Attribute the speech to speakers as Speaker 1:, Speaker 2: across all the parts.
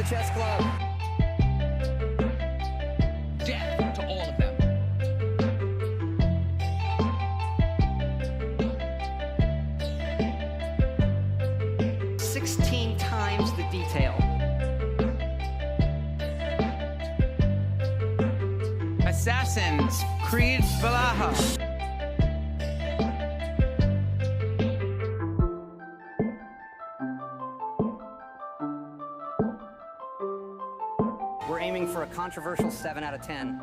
Speaker 1: Chess Club.
Speaker 2: Death to all of them.
Speaker 1: 16 times the detail.
Speaker 2: Assassin's Creed Valhalla.
Speaker 1: We're aiming for a controversial 7 out of 10.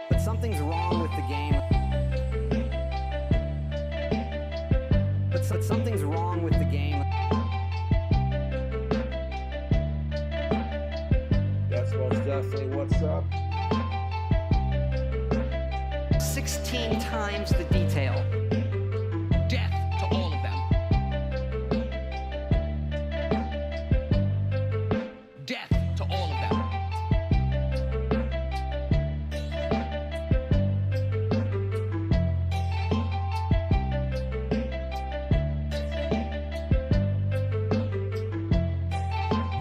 Speaker 1: But something's wrong with the game. But something's wrong with the game.
Speaker 3: That's most definitely what's up.
Speaker 1: 16 times the detail.
Speaker 2: Death to all of them. Death to all of them.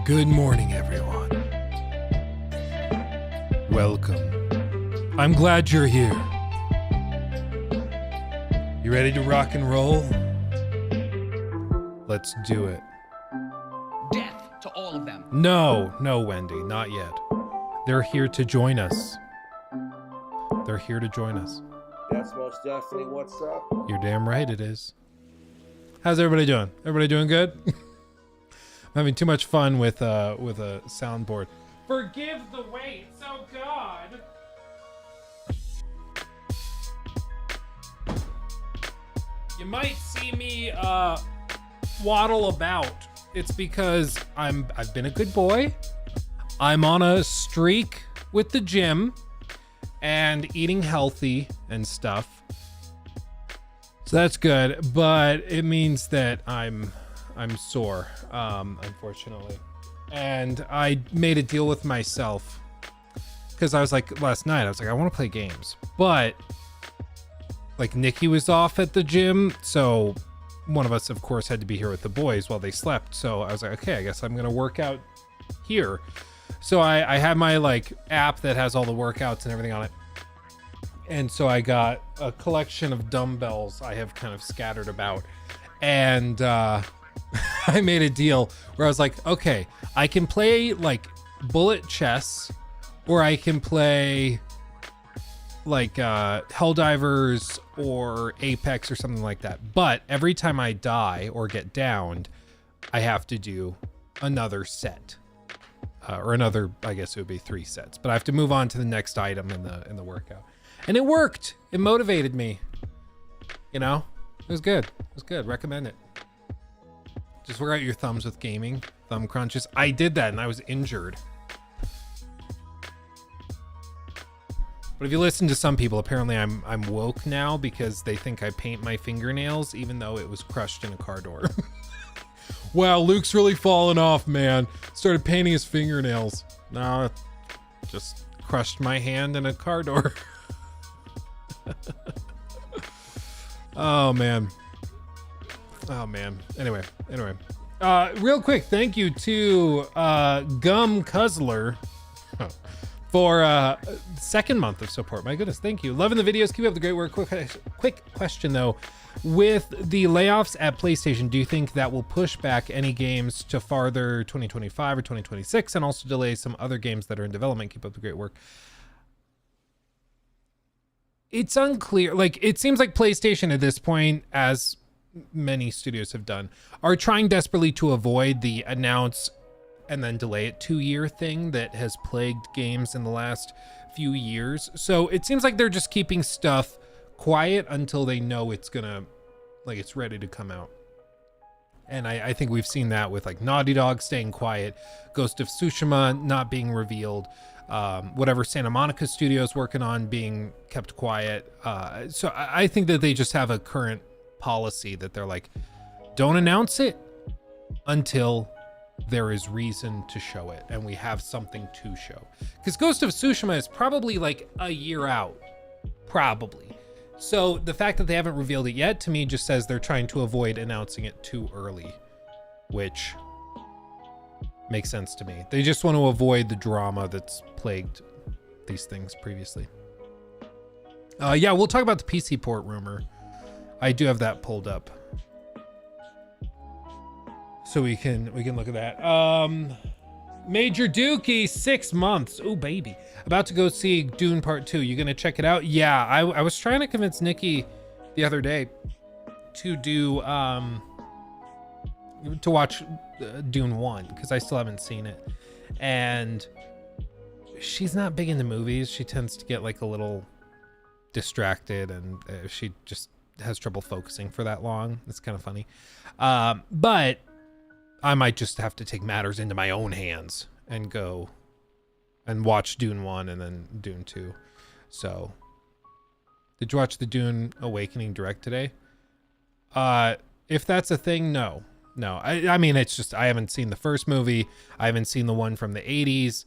Speaker 4: Good morning, everyone. Welcome. I'm glad you're here. You ready to rock and roll? Let's do it.
Speaker 2: Death to all of them.
Speaker 4: No, Wendy, not yet. They're here to join us. They're here to join us.
Speaker 3: That's most definitely what's up.
Speaker 4: You're damn right it is. How's everybody doing? Everybody doing good? I'm having too much fun with a soundboard. Forgive the wait, so God. You might see me waddle about. It's because I've been a good boy. I'm on a streak with the gym and eating healthy and stuff. So that's good, but it means that I'm sore, unfortunately. And I made a deal with myself because I was like, last night, I was like, I want to play games, but like Nikki was off at the gym. So one of us, of course, had to be here with the boys while they slept. So I was like, okay, I guess I'm going to work out here. So I have my like app that has all the workouts and everything on it. And so I got a collection of dumbbells I have kind of scattered about. And, I made a deal where I was like, okay, I can play like bullet chess, or I can play like Helldivers or Apex or something like that. But every time I die or get downed, I have to do another set, or another. I guess it would be 3 sets. But I have to move on to the next item in the workout, and it worked. It motivated me. You know, it was good. It was good. Recommend it. Just work out your thumbs with gaming, thumb crunches. I did that and I was injured. But if you listen to some people, apparently I'm woke now because they think I paint my fingernails even though it was crushed in a car door. Wow, Luke's really fallen off, man. Started painting his fingernails. No, just crushed my hand in a car door. Oh man. Anyway. Real quick, thank you to Gum Cuzzler for second month of support. My goodness, thank you. Loving the videos. Keep up the great work. Quick question though. With the layoffs at PlayStation, do you think that will push back any games to farther 2025 or 2026 and also delay some other games that are in development? Keep up the great work. It's unclear. Like, it seems like PlayStation at this point, as many studios have done, are trying desperately to avoid the announce and then delay it 2-year thing that has plagued games in the last few years. So it seems like they're just keeping stuff quiet until they know it's gonna, like, it's ready to come out. And I think we've seen that with like Naughty Dog staying quiet, Ghost of Tsushima not being revealed, whatever Santa Monica Studios working on being kept quiet. So I think that they just have a current policy that they're like, don't announce it until there is reason to show it and we have something to show. Because Ghost of Tsushima is probably like a year out, probably. So the fact that they haven't revealed it yet, to me, just says they're trying to avoid announcing it too early. which makes sense to me. They just want to avoid the drama that's plagued these things previously. Yeah, we'll talk about the PC port rumor. I do have that pulled up, so we can look at that. Major Dookie, 6 months. Oh baby, about to go see Dune Part 2. You gonna check it out? Yeah, I was trying to convince Nikki the other day to do to watch Dune 1 because I still haven't seen it, and she's not big into movies. She tends to get like a little distracted, and she just has trouble focusing for that long. It's kind of funny, but I might just have to take matters into my own hands and go and watch Dune 1 and then Dune 2. So, did you watch the Dune Awakening direct today? If that's a thing, no. I mean, it's just, I haven't seen the first movie. I haven't seen the one from the 80s.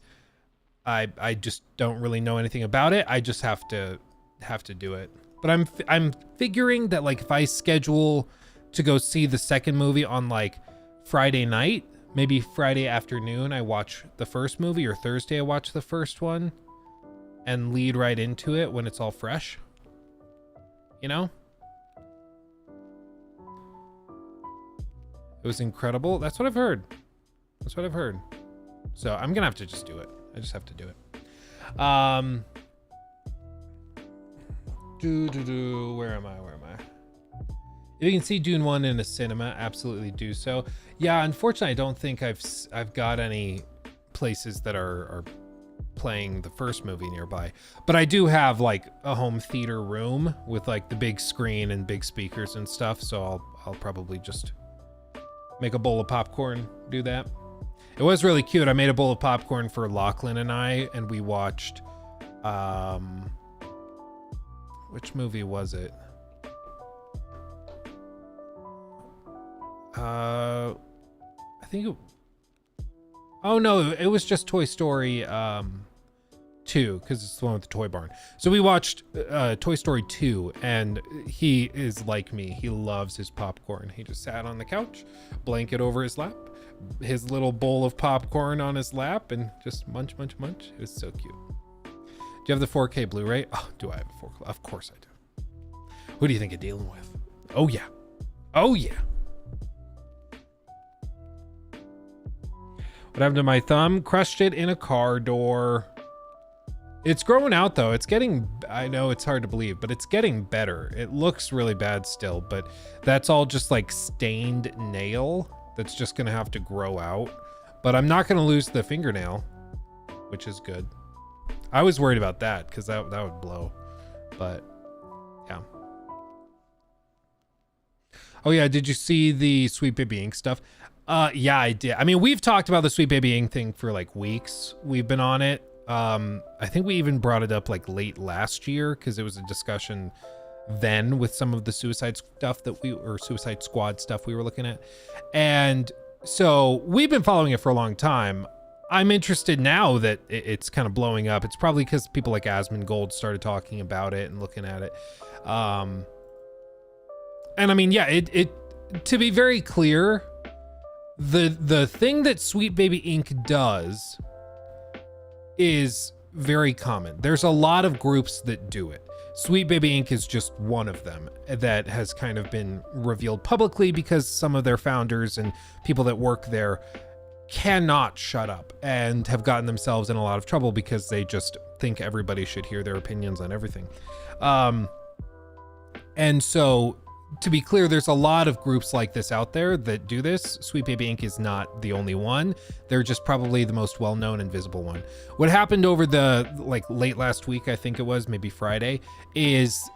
Speaker 4: I just don't really know anything about it. I just have to do it. But I'm figuring that, like, if I schedule to go see the second movie on like Friday night, maybe Friday afternoon I watch the first movie, or Thursday I watch the first one and lead right into it when it's all fresh, you know? It was incredible. That's what I've heard. So I'm gonna have to just do it. I just have to do it. Where am I? If you can see Dune 1 in a cinema, absolutely do so. Yeah, unfortunately, I don't think I've got any places that are playing the first movie nearby. But I do have like a home theater room with like the big screen and big speakers and stuff. So I'll probably just make a bowl of popcorn, do that. It was really cute. I made a bowl of popcorn for Lachlan and I, and we watched, which movie was it? I think oh no, it was just Toy Story 2, because it's the one with the toy barn. So we watched Toy Story 2, and he is like me. He loves his popcorn. He just sat on the couch, blanket over his lap, his little bowl of popcorn on his lap, and just munch. It was so cute. Do you have the 4K Blu-ray? Oh, do I have a 4K? Of course I do. Who do you think you're dealing with? Oh yeah. What happened to my thumb? Crushed it in a car door. It's growing out though. It's getting, I know it's hard to believe, but it's getting better. It looks really bad still, but that's all just like stained nail that's just gonna have to grow out. But I'm not gonna lose the fingernail, which is good. I was worried about that because that would blow, but yeah. Oh yeah, did you see the Sweet Baby Ink stuff? Yeah, I did. I mean, we've talked about the Sweet Baby Ink thing for like weeks. We've been on it. I think we even brought it up like late last year because it was a discussion then with some of the Suicide Squad stuff we were looking at. And so we've been following it for a long time. I'm interested now that it's kind of blowing up. It's probably because people like Asmongold started talking about it and looking at it. And I mean, yeah, it to be very clear, the thing that Sweet Baby Ink does is very common. There's a lot of groups that do it. Sweet Baby Ink is just one of them that has kind of been revealed publicly because some of their founders and people that work there cannot shut up and have gotten themselves in a lot of trouble because they just think everybody should hear their opinions on everything. And so, to be clear, there's a lot of groups like this out there that do this. Sweet Baby Ink is not the only one. They're just probably the most well-known and visible one. What happened over the late last week, I think it was, maybe Friday, is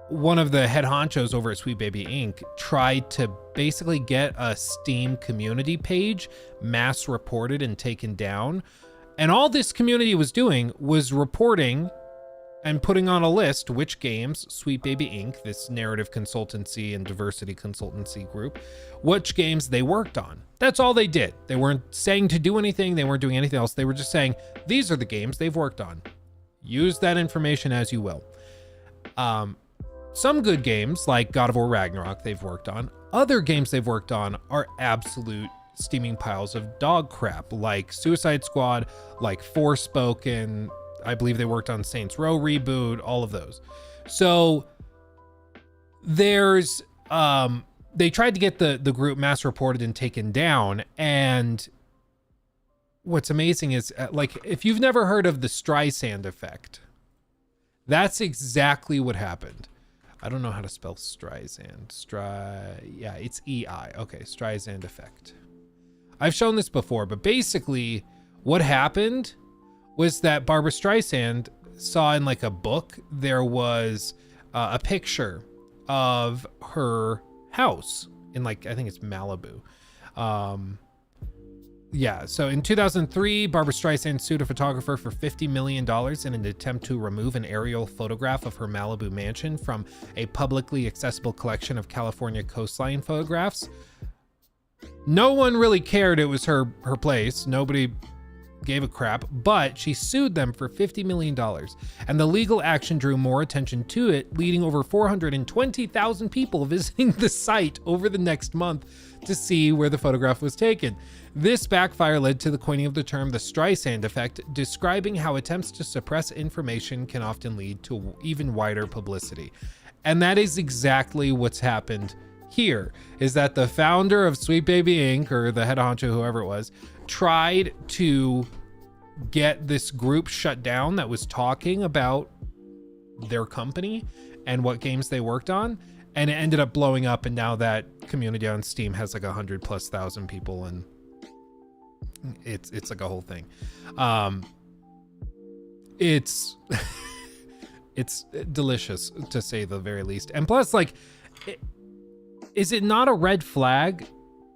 Speaker 4: one of the head honchos over at Sweet Baby Ink tried to basically get a Steam community page mass reported and taken down. And all this community was doing was reporting and putting on a list which games Sweet Baby Ink, this narrative consultancy and diversity consultancy group, which games they worked on. That's all they did. They weren't saying to do anything. They weren't doing anything else. They were just saying, these are the games they've worked on. Use that information as you will. Some good games like God of War Ragnarok they've worked on. Other games they've worked on are absolute steaming piles of dog crap, like Suicide Squad, like Forspoken. I believe they worked on Saints Row reboot, all of those. So there's they tried to get the group mass reported and taken down. And what's amazing is, like, if you've never heard of the Streisand effect, that's exactly what happened. I don't know how to spell Streisand. Yeah, it's EI. Okay, Streisand effect. I've shown this before, but basically what happened was that Barbara Streisand saw in like a book, there was a picture of her house in, like, I think it's Malibu. Yeah, so in 2003, Barbara Streisand sued a photographer for $50 million in an attempt to remove an aerial photograph of her Malibu mansion from a publicly accessible collection of California coastline photographs. No one really cared it was her place. Nobody gave a crap, but she sued them for $50 million. And the legal action drew more attention to it, leading over 420,000 people visiting the site over the next month to see where the photograph was taken. This backfire led to the coining of the term the Streisand effect, describing how attempts to suppress information can often lead to even wider publicity. And that is exactly what's happened here, is that the founder of Sweet Baby Inc., or the head honcho, whoever it was, tried to get this group shut down that was talking about their company and what games they worked on, and it ended up blowing up, and now that community on Steam has like 100,000+ people, and it's like a whole thing. It's it's delicious, to say the very least. And plus, like, is it not a red flag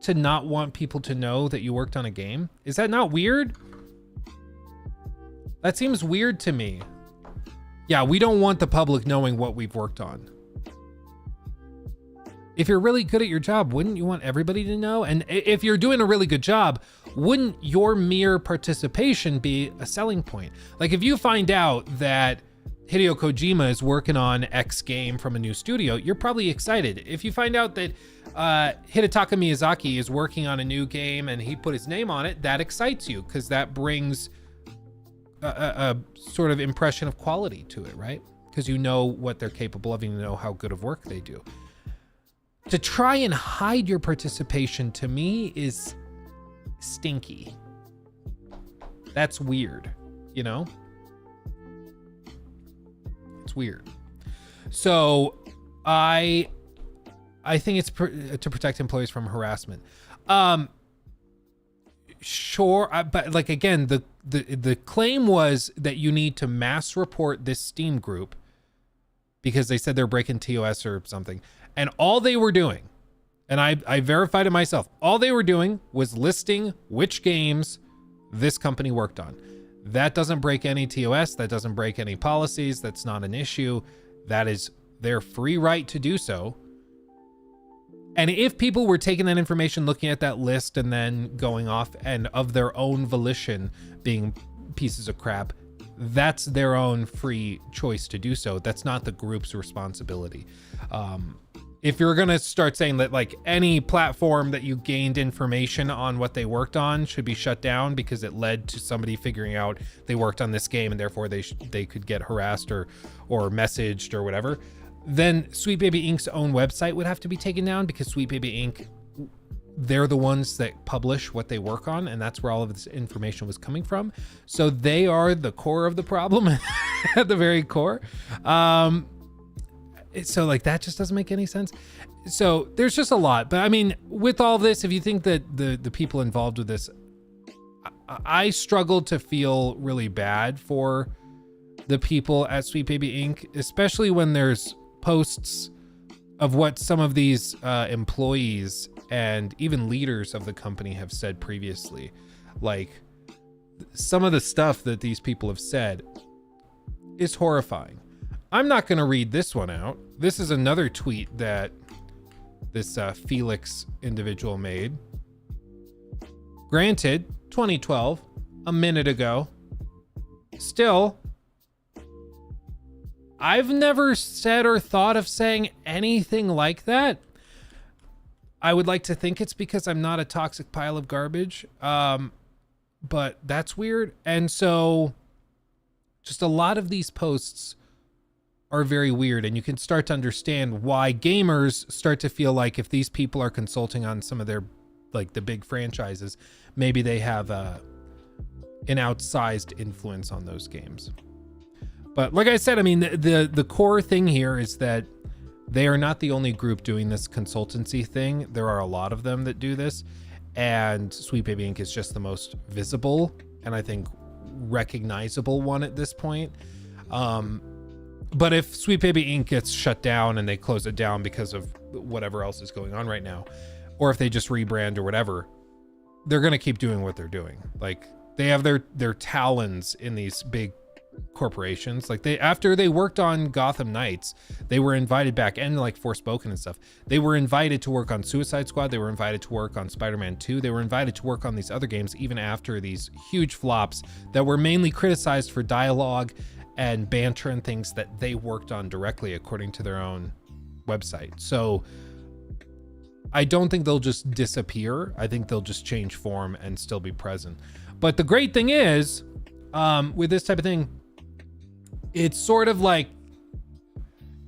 Speaker 4: to not want people to know that you worked on a game? Is that not weird? That seems weird to me. Yeah, we don't want the public knowing what we've worked on. If you're really good at your job, wouldn't you want everybody to know? And if you're doing a really good job, wouldn't your mere participation be a selling point? Like, if you find out that Hideo Kojima is working on X game from a new studio, you're probably excited. If you find out that Hidetaka Miyazaki is working on a new game and he put his name on it, that excites you, because that brings a sort of impression of quality to it, right? Because you know what they're capable of and you know how good of work they do. To try and hide your participation, to me, is stinky. That's weird, you know? It's weird. So I think it's to protect employees from harassment. Sure, but like, again, the claim was that you need to mass report this Steam group because they said they're breaking TOS or something. And all they were doing, and I verified it myself, all they were doing was listing which games this company worked on. That doesn't break any TOS. That doesn't break any policies. That's not an issue. That is their free right to do so. And if people were taking that information, looking at that list, and then going off and of their own volition being pieces of crap, that's their own free choice to do so. That's not the group's responsibility. If you're going to start saying that, like, any platform that you gained information on what they worked on should be shut down because it led to somebody figuring out they worked on this game and therefore they could get harassed or messaged or whatever, then Sweet Baby Inc.'s own website would have to be taken down, because Sweet Baby Inc., they're the ones that publish what they work on, and that's where all of this information was coming from. So they are the core of the problem at the very core. So, like, that just doesn't make any sense. So there's just a lot. But I mean, with all this, if you think that the people involved with this, I struggle to feel really bad for the people at Sweet Baby Inc., especially when there's posts of what some of these employees and even leaders of the company have said previously. Like, some of the stuff that these people have said is horrifying. I'm not going to read this one out. This is another tweet that this Felix individual made. Granted, 2012, a minute ago. Still, I've never said or thought of saying anything like that. I would like to think it's because I'm not a toxic pile of garbage. But that's weird. And so just a lot of these posts are very weird, and you can start to understand why gamers start to feel like if these people are consulting on some of their, like, the big franchises, maybe they have an outsized influence on those games. But like I said, I mean, the core thing here is that they are not the only group doing this consultancy thing. There are a lot of them that do this, and Sweet Baby Inc. is just the most visible and I think recognizable one at this point. But if Sweet Baby Inc. gets shut down and they close it down because of whatever else is going on right now, or if they just rebrand or whatever, they're going to keep doing what they're doing. Like, they have their talons in these big corporations. Like, after they worked on Gotham Knights, they were invited back, and like Forspoken and stuff. They were invited to work on Suicide Squad. They were invited to work on Spider-Man 2. They were invited to work on these other games, even after these huge flops that were mainly criticized for dialogue and banter and things that they worked on directly, according to their own website. So I don't think they'll just disappear. I think they'll just change form and still be present. But the great thing is, with this type of thing, it's sort of like,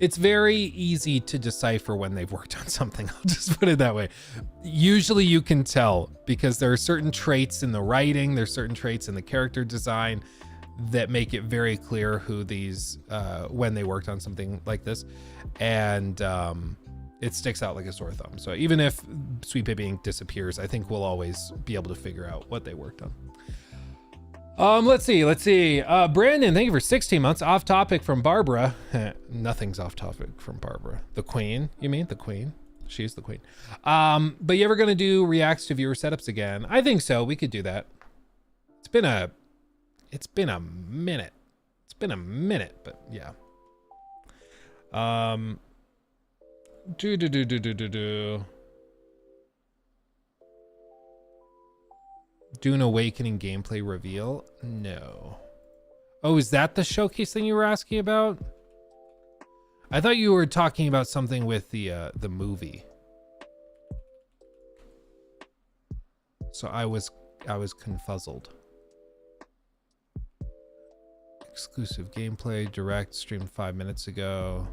Speaker 4: it's very easy to decipher when they've worked on something. I'll just put it that way. Usually you can tell, because there are certain traits in the writing, there's certain traits in the character design that make it very clear who these, when they worked on something like this. And it sticks out like a sore thumb. So even if Sweet Baby Inc. disappears, I think we'll always be able to figure out what they worked on. Let's see. Brandon, thank you for 16 months. Off topic from Barbara. Nothing's off topic from Barbara. The Queen, you mean? The Queen. She's the Queen. But you ever gonna do reacts to viewer setups again? I think so. We could do that. It's been a minute. But yeah. Dune Awakening gameplay reveal? No. Oh, is that the showcase thing you were asking about? I thought you were talking about something with the movie. So I was confuzzled. Exclusive gameplay direct streamed 5 minutes ago.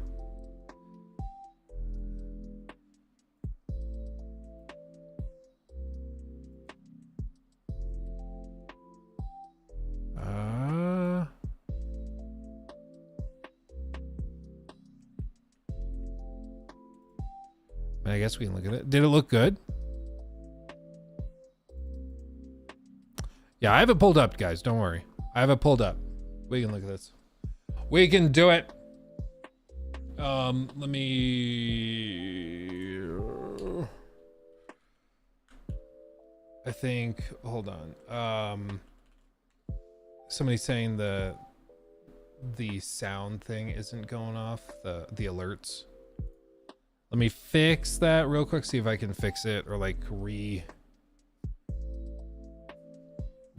Speaker 4: I guess we can look at it. Did it look good? Yeah, I have it pulled up, guys. Don't worry. I have it pulled up. We can look at this. We can do it. Let me... I think... Hold on. Somebody's saying the sound thing isn't going off. The alerts. Let me fix that real quick, see if I can fix it, or like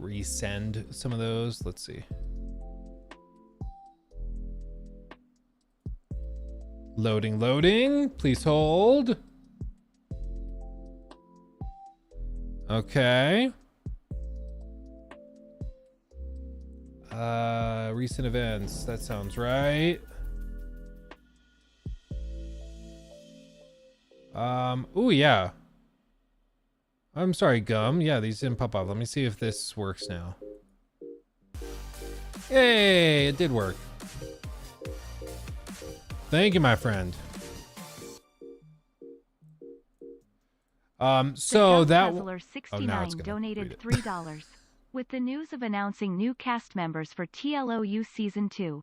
Speaker 4: resend some of those. Let's see. Loading. Please hold. Okay. Recent events. That sounds right. Oh yeah. I'm sorry, Gum. Yeah, these didn't pop up. Let me see if this works now. Hey, it did work. Thank you, my friend. So that
Speaker 5: Puzzler69 donated $3 with the news of announcing new cast members for TLOU Season 2.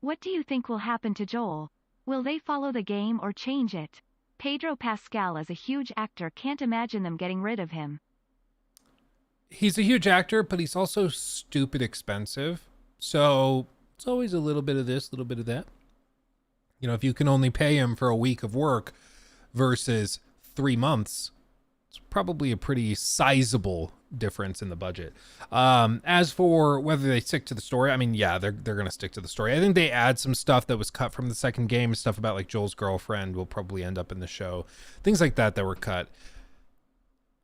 Speaker 5: What do you think will happen to Joel? Will they follow the game or change it? Pedro Pascal is a huge actor, can't imagine them getting rid of him.
Speaker 4: He's a huge actor, but he's also stupid expensive. So it's always a little bit of this, a little bit of that. You know, if you can only pay him for a week of work versus 3 months, it's probably a pretty sizable difference in the budget. As for whether they stick to the story, I mean, yeah, they're gonna stick to the story. I think they add some stuff that was cut from the second game. Stuff about like Joel's girlfriend will probably end up in the show. Things like that were cut.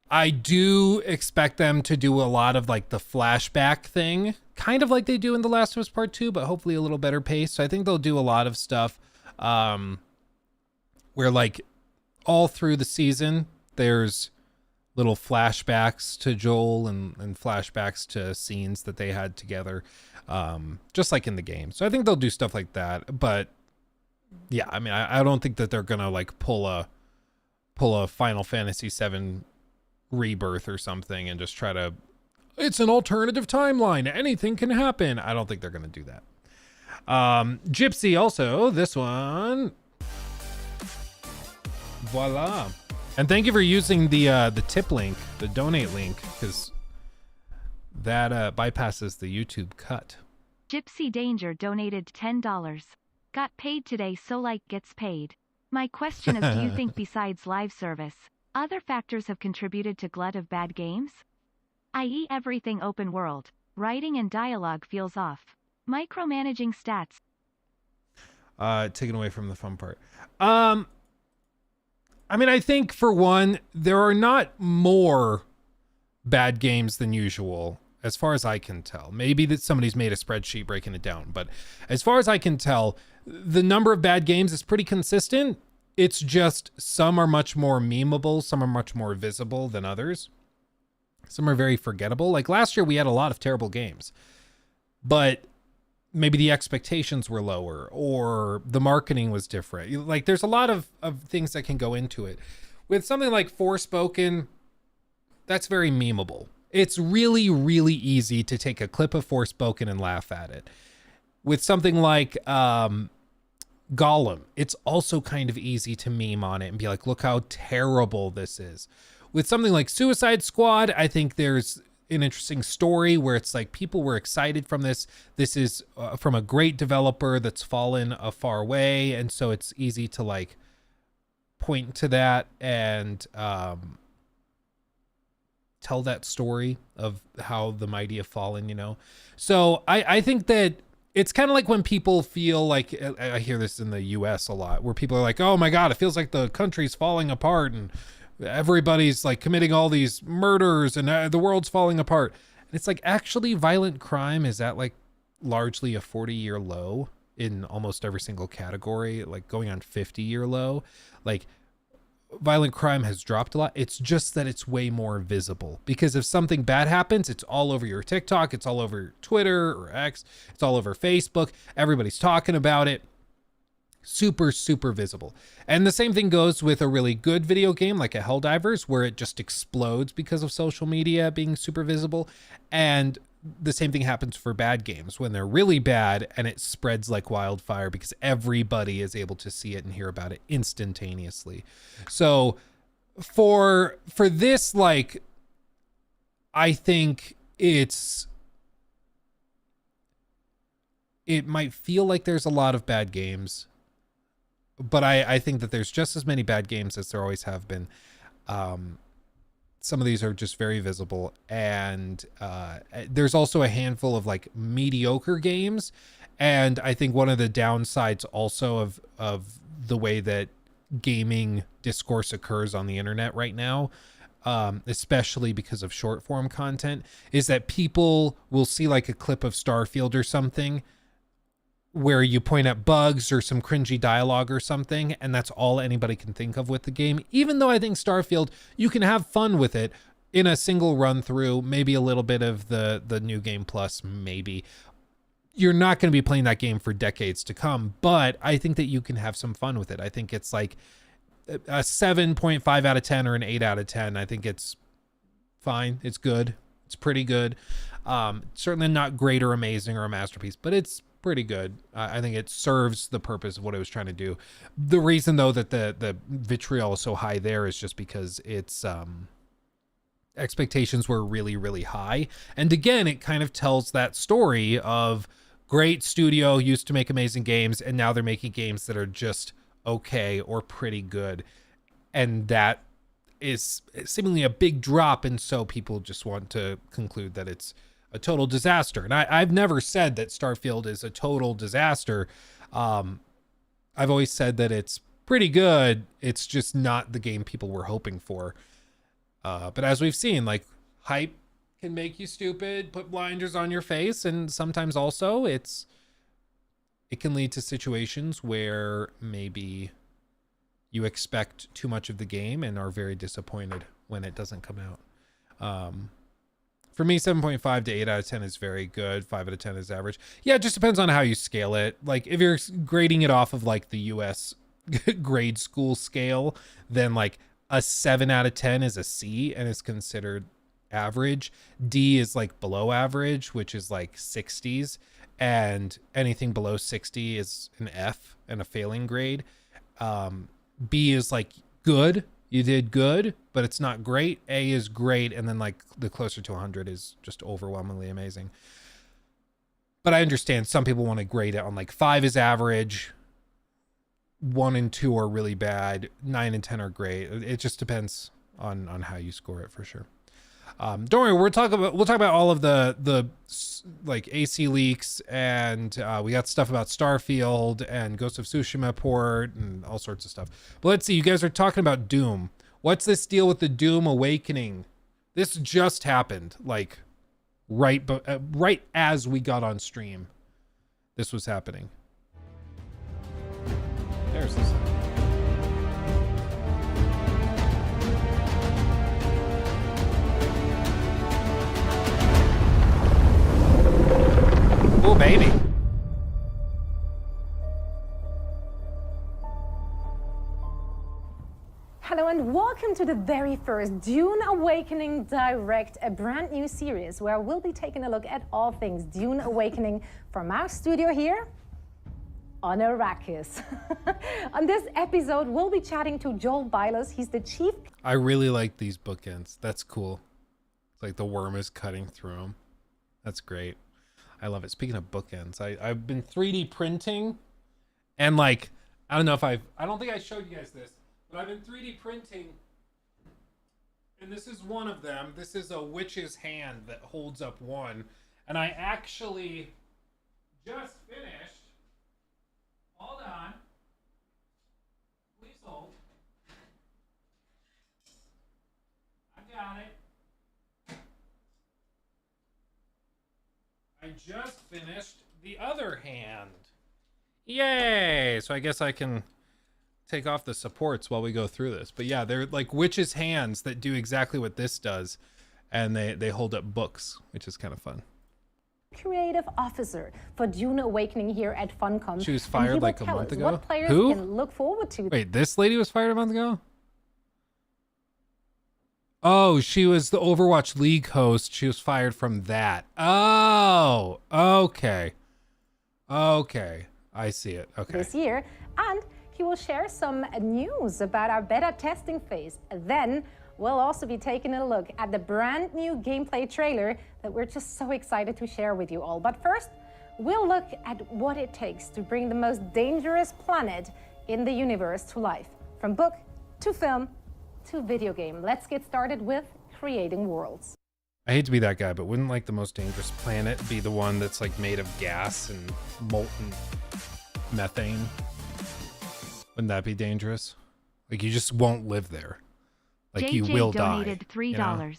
Speaker 4: I do expect them to do a lot of like the flashback thing, kind of like they do in The Last of Us Part 2, but hopefully a little better pace. So I think they'll do a lot of stuff where like all through the season, there's little flashbacks to Joel and flashbacks to scenes that they had together, just like in the game. So I think they'll do stuff like that. But yeah, I mean, I don't think that they're gonna like pull a Final Fantasy VII Rebirth or something and just try to, it's an alternative timeline, anything can happen. I don't think they're gonna do that. Gypsy also, this one, voila. And thank you for using the tip link, the donate link, because that bypasses the YouTube cut.
Speaker 5: Gypsy Danger donated $10. Got paid today, so like gets paid. My question is, do you think besides live service, other factors have contributed to glut of bad games? I.e. everything open world, writing and dialogue feels off. Micromanaging stats.
Speaker 4: Taken away from the fun part. I mean, I think for one, there are not more bad games than usual, as far as I can tell. Maybe that somebody's made a spreadsheet breaking it down, but as far as I can tell, the number of bad games is pretty consistent. It's just some are much more memeable, some are much more visible than others. Some are very forgettable. Like last year, we had a lot of terrible games, but maybe the expectations were lower or the marketing was different. Like there's a lot of things that can go into it. With something like Forspoken, that's very memeable. It's really, really easy to take a clip of Forspoken and laugh at it. With something like Gollum, it's also kind of easy to meme on it and be like, look how terrible this is. With something like Suicide Squad, I think there's an interesting story where it's like people were excited from this. This is from a great developer that's fallen a far way, and so it's easy to like point to that and tell that story of how the mighty have fallen, you know? So I think that it's kind of like when people feel like, I hear this in the US a lot, where people are like, oh my God, it feels like the country's falling apart and everybody's like committing all these murders and the world's falling apart. And it's like, actually violent crime is at like largely a 40-year low in almost every single category, like going on 50-year low. Like violent crime has dropped a lot. It's just that it's way more visible, because if something bad happens, it's all over your TikTok, it's all over Twitter or X, it's all over Facebook. Everybody's talking about it. Super, super visible. And the same thing goes with a really good video game like a Helldivers, where it just explodes because of social media being super visible. And the same thing happens for bad games when they're really bad and it spreads like wildfire because everybody is able to see it and hear about it instantaneously. So for this, like, I think it might feel like there's a lot of bad games, but I think that there's just as many bad games as there always have been. Some of these are just very visible, and there's also a handful of like mediocre games. And I think one of the downsides also of the way that gaming discourse occurs on the internet right now, especially because of short form content, is that people will see like a clip of Starfield or something where you point at bugs or some cringy dialogue or something, and that's all anybody can think of with the game. Even though I think Starfield, you can have fun with it in a single run through, maybe a little bit of the new game plus, maybe. You're not going to be playing that game for decades to come, but I think that you can have some fun with it. I think it's like a 7.5 out of 10 or an 8 out of 10. I think it's fine. It's good. It's pretty good. Certainly not great or amazing or a masterpiece, but it's pretty good. I think it serves the purpose of what it was trying to do. The reason though that the vitriol is so high there is just because its expectations were really, really high. And again, it kind of tells that story of great studio used to make amazing games, and now they're making games that are just okay or pretty good. And that is seemingly a big drop, and so people just want to conclude that it's a total disaster. And I've never said that Starfield is a total disaster. I've always said that it's pretty good. It's just not the game people were hoping for. But as we've seen, like, hype can make you stupid, put blinders on your face, and sometimes also it can lead to situations where maybe you expect too much of the game and are very disappointed when it doesn't come out. For me, 7.5 to 8 out of 10 is very good. 5 out of 10 is average. Yeah, it just depends on how you scale it. Like, if you're grading it off of like the US grade school scale, then like a 7 out of 10 is a C and is considered average. D is like below average, which is like 60s, and anything below 60 is an F and a failing grade. B is like good, you did good, but it's not great. A is great, and then like the closer to 100 is just overwhelmingly amazing. But I understand some people want to grade it on like 5 is average, 1 and 2 are really bad, 9 and 10 are great. It just depends on how you score it, for sure. Don't worry, we'll talk about all of the like AC leaks, and we got stuff about Starfield and Ghost of Tsushima port and all sorts of stuff. But let's see, you guys are talking about Doom. What's this deal with the Dune Awakening? This just happened, like right as we got on stream. This was happening. There's this. Oh, baby.
Speaker 6: Hello and welcome to the very first Dune Awakening Direct, a brand new series where we'll be taking a look at all things Dune Awakening from our studio here on Arrakis. On this episode, we'll be chatting to Joel Bylos. He's the chief...
Speaker 4: I really like these bookends. That's cool. It's like the worm is cutting through them. That's great. I love it. Speaking of bookends, I've been 3D printing, and like, I don't know if I don't think I showed you guys this, but I've been 3D printing, and this is one of them. This is a witch's hand that holds up one, and I actually just finished. Hold on. Please hold. I got it. I just finished the other hand. Yay! So I guess I can take off the supports while we go through this. But yeah, they're like witches' hands that do exactly what this does. And they hold up books, which is kind of fun.
Speaker 6: Creative officer for Dune Awakening here at Funcom.
Speaker 4: She was fired like a month ago?
Speaker 6: What players
Speaker 4: Who?
Speaker 6: can look forward to.
Speaker 4: Wait, this lady was fired a month ago? Oh, she was the Overwatch League host. She was fired from that. Oh, okay. Okay, I see it. Okay.
Speaker 6: This year, and he will share some news about our beta testing phase. Then we'll also be taking a look at the brand new gameplay trailer that we're just so excited to share with you all. But first, we'll look at what it takes to bring the most dangerous planet in the universe to life, from book to film to video game. Let's get started with creating worlds.
Speaker 4: I hate to be that guy, but wouldn't like the most dangerous planet be the one that's like made of gas and molten methane? Wouldn't that be dangerous? Like you just won't live there. Like
Speaker 5: JJ
Speaker 4: you will
Speaker 5: donated
Speaker 4: die.
Speaker 5: $3.
Speaker 4: You know?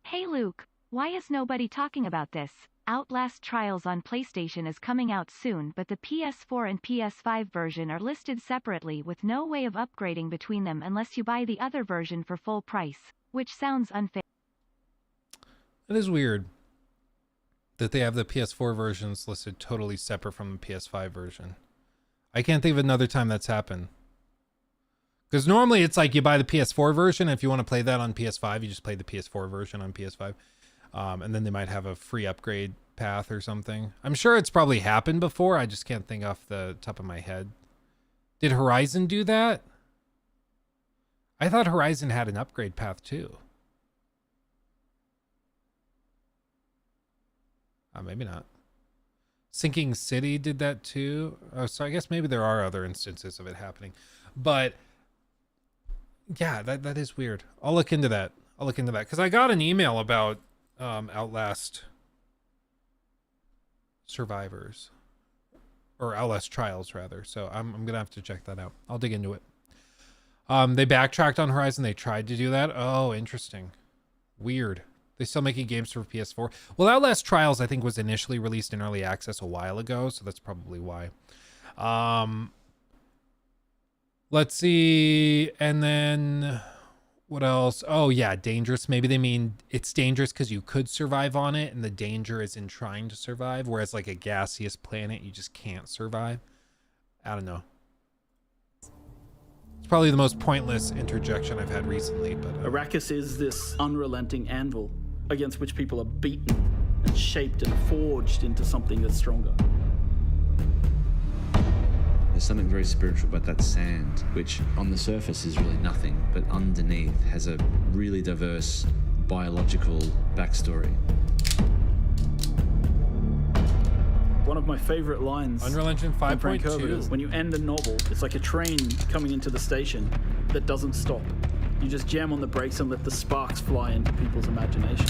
Speaker 5: Hey Luke, why is nobody talking about this? Outlast Trials on PlayStation is coming out soon, but the PS4 and PS5 version are listed separately with no way of upgrading between them unless you buy the other version for full price, which sounds unfair.
Speaker 4: It is weird that they have the PS4 versions listed totally separate from the PS5 version. I can't think of another time that's happened. Because normally it's like you buy the PS4 version. If you want to play that on PS5, you just play the PS4 version on PS5. And then they might have a free upgrade path or something. I'm sure it's probably happened before. I just can't think off the top of my head. Did Horizon do that? I thought Horizon had an upgrade path too. Maybe not. Sinking City did that too. Oh, so I guess maybe there are other instances of it happening. But Yeah, that is weird. I'll look into that. Because I got an email about Outlast survivors, or Outlast trials rather. So I'm gonna have to check that out. I'll dig into it. They backtracked on Horizon. They tried to do that. Oh, interesting. Weird. They still making games for PS4. Well, Outlast Trials I think was initially released in early access a while ago, so that's probably why. Let's see, and then what else? Oh yeah, dangerous. Maybe they mean it's dangerous because you could survive on it, and the danger is in trying to survive, whereas like a gaseous planet, you just can't survive. I don't know. It's probably the most pointless interjection I've had recently, but
Speaker 7: Arrakis is this unrelenting anvil against which people are beaten and shaped and forged into something that's stronger.
Speaker 8: There's something very spiritual about that sand, which on the surface is really nothing, but underneath has a really diverse biological backstory.
Speaker 7: One of my favorite lines
Speaker 4: Unreal Engine
Speaker 7: from Frank
Speaker 4: 5.2
Speaker 7: Herbert is when you end a novel, it's like a train coming into the station that doesn't stop. You just jam on the brakes and let the sparks fly into people's imagination.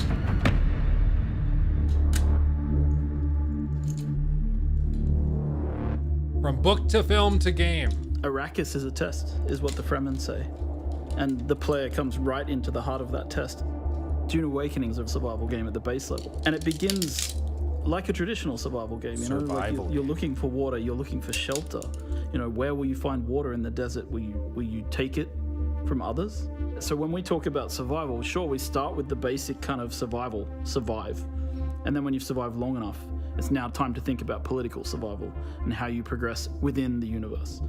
Speaker 4: from book to film to game.
Speaker 7: Arrakis is a test, is what the Fremen say. And the player comes right into the heart of that test. Dune Awakening is a survival game at the base level. And it begins like a traditional survival game, you know, like you're looking for water, you're looking for shelter. You know, where will you find water in the desert? Will you take it from others? So when we talk about survival, sure, we start with the basic kind of survive. And then when you've survived long enough, it's now time to think about political survival and how you progress within the universe.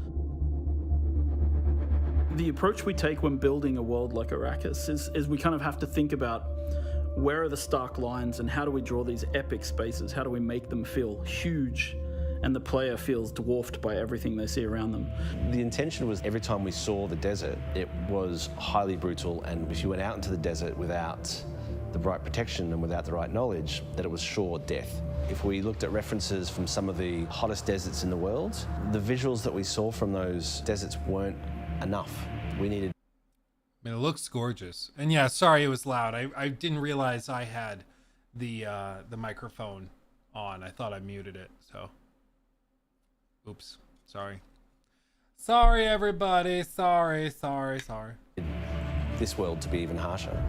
Speaker 7: The approach we take when building a world like Arrakis is we kind of have to think about where are the stark lines and how do we draw these epic spaces? How do we make them feel huge and the player feels dwarfed by everything they see around them?
Speaker 9: The intention was every time we saw the desert, it was highly brutal, and if you went out into the desert without the right protection and without the right knowledge, that it was sure death. If we looked at references from some of the hottest deserts in the world, the visuals that we saw from those deserts weren't enough. We needed...
Speaker 4: I mean, it looks gorgeous. And yeah, sorry it was loud. I didn't realize I had the microphone on. I thought I muted it, so... Oops. Sorry. Sorry, everybody. Sorry.
Speaker 9: This world to be even harsher.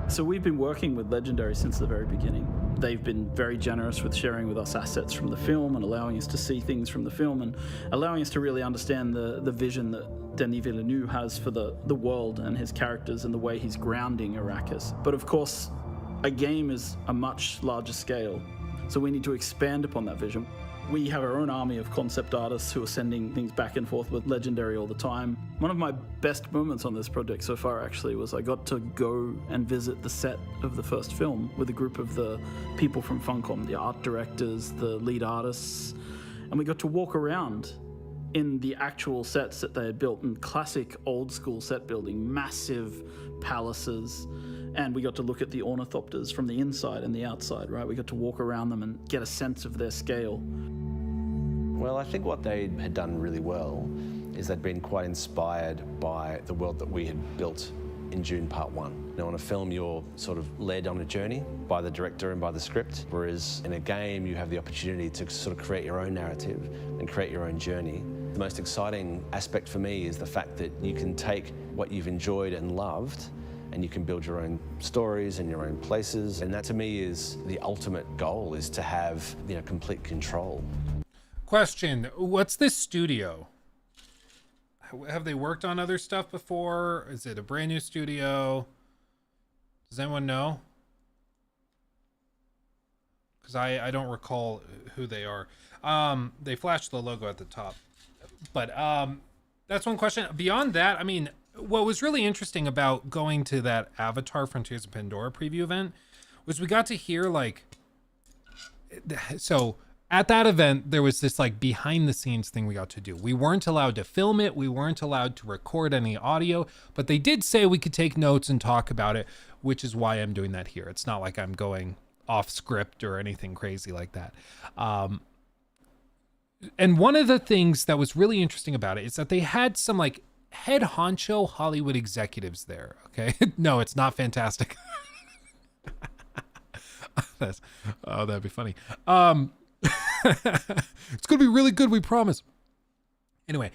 Speaker 7: So we've been working with Legendary since the very beginning. They've been very generous with sharing with us assets from the film and allowing us to see things from the film and allowing us to really understand the vision that Denis Villeneuve has for the world and his characters and the way he's grounding Arrakis. But of course, a game is a much larger scale, so we need to expand upon that vision. We have our own army of concept artists who are sending things back and forth with Legendary all the time. One of my best moments on this project so far actually was I got to go and visit the set of the first film with a group of the people from Funcom, the art directors, the lead artists, and we got to walk around in the actual sets that they had built in classic old school set building, massive palaces, and we got to look at the ornithopters from the inside and the outside, right? We got to walk around them and get a sense of their scale.
Speaker 9: Well, I think what they had done really well is they'd been quite inspired by the world that we had built in Dune Part 1. Now, in a film, you're sort of led on a journey by the director and by the script, whereas in a game, you have the opportunity to sort of create your own narrative and create your own journey. The most exciting aspect for me is the fact that you can take what you've enjoyed and loved and you can build your own stories and your own places. And that to me is the ultimate goal, is to have, you know, complete control.
Speaker 4: Question, what's this studio? Have they worked on other stuff before? Is it a brand new studio? Does anyone know? Because I don't recall who they are. They flashed the logo at the top. But that's one question. Beyond that, I mean, what was really interesting about going to that Avatar Frontiers of Pandora preview event was we got to hear, like, so at that event, there was this like behind the scenes thing we got to do. We weren't allowed to film it. We weren't allowed to record any audio, but they did say we could take notes and talk about it, which is why I'm doing that here. It's not like I'm going off script or anything crazy like that. And one of the things that was really interesting about it is that they had some like head honcho Hollywood executives there. Okay. No, it's not fantastic. That'd be funny. It's going to be really good. We promise. Anyway,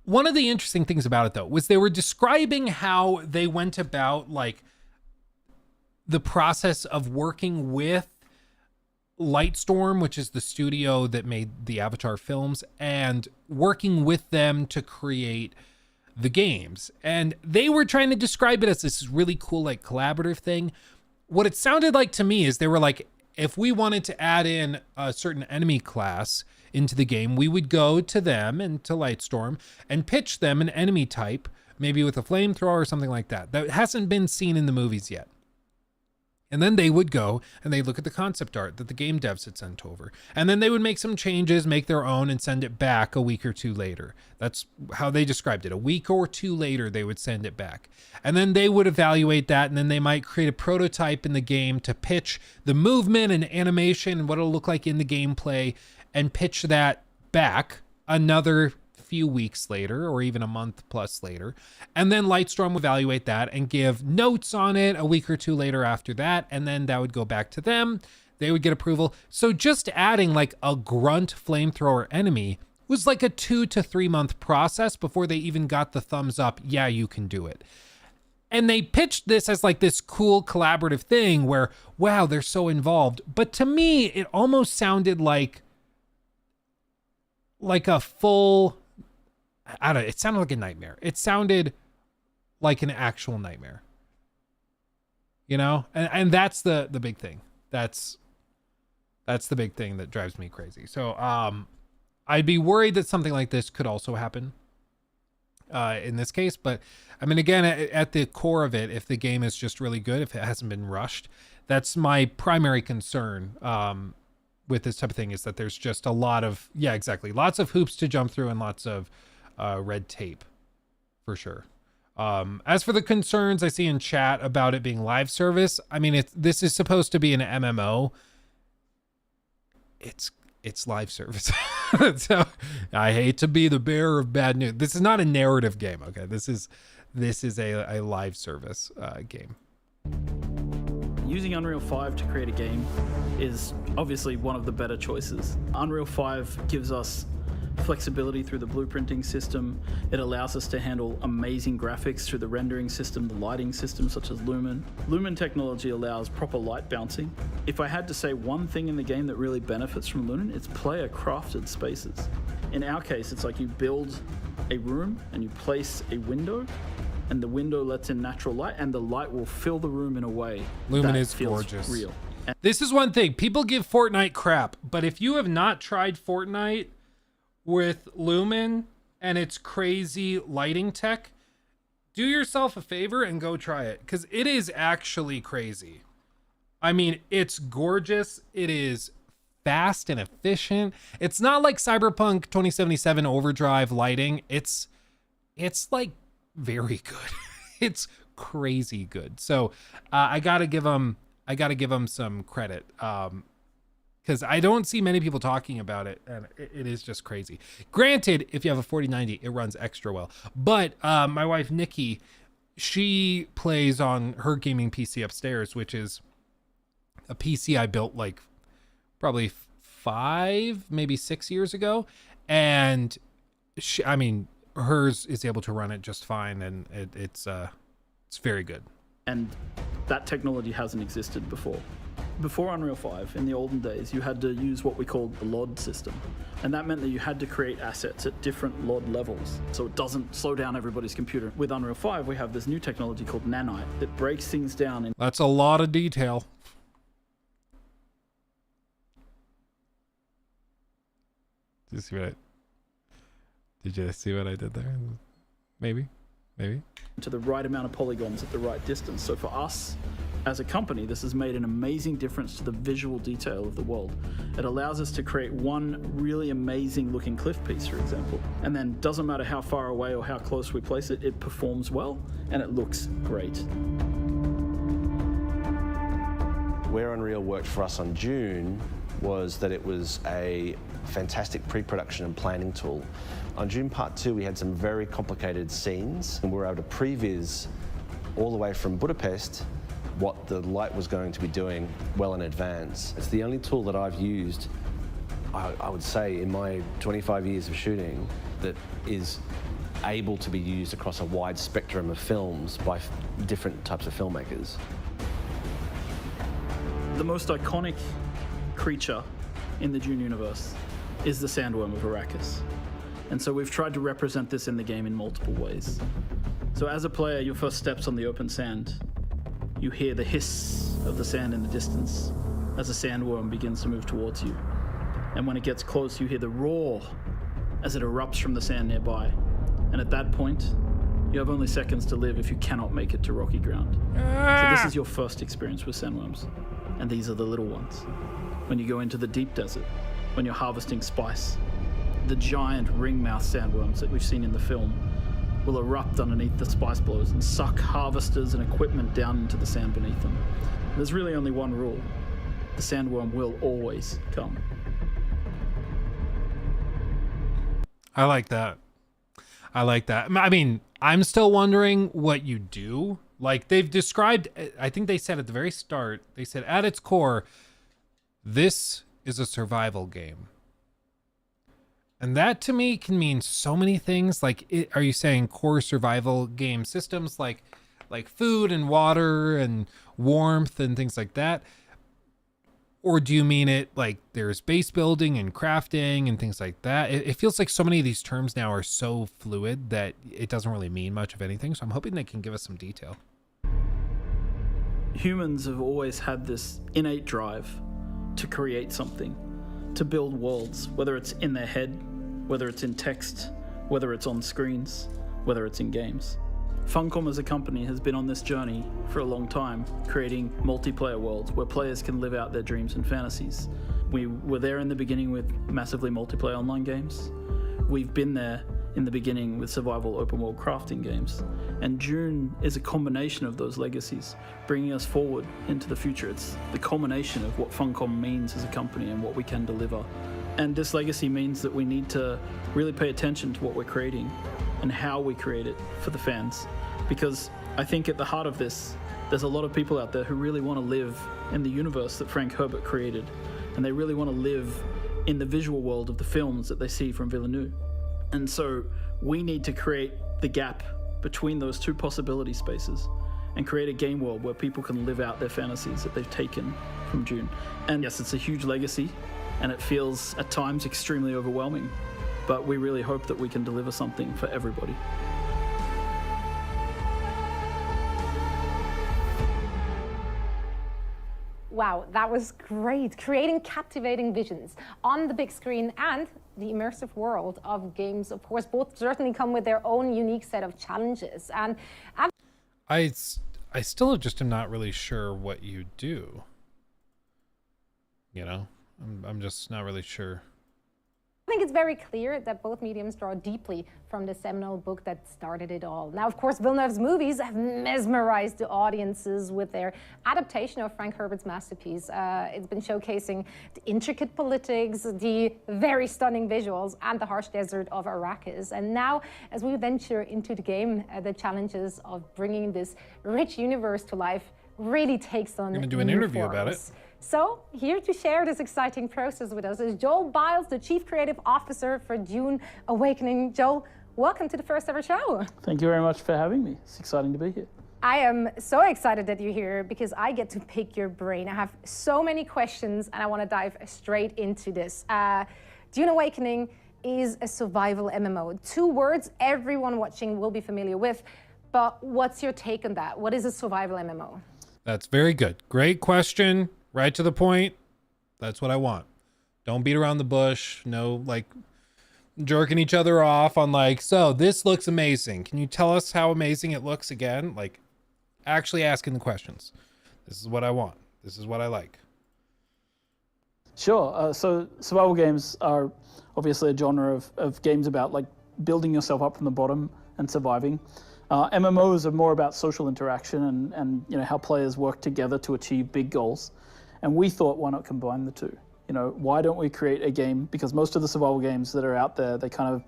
Speaker 4: one of the interesting things about it though, was they were describing how they went about like the process of working with Lightstorm, which is the studio that made the Avatar films, and working with them to create the games. And they were trying to describe it as this really cool, like collaborative thing. What it sounded like to me is they were like, if we wanted to add in a certain enemy class into the game, we would go to them and to Lightstorm and pitch them an enemy type, maybe with a flamethrower or something like that. That hasn't been seen in the movies yet. And then they would go and they'd look at the concept art that the game devs had sent over. And then they would make some changes, make their own, and send it back a week or two later. That's how they described it. A week or two later, they would send it back. And then they would evaluate that, and then they might create a prototype in the game to pitch the movement and animation and what it'll look like in the gameplay, and pitch that back another few weeks later, or even a month plus later. And then Lightstorm would evaluate that and give notes on it a week or two later after that. And then that would go back to them. They would get approval. So just adding like a grunt flamethrower enemy was like a 2 to 3 month process before they even got the thumbs up. Yeah, you can do it. And they pitched this as like this cool collaborative thing where, wow, they're so involved. But to me, it almost sounded like a full, I don't know, it sounded like a nightmare. It sounded like an actual nightmare, you know? And that's the big thing. That's the big thing that drives me crazy. So, I'd be worried that something like this could also happen, in this case. But I mean, again, at the core of it, if the game is just really good, if it hasn't been rushed, that's my primary concern, with this type of thing, is that there's just a lot of, yeah, exactly. Lots of hoops to jump through and lots of, red tape for sure. As for the concerns I see in chat about it being live service, I mean, this is supposed to be an MMO. It's live service. So I hate to be the bearer of bad news. This is not a narrative game. Okay. This is a live service, game.
Speaker 7: Using Unreal 5 to create a game is obviously one of the better choices. Unreal 5 gives us flexibility through the blueprinting system. It allows us to handle amazing graphics through the rendering system, the lighting system, such as Lumen. Lumen technology allows proper light bouncing. If I had to say one thing in the game that really benefits from Lumen, it's player crafted spaces. In our case, it's like you build a room and you place a window, and the window lets in natural light, and the light will fill the room in a way
Speaker 4: Lumen
Speaker 7: that
Speaker 4: is
Speaker 7: feels
Speaker 4: gorgeous.
Speaker 7: real.
Speaker 4: This is one thing. People give Fortnite crap, but if you have not tried Fortnite with Lumen and its crazy lighting tech, do yourself a favor and go try it, because it is actually crazy. I mean, it's gorgeous. It is fast and efficient. It's not like Cyberpunk 2077 overdrive lighting. It's like very good. It's crazy good. So I gotta give them some credit, because I don't see many people talking about it, and it is just crazy. Granted, if you have a 4090, it runs extra well. But my wife Nikki, she plays on her gaming PC upstairs, which is a PC I built like probably 5, maybe 6 years ago, and hers is able to run it just fine, and it's very good.
Speaker 7: And that technology hasn't existed before. Before Unreal 5, in the olden days, you had to use what we called the LOD system. And that meant that you had to create assets at different LOD levels, so it doesn't slow down everybody's computer. With Unreal 5, we have this new technology called Nanite that breaks things down in...
Speaker 4: That's a lot of detail. Did you see what I did there? Maybe.
Speaker 7: To the right amount of polygons at the right distance. So for us, as a company, this has made an amazing difference to the visual detail of the world. It allows us to create one really amazing looking cliff piece, for example, and then doesn't matter how far away or how close we place it, it performs well and it looks great.
Speaker 9: Where Unreal worked for us on Dune was that it was a fantastic pre-production and planning tool. On Dune Part 2, we had some very complicated scenes, and we were able to previs all the way from Budapest what the light was going to be doing well in advance. It's the only tool that I've used, I would say, in my 25 years of shooting that is able to be used across a wide spectrum of films by different types of filmmakers.
Speaker 7: The most iconic creature in the Dune universe is the sandworm of Arrakis. And so we've tried to represent this in the game in multiple ways. So as a player, your first steps on the open sand, you hear the hiss of the sand in the distance as the sandworm begins to move towards you. And when it gets close, you hear the roar as it erupts from the sand nearby. And at that point, you have only seconds to live if you cannot make it to rocky ground. So this is your first experience with sandworms. And these are the little ones. When you go into the deep desert, when you're harvesting spice, the giant ring-mouth sandworms that we've seen in the film will erupt underneath the spice blows and suck harvesters and equipment down into the sand beneath them. There's really only one rule. The sandworm will always come.
Speaker 4: I like that. I like that. I mean, I'm still wondering what you do. Like, they've described, I think they said at the very start, they said at its core, this is a survival game. And that to me can mean so many things. Like, are you saying core survival game systems like food and water and warmth and things like that? Or do you mean it like there's base building and crafting and things like that? It feels like so many of these terms now are so fluid that it doesn't really mean much of anything. So I'm hoping they can give us some detail.
Speaker 7: Humans have always had this innate drive to create something, to build worlds, whether it's in their head, whether it's in text, whether it's on screens, whether it's in games. Funcom as a company has been on this journey for a long time, creating multiplayer worlds where players can live out their dreams and fantasies. We were there in the beginning with massively multiplayer online games. We've been there in the beginning with survival open world crafting games. And Dune is a combination of those legacies, bringing us forward into the future. It's the culmination of what Funcom means as a company and what we can deliver. And this legacy means that we need to really pay attention to what we're creating and how we create it for the fans. Because I think at the heart of this, there's a lot of people out there who really want to live in the universe that Frank Herbert created. And they really want to live in the visual world of the films that they see from Villeneuve. And so we need to create the gap between those two possibility spaces and create a game world where people can live out their fantasies that they've taken from Dune. And yes, it's a huge legacy and it feels at times extremely overwhelming, but we really hope that we can deliver something for everybody.
Speaker 6: Wow, that was great. Creating captivating visions on the big screen and the immersive world of games, of course, both certainly come with their own unique set of challenges. And
Speaker 4: I still just am not really sure what you do. You know, I'm just not really sure.
Speaker 6: I think it's very clear that both mediums draw deeply from the seminal book that started it all. Now, of course, Villeneuve's movies have mesmerized the audiences with their adaptation of Frank Herbert's masterpiece. It's been showcasing the intricate politics, the very stunning visuals, and the harsh desert of Arrakis. And now, as we venture into the game, the challenges of bringing this rich universe to life really takes on
Speaker 4: I'm gonna do an interview
Speaker 6: forms.
Speaker 4: about it.
Speaker 6: So, here to share this exciting process with us is Joel Biles, the Chief Creative Officer for Dune Awakening. Joel, welcome to the first ever show.
Speaker 7: Thank you very much for having me. It's exciting to be here.
Speaker 6: I am so excited that you're here because I get to pick your brain. I have so many questions and I want to dive straight into this. Dune Awakening is a survival MMO. Two words everyone watching will be familiar with, but what's your take on that? What is a survival MMO?
Speaker 4: That's very good. Great question. Right to the point. That's what I want. Don't beat around the bush. No, like, jerking each other off on like, so this looks amazing. Can you tell us how amazing it looks again? Like, actually asking the questions. This is what I want. This is what I like.
Speaker 7: Sure. So survival games are obviously a genre of games about like building yourself up from the bottom and surviving. MMOs are more about social interaction and you know how players work together to achieve big goals. And we thought, why not combine the two? You know, why don't we create a game? Because most of the survival games that are out there, they kind of,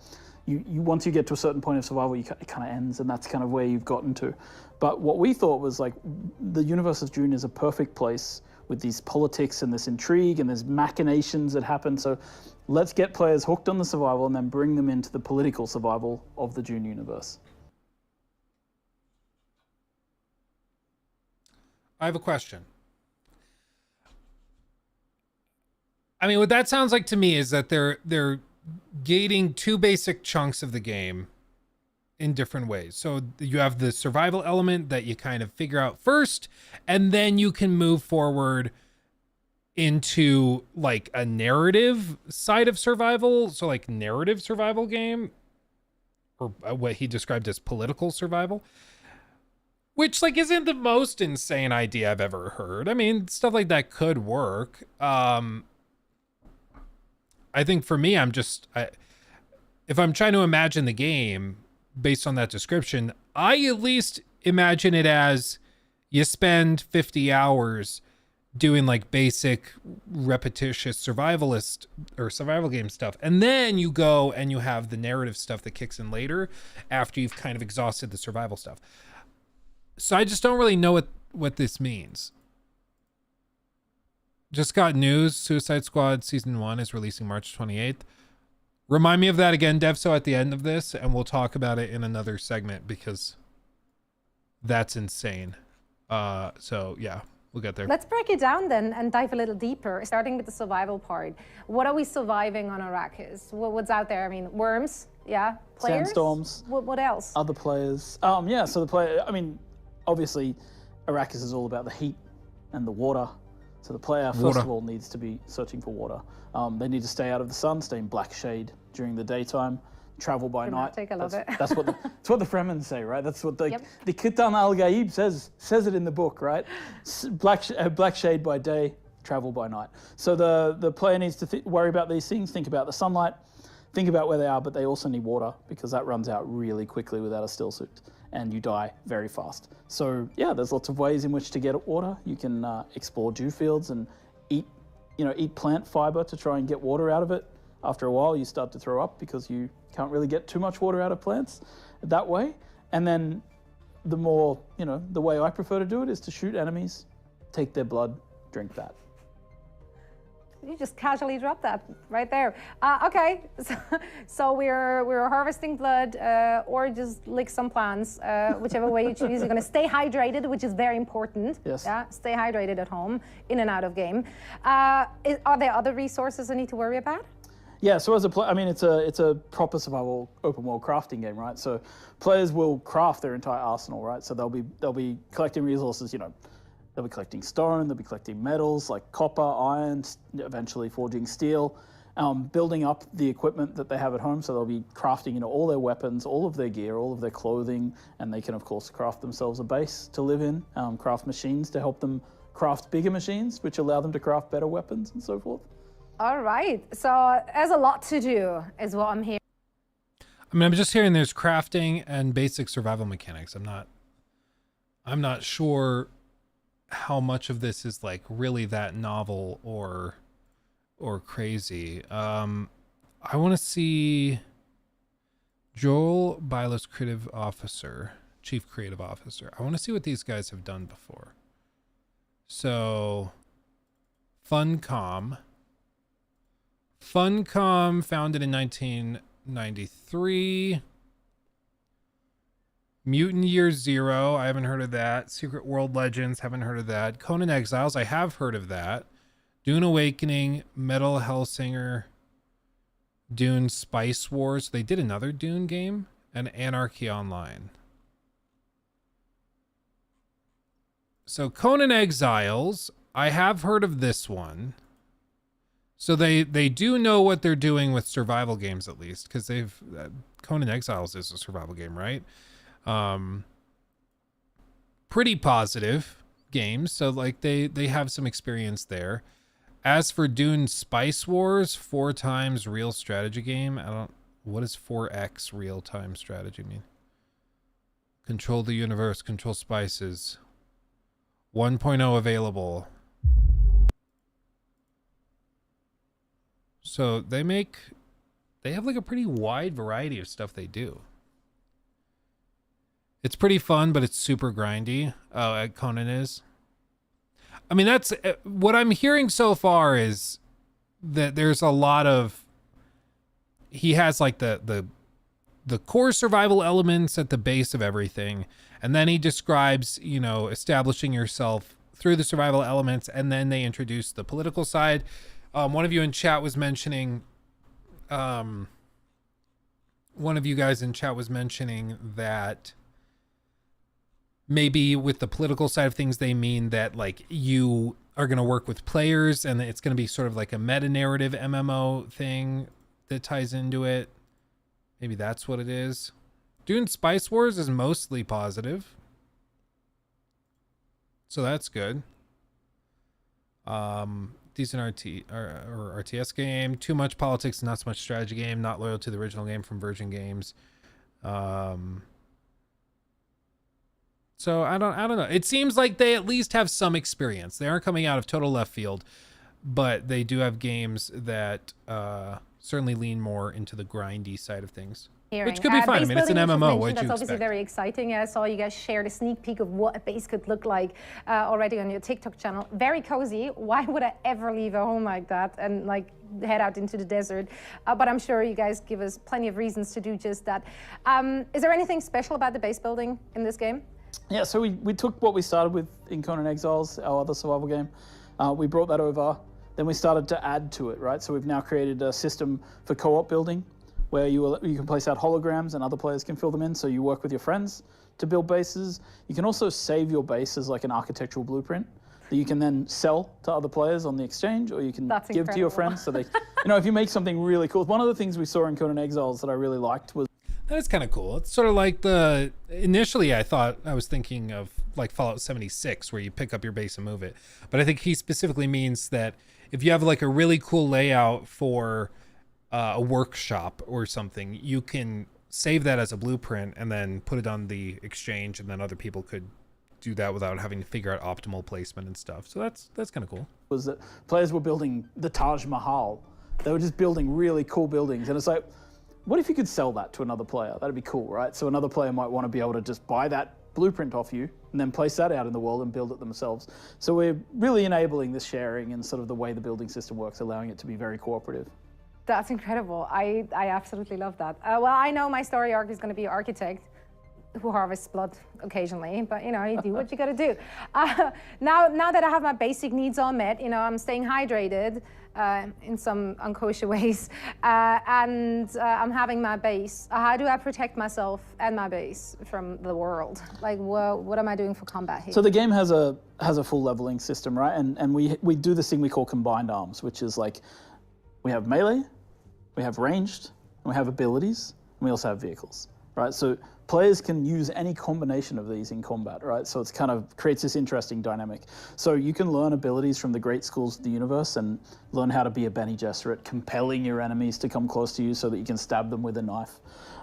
Speaker 7: you once you get to a certain point of survival, it kind of ends, and that's kind of where you've gotten to. But what we thought was like, the universe of Dune is a perfect place with these politics and this intrigue and there's machinations that happen. So let's get players hooked on the survival and then bring them into the political survival of the Dune universe.
Speaker 4: I have a question. I mean, what that sounds like to me is that they're gating two basic chunks of the game in different ways. So you have the survival element that you kind of figure out first, and then you can move forward into like a narrative side of survival. So like narrative survival game, or what he described as political survival, which like isn't the most insane idea I've ever heard. I mean, stuff like that could work. I think for me, if I'm trying to imagine the game based on that description, I at least imagine it as you spend 50 hours doing like basic repetitious survivalist or survival game stuff. And then you go and you have the narrative stuff that kicks in later after you've kind of exhausted the survival stuff. So I just don't really know what this means. Just got news. Suicide Squad Season 1 is releasing March 28th. Remind me of that again, DevSo, at the end of this, and we'll talk about it in another segment because that's insane. So, yeah, we'll get there.
Speaker 6: Let's break it down then and dive a little deeper, starting with the survival part. What are we surviving on Arrakis? What's out there? I mean, worms, yeah? Players?
Speaker 7: Sandstorms.
Speaker 6: What else?
Speaker 7: Other players. Yeah, so the player, I mean, obviously, Arrakis is all about the heat and the water. So the player, first of all, needs to be searching for water. They need to stay out of the sun, stay in black shade during the daytime, travel by night.
Speaker 6: I love it.
Speaker 7: That's what the Fremen say, right? That's what the Khitan al-Ghaib says it in the book, right? Black shade by day, travel by night. So the player needs to worry about these things, think about the sunlight, think about where they are, but they also need water because that runs out really quickly without a still suit. And you die very fast. So yeah, there's lots of ways in which to get water. You can explore dew fields and eat plant fiber to try and get water out of it. After a while, you start to throw up because you can't really get too much water out of plants that way. And then the way I prefer to do it is to shoot enemies, take their blood, drink that.
Speaker 6: You just casually dropped that right there. Okay, so we're harvesting blood or just lick some plants, whichever way you choose. You're going to stay hydrated, which is very important.
Speaker 7: Yes.
Speaker 6: Yeah, stay hydrated at home, in and out of game. Are there other resources I need to worry about?
Speaker 7: Yeah, so as a player, I mean, it's a proper survival open world crafting game, right? So players will craft their entire arsenal, right? So they'll be collecting resources, they'll be collecting stone, they'll be collecting metals like copper, iron, eventually forging steel, building up the equipment that they have at home. So they'll be crafting, all their weapons, all of their gear, all of their clothing, and they can, of course, craft themselves a base to live in, craft machines to help them craft bigger machines, which allow them to craft better weapons and so forth.
Speaker 6: All right, so there's a lot to do, is what I'm hearing.
Speaker 4: I mean, I'm just hearing there's crafting and basic survival mechanics. I'm not sure how much of this is like really that novel or crazy. I want to see Joel Bylos, chief creative officer. I want to see what these guys have done before. So Funcom, founded in 1993. Mutant Year Zero, I haven't heard of that. Secret World Legends, haven't heard of that. Conan Exiles, I have heard of that. Dune Awakening, Metal Hellsinger, Dune Spice Wars. They did another Dune game, and Anarchy Online. So Conan Exiles, I have heard of this one. So they do know what they're doing with survival games, at least, because Conan Exiles is a survival game, right? Pretty positive games, so like they have some experience there. As for Dune Spice Wars, 4 times real strategy game. What does 4x real time strategy mean? Control the universe, control spices. 1.0 available. So they have like a pretty wide variety of stuff they do. It's pretty fun, but it's super grindy. Conan is. I mean, that's what I'm hearing so far is that there's a lot of, he has like the core survival elements at the base of everything. And then he describes, you know, establishing yourself through the survival elements. And then they introduce the political side. One of you in chat was mentioning, one of you guys in chat was mentioning that maybe with the political side of things, they mean that like you are going to work with players and it's going to be sort of like a meta narrative MMO thing that ties into it. Maybe that's what it is. Dune Spice Wars is mostly positive. So that's good. Decent or RTS game. Too much politics, not so much strategy game. Not loyal to the original game from Virgin Games. So I don't know. It seems like they at least have some experience. They aren't coming out of total left field, but they do have games that certainly lean more into the grindy side of things. Which could be fun. I mean, it's an MMO. What
Speaker 6: That's
Speaker 4: you
Speaker 6: obviously
Speaker 4: expect?
Speaker 6: very exciting. I saw you guys shared a sneak peek of what a base could look like already on your TikTok channel. Very cozy. Why would I ever leave a home like that and like head out into the desert? But I'm sure you guys give us plenty of reasons to do just that. Is there anything special about the base building in this game?
Speaker 7: Yeah, so we took what we started with in Conan Exiles, our other survival game. We brought that over. Then we started to add to it, right? So we've now created a system for co-op building where you can place out holograms and other players can fill them in. So you work with your friends to build bases. You can also save your base as like an architectural blueprint that you can then sell to other players on the exchange, or you can give to your friends. So they, you know, if you make something really cool. One of the things we saw in Conan Exiles that I really liked was,
Speaker 4: That is kind of cool. It's sort of like initially I was thinking of like Fallout 76 where you pick up your base and move it. But I think he specifically means that if you have like a really cool layout for a workshop or something, you can save that as a blueprint and then put it on the exchange, and then other people could do that without having to figure out optimal placement and stuff. So that's kind of cool.
Speaker 7: Was that players were building the Taj Mahal. They were just building really cool buildings. And it's like, what if you could sell that to another player? That'd be cool, right? So another player might want to be able to just buy that blueprint off you and then place that out in the world and build it themselves. So we're really enabling this sharing and sort of the way the building system works, allowing it to be very cooperative.
Speaker 6: That's incredible. I absolutely love that. Well, I know my story arc is going to be architect who harvests blood occasionally, but you know, you do what you got to do. Now that I have my basic needs all met, you know, I'm staying hydrated in some unkosher ways, and I'm having my base. How do I protect myself and my base from the world? Like, what am I doing for combat here?
Speaker 7: So the game has a full leveling system, right? And we do this thing we call combined arms, which is like we have melee, we have ranged, and we have abilities, and we also have vehicles, right? So players can use any combination of these in combat, right? So it's kind of creates this interesting dynamic. So you can learn abilities from the great schools of the universe and learn how to be a Bene Gesserit, compelling your enemies to come close to you so that you can stab them with a knife.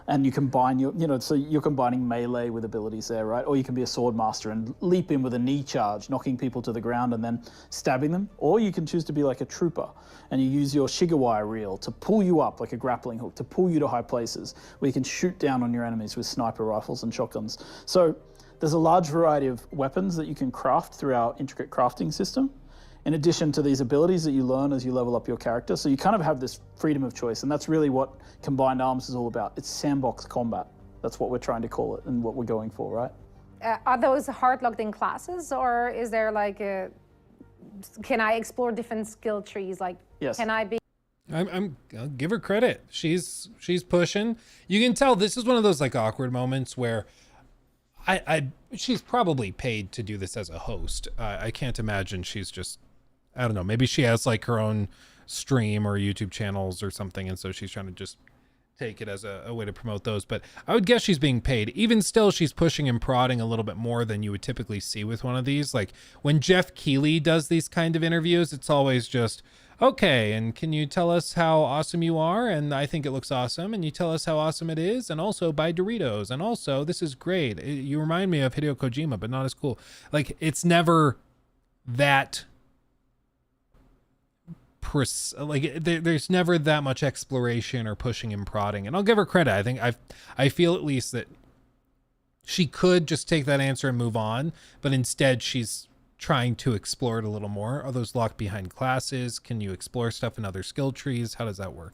Speaker 7: And you combine so you're combining melee with abilities there, right? Or you can be a sword master and leap in with a knee charge, knocking people to the ground and then stabbing them. Or you can choose to be like a trooper and you use your Shigawire reel to pull you up like a grappling hook, to pull you to high places where you can shoot down on your enemies with sniper rifles and shotguns. So there's a large variety of weapons that you can craft through our intricate crafting system, in addition to these abilities that you learn as you level up your character. So you kind of have this freedom of choice, and that's really what Combined Arms is all about. It's sandbox combat. That's what we're trying to call it and what we're going for, right?
Speaker 6: Are those hard locked in classes, or is there like can I explore different skill trees? Like,
Speaker 7: yes.
Speaker 6: Can I be?
Speaker 4: I'll give her credit. She's pushing. You can tell this is one of those like awkward moments where she's probably paid to do this as a host. I can't imagine she's just, I don't know, maybe she has like her own stream or YouTube channels or something, and so she's trying to just take it as a way to promote those. But I would guess she's being paid. Even still, she's pushing and prodding a little bit more than you would typically see with one of these. Like when Jeff Keighley does these kind of interviews, it's always just, okay, and can you tell us how awesome you are? And I think it looks awesome. And you tell us how awesome it is. And also buy Doritos. And also, this is great. You remind me of Hideo Kojima, but not as cool. Like, it's never that there's never that much exploration or pushing and prodding. And I'll give her credit. I think I feel at least that she could just take that answer and move on, but instead she's trying to explore it a little more. Are those locked behind classes? Can you explore stuff in other skill trees? How does that work?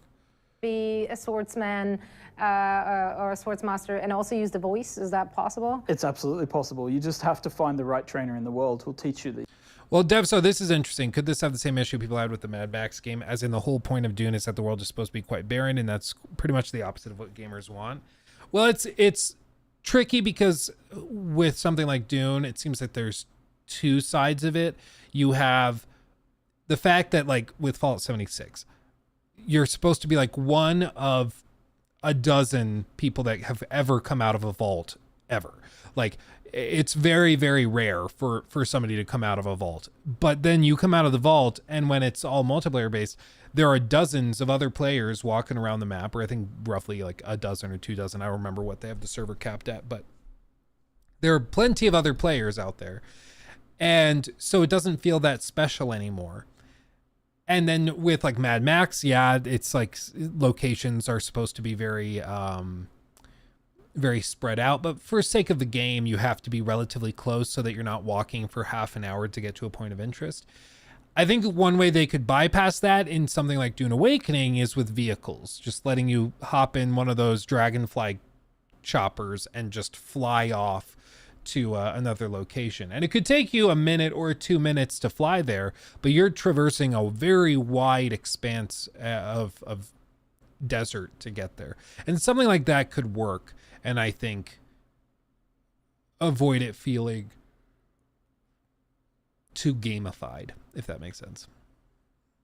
Speaker 6: Be a swordsman or a swordsmaster and also use the voice? Is that possible?
Speaker 7: It's absolutely possible. You just have to find the right trainer in the world who'll teach you the.
Speaker 4: Well, Dev, so this is interesting. Could this have the same issue people had with the Mad Max game? As in, the whole point of Dune is that the world is supposed to be quite barren, and that's pretty much the opposite of what gamers want. Well, it's tricky because with something like Dune, it seems that there's two sides of it. You have the fact that, like, with Fallout 76, you're supposed to be like one of a dozen people that have ever come out of a vault ever. Like, it's very, very rare for somebody to come out of a vault. But then you come out of the vault, and when it's all multiplayer based, there are dozens of other players walking around the map, or I think roughly like a dozen or 2 dozen. I don't remember what they have the server capped at, but there are plenty of other players out there. And so it doesn't feel that special anymore. And then with like Mad Max, yeah, it's like locations are supposed to be very, very spread out, but for sake of the game, you have to be relatively close so that you're not walking for half an hour to get to a point of interest. I think one way they could bypass that in something like Dune Awakening is with vehicles, just letting you hop in one of those dragonfly choppers and just fly off to another location. And it could take you a minute or 2 minutes to fly there, but you're traversing a very wide expanse of desert to get there. And something like that could work, and I think avoid it feeling too gamified, if that makes sense.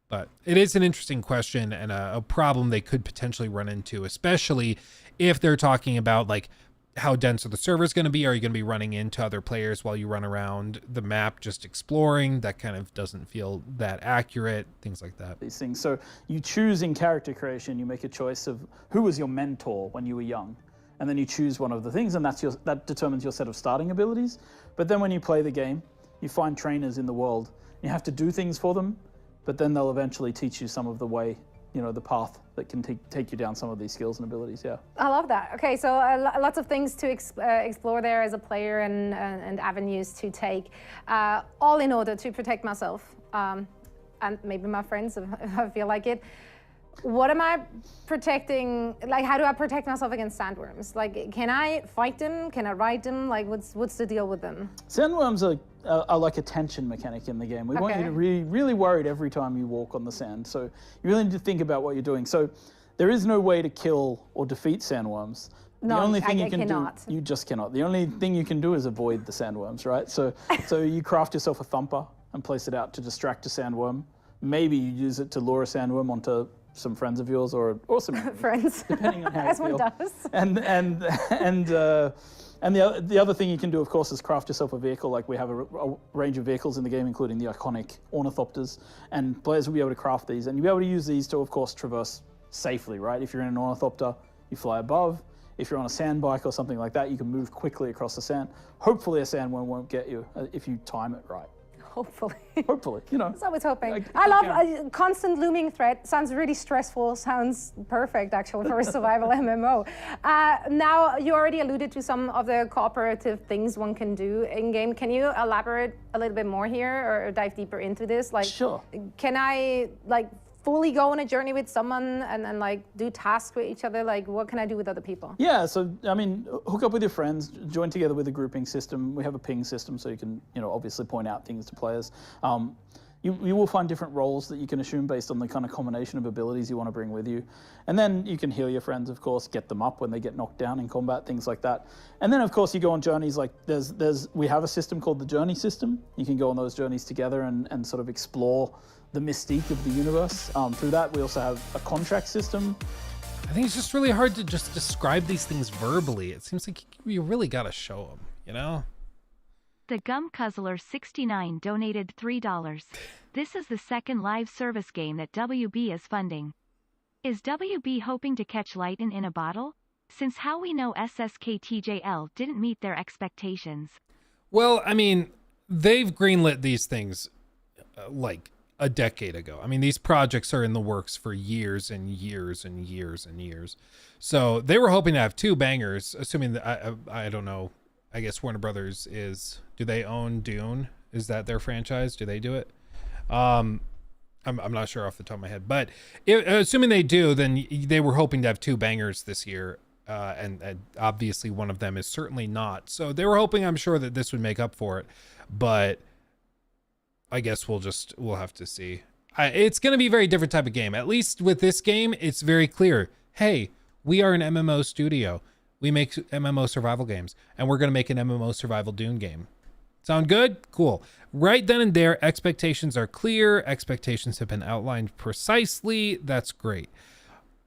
Speaker 4: But it is an interesting question and a problem they could potentially run into, especially if they're talking about like how dense are the servers going to be? Are you going to be running into other players while you run around the map just exploring? That kind of doesn't feel that accurate, things like that.
Speaker 7: These things. So you choose in character creation, you make a choice of who was your mentor when you were young. And then you choose one of the things, and that determines your set of starting abilities. But then when you play the game, you find trainers in the world. You have to do things for them, but then they'll eventually teach you some of the way, the path that can take you down some of these skills and abilities. Yeah.
Speaker 6: I love that. Okay, so lots of things to explore there as a player and avenues to take, all in order to protect myself and maybe my friends if I feel like it. What am I protecting? Like, how do I protect myself against sandworms? Like, can I fight them? Can I ride them? Like, what's the deal with them?
Speaker 7: Sandworms are like a tension mechanic in the game. We want you to be really worried every time you walk on the sand. So you really need to think about what you're doing. So there is no way to kill or defeat sandworms.
Speaker 6: No,
Speaker 7: the only thing
Speaker 6: I
Speaker 7: you can
Speaker 6: cannot.
Speaker 7: do, you just cannot. The only thing you can do is avoid the sandworms, right? So you craft yourself a thumper and place it out to distract a sandworm. Maybe you use it to lure a sandworm onto some friends of yours or some
Speaker 6: friends,
Speaker 7: depending on how
Speaker 6: as
Speaker 7: you
Speaker 6: one
Speaker 7: feel.
Speaker 6: does.
Speaker 7: And the other thing you can do, of course, is craft yourself a vehicle. Like we have a range of vehicles in the game, including the iconic ornithopters, and players will be able to craft these, and you'll be able to use these to, of course, traverse safely, right? If you're in an ornithopter, you fly above. If you're on a sand bike or something like that, you can move quickly across the sand. Hopefully a sandworm won't get you if you time it right.
Speaker 6: Hopefully.
Speaker 7: Hopefully,
Speaker 6: That's always hoping. I love a constant looming threat. Sounds really stressful. Sounds perfect, actually, for a survival MMO. Now, you already alluded to some of the cooperative things one can do in-game. Can you elaborate a little bit more here or dive deeper into this? Like,
Speaker 7: sure.
Speaker 6: Can I, fully go on a journey with someone and do tasks with each other? Like, what can I do with other people?
Speaker 7: Yeah, so I mean, hook up with your friends, join together with a grouping system. We have a ping system, so you can, obviously point out things to players. You will find different roles that you can assume based on the kind of combination of abilities you want to bring with you. And then you can heal your friends, of course, get them up when they get knocked down in combat, things like that. And then, of course, you go on journeys like we have a system called the journey system. You can go on those journeys together and sort of explore the mystique of the universe. Through that, we also have a contract system.
Speaker 4: I think it's just really hard to just describe these things verbally. It seems like you really got to show them,
Speaker 5: The Gum Cuzzler 69 donated $3. This is the second live service game that WB is funding. Is WB hoping to catch lightning in a bottle? Since how we know SSKTJL didn't meet their expectations.
Speaker 4: Well, I mean, they've greenlit these things a decade ago. I mean, these projects are in the works for years and years and years and years. So they were hoping to have 2 bangers, assuming that I don't know. I guess Warner Brothers do they own Dune? Is that their franchise? Do they do it? I'm not sure off the top of my head, but assuming they do, then they were hoping to have 2 bangers this year. And obviously one of them is certainly not. So they were hoping, I'm sure, that this would make up for it, but I guess we'll have to see. It's going to be a very different type of game. At least with this game, it's very clear. Hey, we are an MMO studio. We make MMO survival games, and we're going to make an MMO survival Dune game. Sound good? Cool. Right then and there, expectations are clear. Expectations have been outlined precisely. That's great.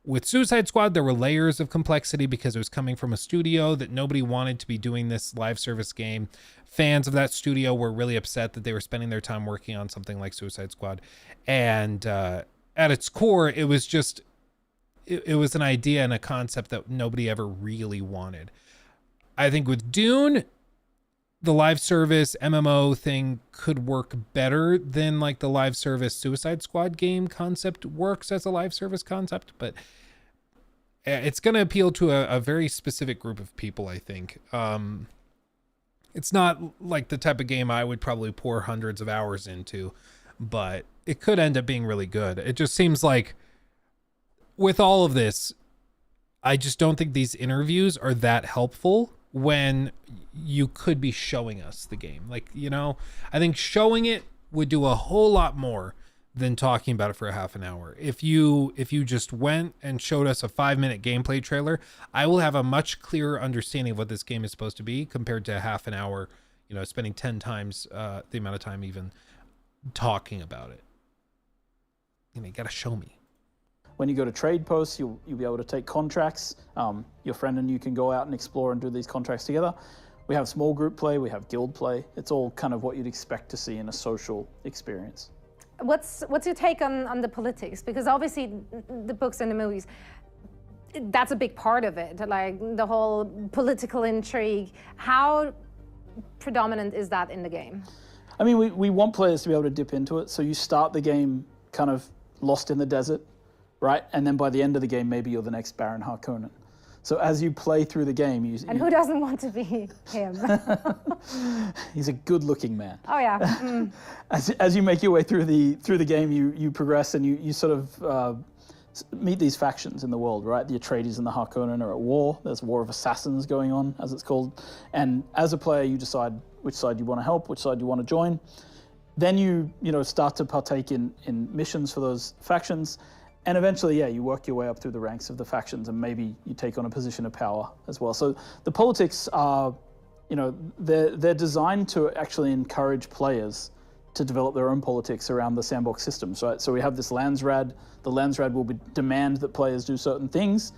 Speaker 4: With Suicide Squad, there were layers of complexity because it was coming from a studio that nobody wanted to be doing this live service game. Fans of that studio were really upset that they were spending their time working on something like Suicide Squad. And at its core, it was just, it was an idea and a concept that nobody ever really wanted. I think with Dune, the live service MMO thing could work better than like the live service Suicide Squad game concept works as a live service concept, but it's going to appeal to a very specific group of people, I think. It's not like the type of game I would probably pour hundreds of hours into, but it could end up being really good. It just seems like with all of this, I just don't think these interviews are that helpful when you could be showing us the game. Like, you know, I think showing it would do a whole lot more than talking about it for a half an hour. If you just went and showed us a 5-minute gameplay trailer, I will have a much clearer understanding of what this game is supposed to be compared to a half an hour, you know, spending 10 times the amount of time even talking about it. You know, you got to show me.
Speaker 7: When you go to trade posts, you'll be able to take contracts. Your friend and you can go out and explore and do these contracts together. We have small group play, we have guild play. It's all kind of what you'd expect to see in a social experience.
Speaker 6: What's your take on the politics? Because obviously the books and the movies, that's a big part of it, like the whole political intrigue. How predominant is that in the game?
Speaker 7: I mean, we want players to be able to dip into it. So you start the game kind of lost in the desert, right? And then by the end of the game, maybe you're the next Baron Harkonnen. So as you play through the game,
Speaker 6: who doesn't want to be him?
Speaker 7: He's a good-looking man.
Speaker 6: Oh yeah. Mm.
Speaker 7: As you make your way through the game, you progress and you sort of meet these factions in the world, right? The Atreides and the Harkonnen are at war. There's a war of assassins going on, as it's called. And as a player, you decide which side you want to help, which side you want to join. Then you start to partake in missions for those factions. And eventually, yeah, you work your way up through the ranks of the factions and maybe you take on a position of power as well. So the politics are, they're designed to actually encourage players to develop their own politics around the sandbox systems, right? So we have this Landsrad. The Landsrad will demand that players do certain things.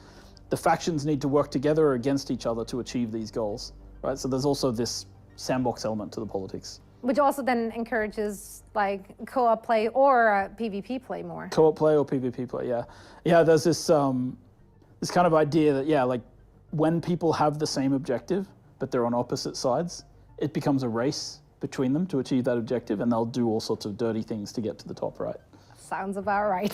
Speaker 7: The factions need to work together or against each other to achieve these goals, right? So there's also this sandbox element to the politics.
Speaker 6: Which also then encourages like co-op play or PvP play more.
Speaker 7: Co-op play or PvP play, yeah. Yeah, there's this this kind of idea that, yeah, like when people have the same objective, but they're on opposite sides, it becomes a race between them to achieve that objective, and they'll do all sorts of dirty things to get to the top right.
Speaker 6: Sounds about right.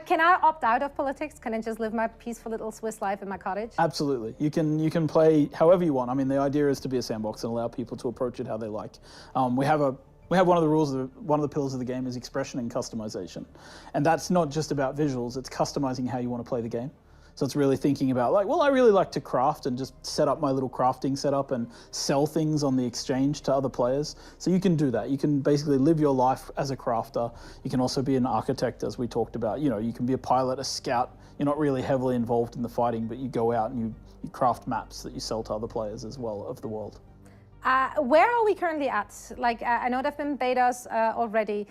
Speaker 6: Can I opt out of politics? Can I just live my peaceful little Swiss life in my cottage?
Speaker 7: Absolutely. You can play however you want. I mean, the idea is to be a sandbox and allow people to approach it how they like. We have one of the rules, one of the pillars of the game is expression and customization. And that's not just about visuals, it's customizing how you want to play the game. So it's really thinking about like, well, I really like to craft and just set up my little crafting setup and sell things on the exchange to other players. So you can do that. You can basically live your life as a crafter. You can also be an architect, as we talked about. You can be a pilot, a scout. You're not really heavily involved in the fighting, but you go out and you craft maps that you sell to other players as well of the world.
Speaker 6: Where are we currently at? Like, I know there have been betas already.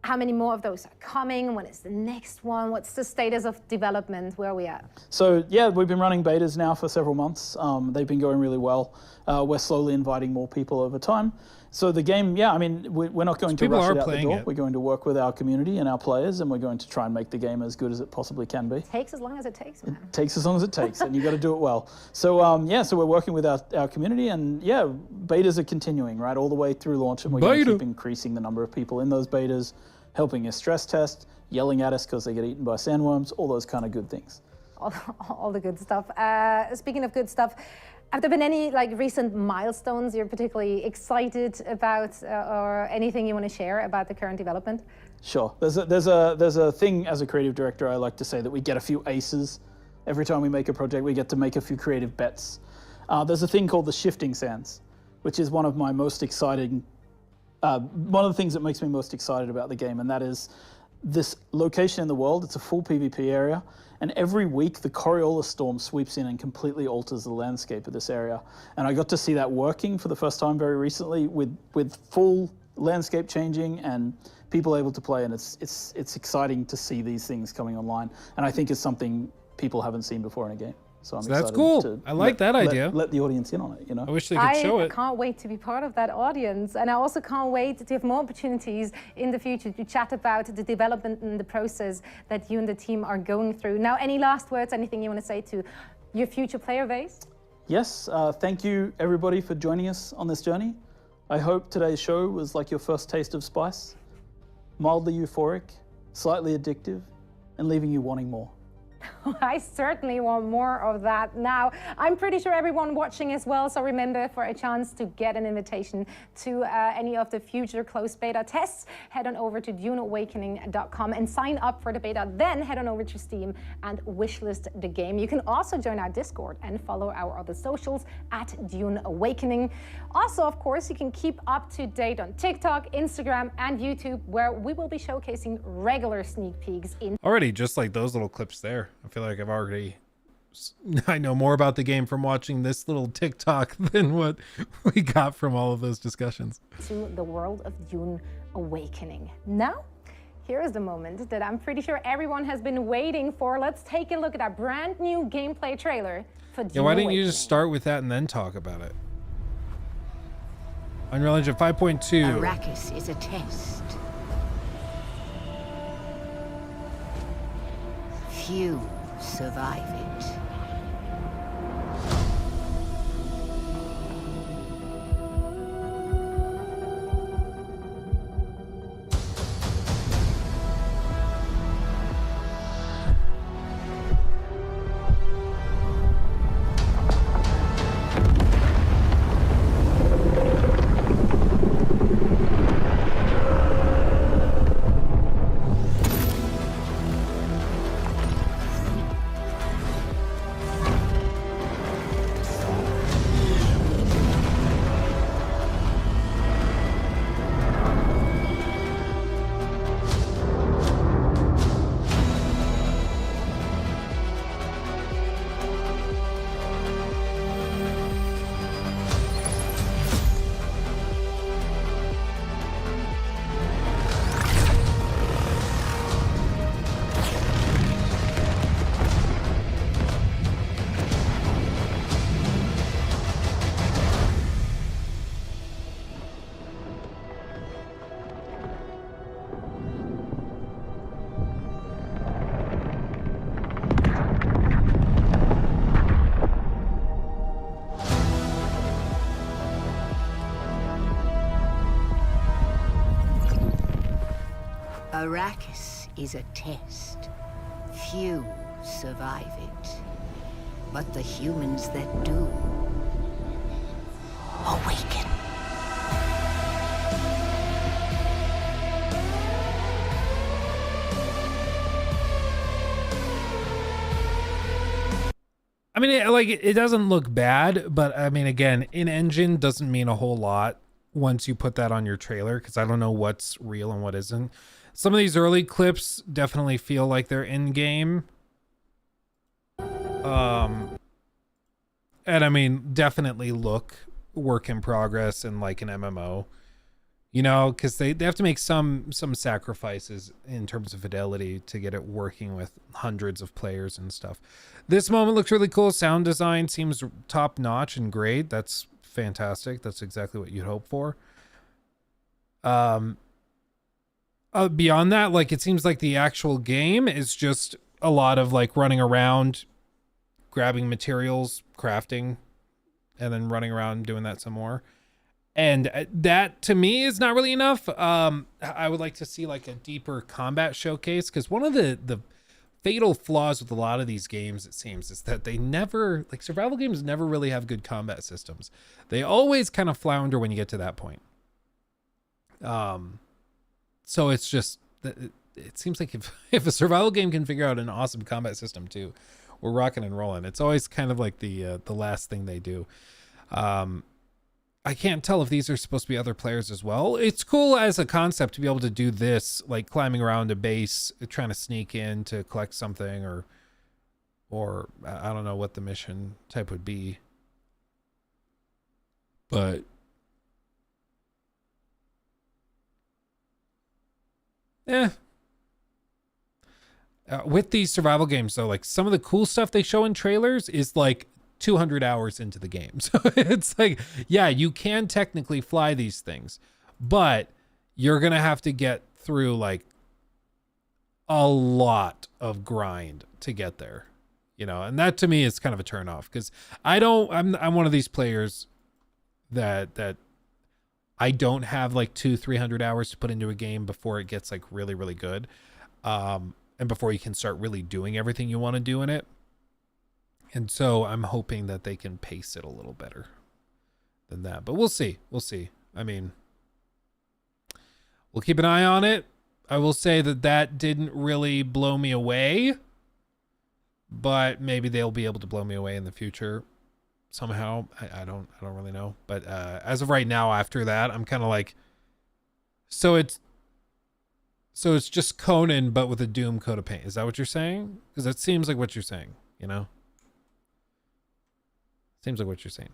Speaker 6: How many more of those are coming? When is the next one? What's the status of development? Where are we at?
Speaker 7: So yeah, we've been running betas now for several months. They've been going really well. We're slowly inviting more people over time. So the game, yeah, I mean, we're not going to
Speaker 4: people
Speaker 7: rush
Speaker 4: are
Speaker 7: it out the
Speaker 4: playing
Speaker 7: door.
Speaker 4: it.
Speaker 7: We're going to work with our community and our players, and we're going to try and make the game as good as it possibly can be.
Speaker 6: Takes as long as it takes, man.
Speaker 7: It takes as long as it takes, and you got to do it well. So yeah, so we're working with our community, and yeah, betas are continuing right all the way through launch, and we're going to keep increasing the number of people in those betas, helping us stress test, yelling at us because they get eaten by sandworms, all those kind of good things.
Speaker 6: All the good stuff. Speaking of good stuff, have there been any like recent milestones you're particularly excited about, or anything you want to share about the current development?
Speaker 7: Sure. There's a thing as a creative director I like to say that we get a few aces every time we make a project. We get to make a few creative bets. There's a thing called the shifting sands, which is one of my most exciting. One of the things that makes me most excited about the game, and that is this location in the world. It's a full PvP area. And every week, the Coriolis storm sweeps in and completely alters the landscape of this area. And I got to see that working for the first time very recently with full landscape changing and people able to play. And it's exciting to see these things coming online. And I think it's something people haven't seen before in a game. So I'm excited.
Speaker 4: That's cool. I like that idea.
Speaker 7: Let the audience in on it, you know?
Speaker 4: I wish they could show it.
Speaker 6: I can't wait to be part of that audience. And I also can't wait to have more opportunities in the future to chat about the development and the process that you and the team are going through. Now, any last words, anything you want to say to your future player base?
Speaker 7: Yes, thank you everybody for joining us on this journey. I hope today's show was like your first taste of spice, mildly euphoric, slightly addictive, and leaving you wanting more.
Speaker 6: I certainly want more of that now. I'm pretty sure everyone watching as well, so remember, for a chance to get an invitation to any of the future closed beta tests, head on over to duneawakening.com and sign up for the beta. Then head on over to Steam and wishlist the game. You can also join our Discord and follow our other socials at Dune Awakening. Also, of course, you can keep up to date on TikTok, Instagram, and YouTube, where we will be showcasing regular sneak peeks in.
Speaker 4: Already, just like those little clips there. I feel like I know more about the game from watching this little TikTok than what we got from all of those discussions.
Speaker 6: To the world of Dune Awakening. Now, here is the moment that I'm pretty sure everyone has been waiting for. Let's take a look at our brand new gameplay trailer for Dune
Speaker 4: Yeah, why didn't
Speaker 6: Awakening.
Speaker 4: you just start with that and then talk about it? Unreal Engine 5.2.
Speaker 10: Arrakis is a test. Few survive it. Arrakis is a test. Few survive it. But the humans that do awaken.
Speaker 4: I mean, it doesn't look bad, but I mean, again, in-engine doesn't mean a whole lot once you put that on your trailer, because I don't know what's real and what isn't. Some of these early clips definitely feel like they're in-game. And I mean, definitely look work in progress and like an MMO. You know, because they have to make some sacrifices in terms of fidelity to get it working with hundreds of players and stuff. This moment looks really cool. Sound design seems top notch and great. That's fantastic. That's exactly what you'd hope for. Beyond that, like, it seems like the actual game is just a lot of like running around, grabbing materials, crafting, and then running around doing that some more. And that to me is not really enough. I would like to see like a deeper combat showcase, because one of the fatal flaws with a lot of these games, it seems, is that they never, like, survival games never really have good combat systems. They always kind of flounder when you get to that point. So it's just, it seems like if a survival game can figure out an awesome combat system too, we're rocking and rolling. It's always kind of like the last thing they do. I can't tell if these are supposed to be other players as well. It's cool as a concept to be able to do this, like climbing around a base, trying to sneak in to collect something, or I don't know what the mission type would be. But with these survival games though, like some of the cool stuff they show in trailers is like 200 hours into the game. So it's like, yeah, you can technically fly these things, but you're going to have to get through like a lot of grind to get there, you know? And that to me is kind of a turn off, because I'm one of these players that I don't have like 200-300 hours to put into a game before it gets like really, really good. And before you can start really doing everything you want to do in it. And so I'm hoping that they can pace it a little better than that. But we'll see. We'll see. I mean, we'll keep an eye on it. I will say that didn't really blow me away, but maybe they'll be able to blow me away in the future somehow. I don't really know. But as of right now, after that, I'm kind of like, so it's just Conan, but with a Doom coat of paint. Is that what you're saying? Because that seems like what you're saying, you know? Seems like what you're saying.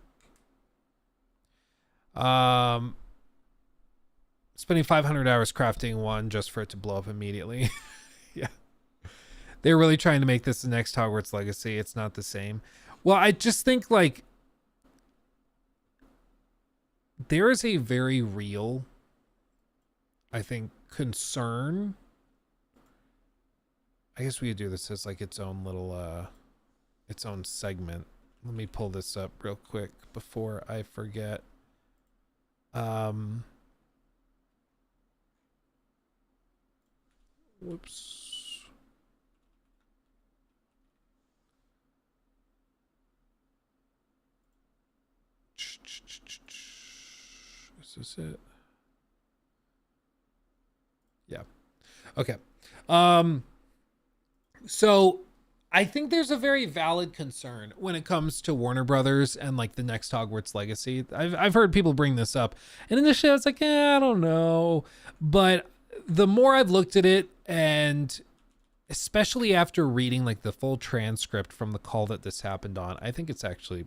Speaker 4: Spending 500 hours crafting one just for it to blow up immediately. Yeah. They're really trying to make this the next Hogwarts Legacy. It's not the same. Well, I just think like there is a very real, I think, concern. I guess we could do this as like its own little its own segment. Let me pull this up real quick before I forget. Whoops. Is this it? Yeah. Okay. So I think there's a very valid concern when it comes to Warner Brothers and like the next Hogwarts Legacy. I've heard people bring this up, and initially I was like, I don't know. But the more I've looked at it, and especially after reading like the full transcript from the call that this happened on, I think it's actually,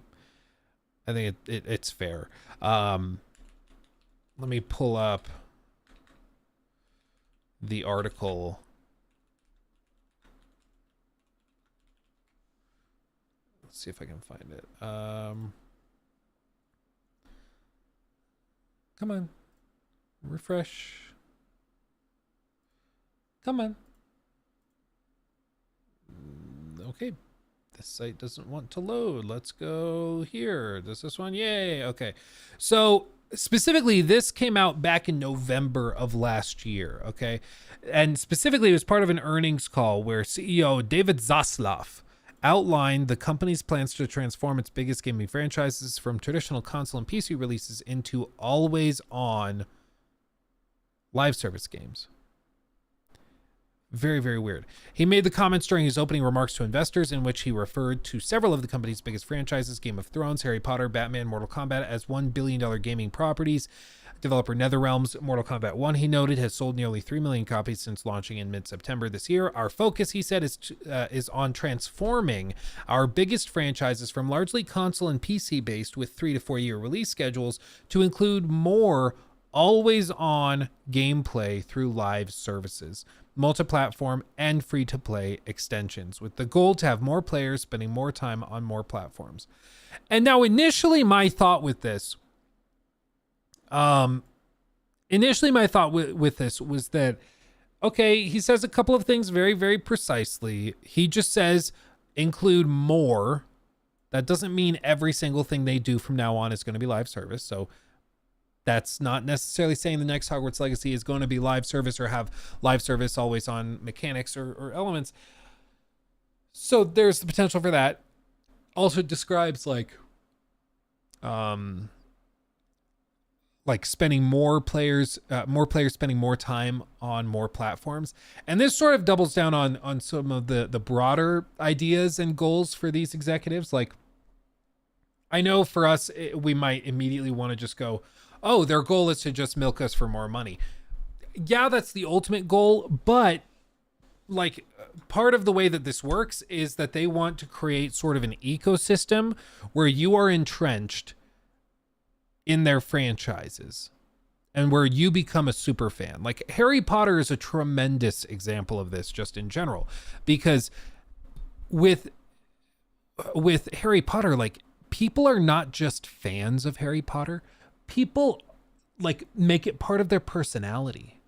Speaker 4: I think it's fair. Let me pull up the article. Let's see if I can find it. Come on. Refresh. Come on. Okay. This site doesn't want to load. Let's go here. Does this one? Yay. Okay. So specifically, this came out back in November of last year. Okay. And specifically, it was part of an earnings call where CEO David Zaslav outlined the company's plans to transform its biggest gaming franchises from traditional console and PC releases into always-on live service games. Very, very weird. He made the comments during his opening remarks to investors, in which he referred to several of the company's biggest franchises, Game of Thrones, Harry Potter, Batman, Mortal Kombat, as $1 billion gaming properties. Developer NetherRealm's Mortal Kombat 1, he noted, has sold nearly 3 million copies since launching in mid-September this year. Our focus, he said, is on transforming our biggest franchises from largely console and PC-based with 3 to 4 year release schedules to include more always-on gameplay through live services, multi-platform, and free-to-play extensions, with the goal to have more players spending more time on more platforms. And now initially my thought with this, initially my thought with this was that, okay, he says a couple of things very, very precisely. He just says include more. That doesn't mean every single thing they do from now on is going to be live service. So that's not necessarily saying the next Hogwarts Legacy is going to be live service or have live service always on mechanics or elements. So there's the potential for that. Also describes like spending more players spending more time on more platforms. And this sort of doubles down on some of the broader ideas and goals for these executives. Like, I know for us, we might immediately want to just go, oh, their goal is to just milk us for more money. Yeah, that's the ultimate goal. But like, part of the way that this works is that they want to create sort of an ecosystem where you are entrenched in their franchises and where you become a super fan. Like, Harry Potter is a tremendous example of this just in general, because with Harry Potter, like, people are not just fans of Harry Potter. People like make it part of their personality.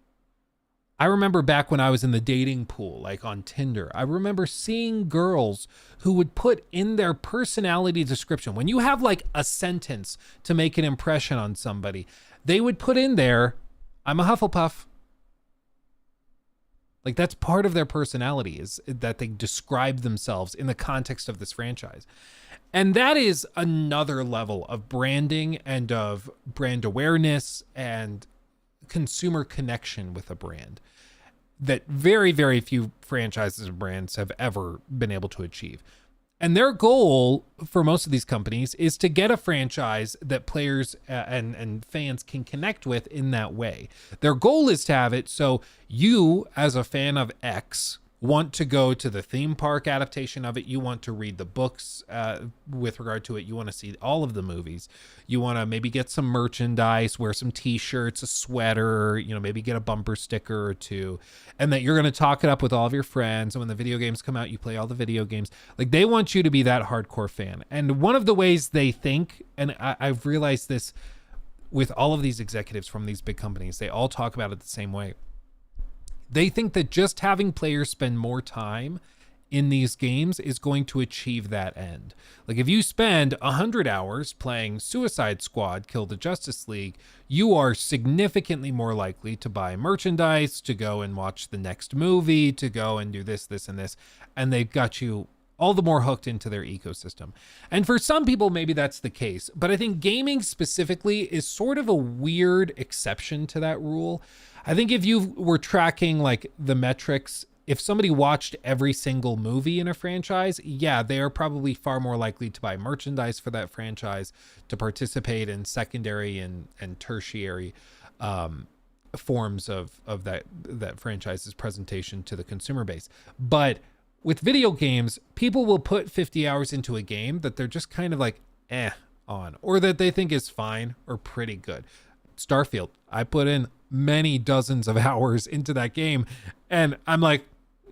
Speaker 4: I remember back when I was in the dating pool, like on Tinder, I remember seeing girls who would put in their personality description, when you have like a sentence to make an impression on somebody, they would put in there, I'm a Hufflepuff. Like, that's part of their personality, is that they describe themselves in the context of this franchise. And that is another level of branding and of brand awareness and consumer connection with a brand that very, very few franchises and brands have ever been able to achieve. And their goal for most of these companies is to get a franchise that players and fans can connect with in that way. Their goal is to have it so you, as a fan of X, want to go to the theme park adaptation of it. You want to read the books with regard to it. You want to see all of the movies. You want to maybe get some merchandise, wear some t-shirts, a sweater, maybe get a bumper sticker or two, and that you're going to talk it up with all of your friends. And when the video games come out, you play all the video games. Like, they want you to be that hardcore fan. And one of the ways they think, and I've realized this with all of these executives from these big companies, they all talk about it the same way. They think that just having players spend more time in these games is going to achieve that end. Like, if you spend 100 hours playing Suicide Squad, Kill the Justice League, you are significantly more likely to buy merchandise, to go and watch the next movie, to go and do this, and this. And they've got you all the more hooked into their ecosystem. And for some people, maybe that's the case. But I think gaming specifically is sort of a weird exception to that rule. I think if you were tracking like the metrics, if somebody watched every single movie in a franchise, yeah, they are probably far more likely to buy merchandise for that franchise, to participate in secondary and tertiary forms of that franchise's presentation to the consumer base. But with video games, people will put 50 hours into a game that they're just kind of like on, or that they think is fine or pretty good. Starfield, I put in many dozens of hours into that game, and I'm like,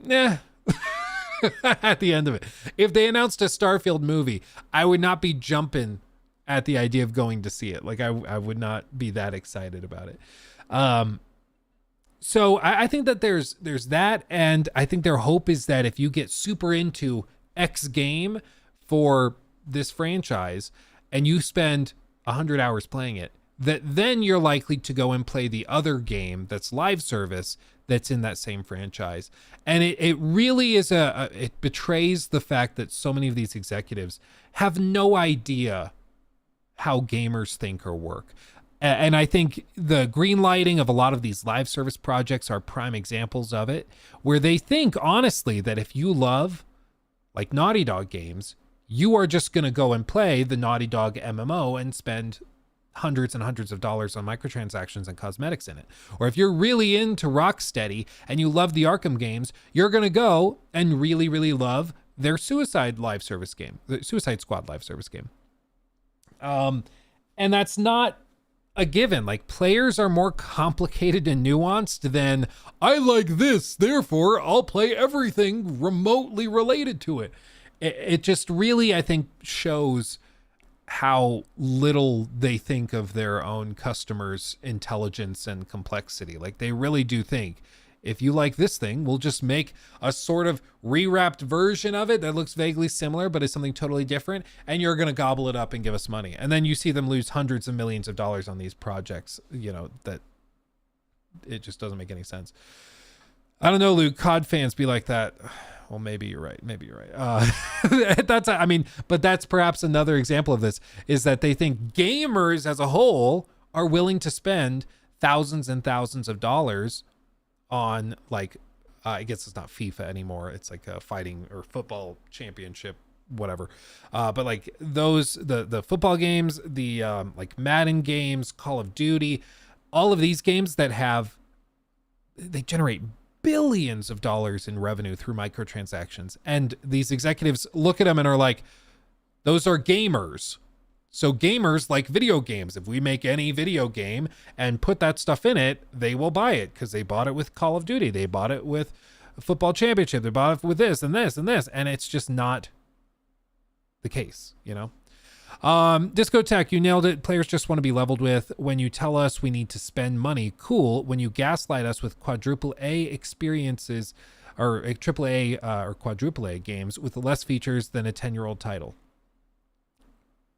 Speaker 4: at the end of it. If they announced a Starfield movie, I would not be jumping at the idea of going to see it. Like, I would not be that excited about it. So I think that there's that, and I think their hope is that if you get super into X game for this franchise and you spend 100 hours playing it, that then you're likely to go and play the other game that's live service that's in that same franchise. And it really is it betrays the fact that so many of these executives have no idea how gamers think or work. And I think the green lighting of a lot of these live service projects are prime examples of it, where they think honestly that if you love like Naughty Dog games, you are just going to go and play the Naughty Dog MMO and spend hundreds and hundreds of dollars on microtransactions and cosmetics in it. Or if you're really into Rocksteady and you love the Arkham games, you're going to go and really, really love their Suicide Squad live service game. And that's not a given. Like, players are more complicated and nuanced than, I like this, therefore I'll play everything remotely related to it. It just really, I think, shows how little they think of their own customers' intelligence and complexity. Like, they really do think, if you like this thing, we'll just make a sort of rewrapped version of it that looks vaguely similar, but is something totally different, and you're going to gobble it up and give us money. And then you see them lose hundreds of millions of dollars on these projects, you know, that it just doesn't make any sense. I don't know, Luke, COD fans be like that. Well, maybe you're right. Maybe you're right. But that's perhaps another example of this, is that they think gamers as a whole are willing to spend thousands and thousands of dollars on, like, I guess it's not FIFA anymore. It's like a fighting or football championship, whatever. But like the football games, the like Madden games, Call of Duty, all of these games that they generate billions of dollars in revenue through microtransactions. And these executives look at them and are like, those are gamers. So gamers like video games. If we make any video game and put that stuff in it, they will buy it because they bought it with Call of Duty. They bought it with a football championship. They bought it with this and this and this. And it's just not the case, you know? Discotech, you nailed it. Players just want to be leveled with. When you tell us we need to spend money, cool. When you gaslight us with quadruple A experiences or triple A or quadruple A games with less features than a 10-year-old title.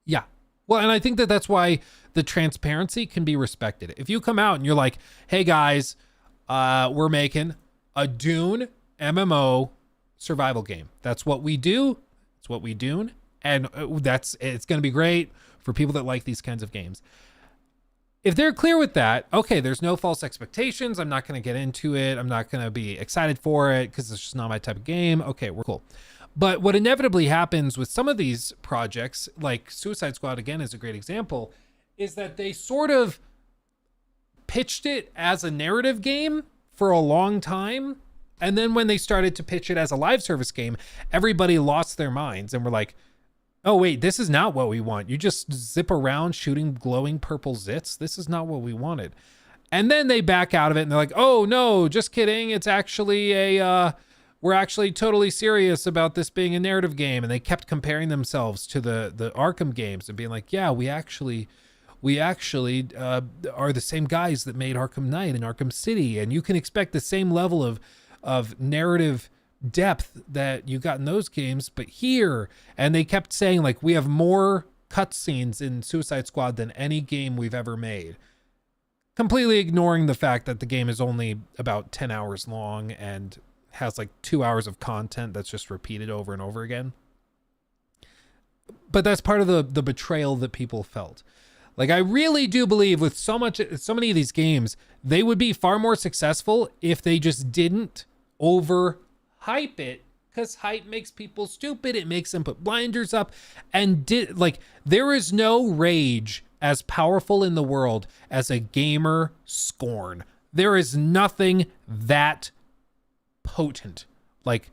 Speaker 4: Yeah. Well, and I think that's why the transparency can be respected. If you come out and you're like, hey guys, we're making a Dune MMO survival game. That's what we do. It's what we do. And it's going to be great for people that like these kinds of games. If they're clear with that, okay, there's no false expectations. I'm not going to get into it. I'm not going to be excited for it because it's just not my type of game. Okay, we're cool. But what inevitably happens with some of these projects, like Suicide Squad, again, is a great example, is that they sort of pitched it as a narrative game for a long time. And then when they started to pitch it as a live service game, everybody lost their minds and were like, oh, wait, this is not what we want. You just zip around shooting glowing purple zits. This is not what we wanted. And then they back out of it and they're like, oh, no, just kidding. It's actually we're actually totally serious about this being a narrative game. And they kept comparing themselves to the Arkham games and being like, yeah, we actually are the same guys that made Arkham Knight and Arkham City. And you can expect the same level of narrative depth that you got in those games, but here. And they kept saying, like, we have more cutscenes in Suicide Squad than any game we've ever made, completely ignoring the fact that the game is only about 10 hours long and has like 2 hours of content that's just repeated over and over again. But that's part of the betrayal that people felt. Like, I really do believe with so many of these games, they would be far more successful if they just didn't overhype it, because hype makes people stupid. It makes them put blinders up and there is no rage as powerful in the world as a gamer scorn. There is nothing that potent, like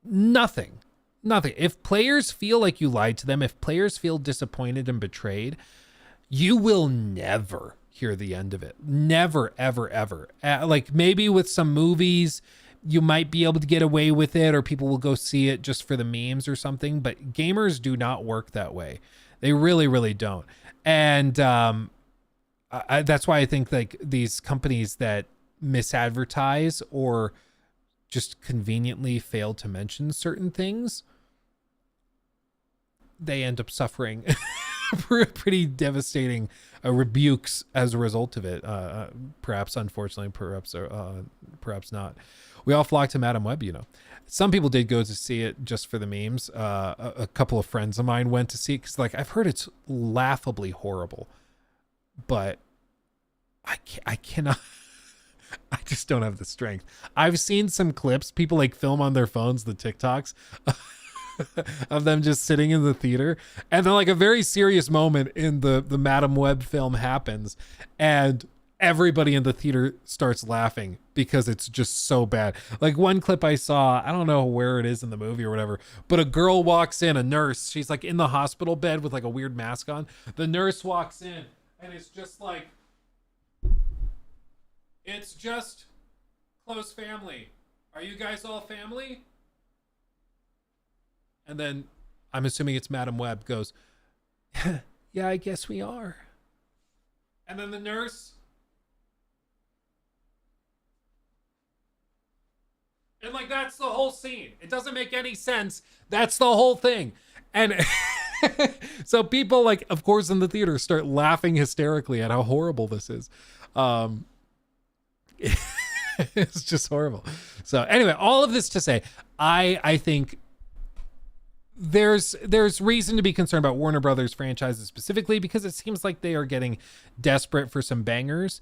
Speaker 4: nothing. If players feel like you lied to them, if players feel disappointed and betrayed, you will never hear the end of it. Never, ever, ever. Like maybe with some movies, you might be able to get away with it, or people will go see it just for the memes or something. But gamers do not work that way. They really, really don't. And that's why I think like these companies that misadvertise or just conveniently fail to mention certain things, they end up suffering pretty devastating rebukes as a result of it. Perhaps unfortunately, perhaps not. We all flocked to Madam Web, you know. Some people did go to see it just for the memes. A couple of friends of mine went to see it because, like, I've heard it's laughably horrible, but I cannot. I just don't have the strength. I've seen some clips. People like film on their phones the TikToks of them just sitting in the theater, and then like a very serious moment in the Madam Web film happens, and everybody in the theater starts laughing because it's just so bad. Like one clip I saw, I don't know where it is in the movie or whatever, but a girl walks in, a nurse. She's like in the hospital bed with like a weird mask on. The nurse walks in, and it's just like, it's just close family. Are you guys all family? And then I'm assuming it's Madam Web goes, Yeah, I guess we are. And then the nurse. And like, that's the whole scene. It doesn't make any sense. That's the whole thing. And so people, like, of course, in the theater start laughing hysterically at how horrible this is. It's just horrible. So anyway, all of this to say, I think there's reason to be concerned about Warner Brothers franchises specifically, because it seems like they are getting desperate for some bangers.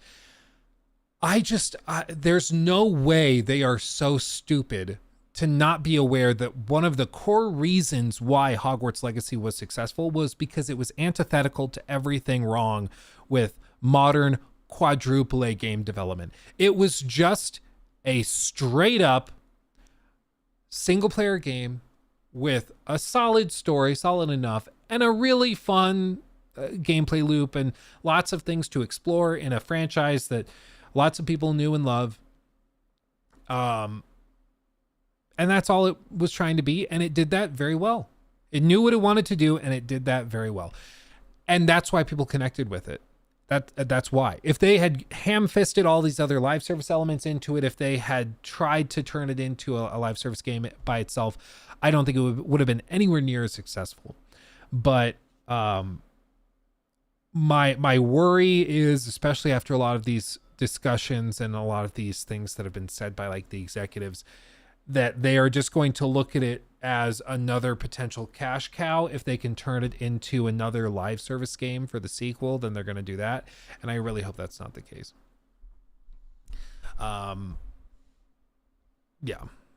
Speaker 4: There's no way they are so stupid to not be aware that one of the core reasons why Hogwarts Legacy was successful was because it was antithetical to everything wrong with modern quadruple A game development. It was just a straight up single player game with a solid story, solid enough, and a really fun gameplay loop and lots of things to explore in a franchise that lots of people knew and love. And that's all it was trying to be. And it did that very well. It knew what it wanted to do, and it did that very well. And that's why people connected with it. That's why. If they had ham-fisted all these other live service elements into it, if they had tried to turn it into a live service game by itself, I don't think it would have been anywhere near as successful. But my worry is, especially after a lot of these discussions and a lot of these things that have been said by like the executives, that they are just going to look at it as another potential cash cow. If they can turn it into another live service game for the sequel, then they're going to do that. And I really hope that's not the case. Yeah,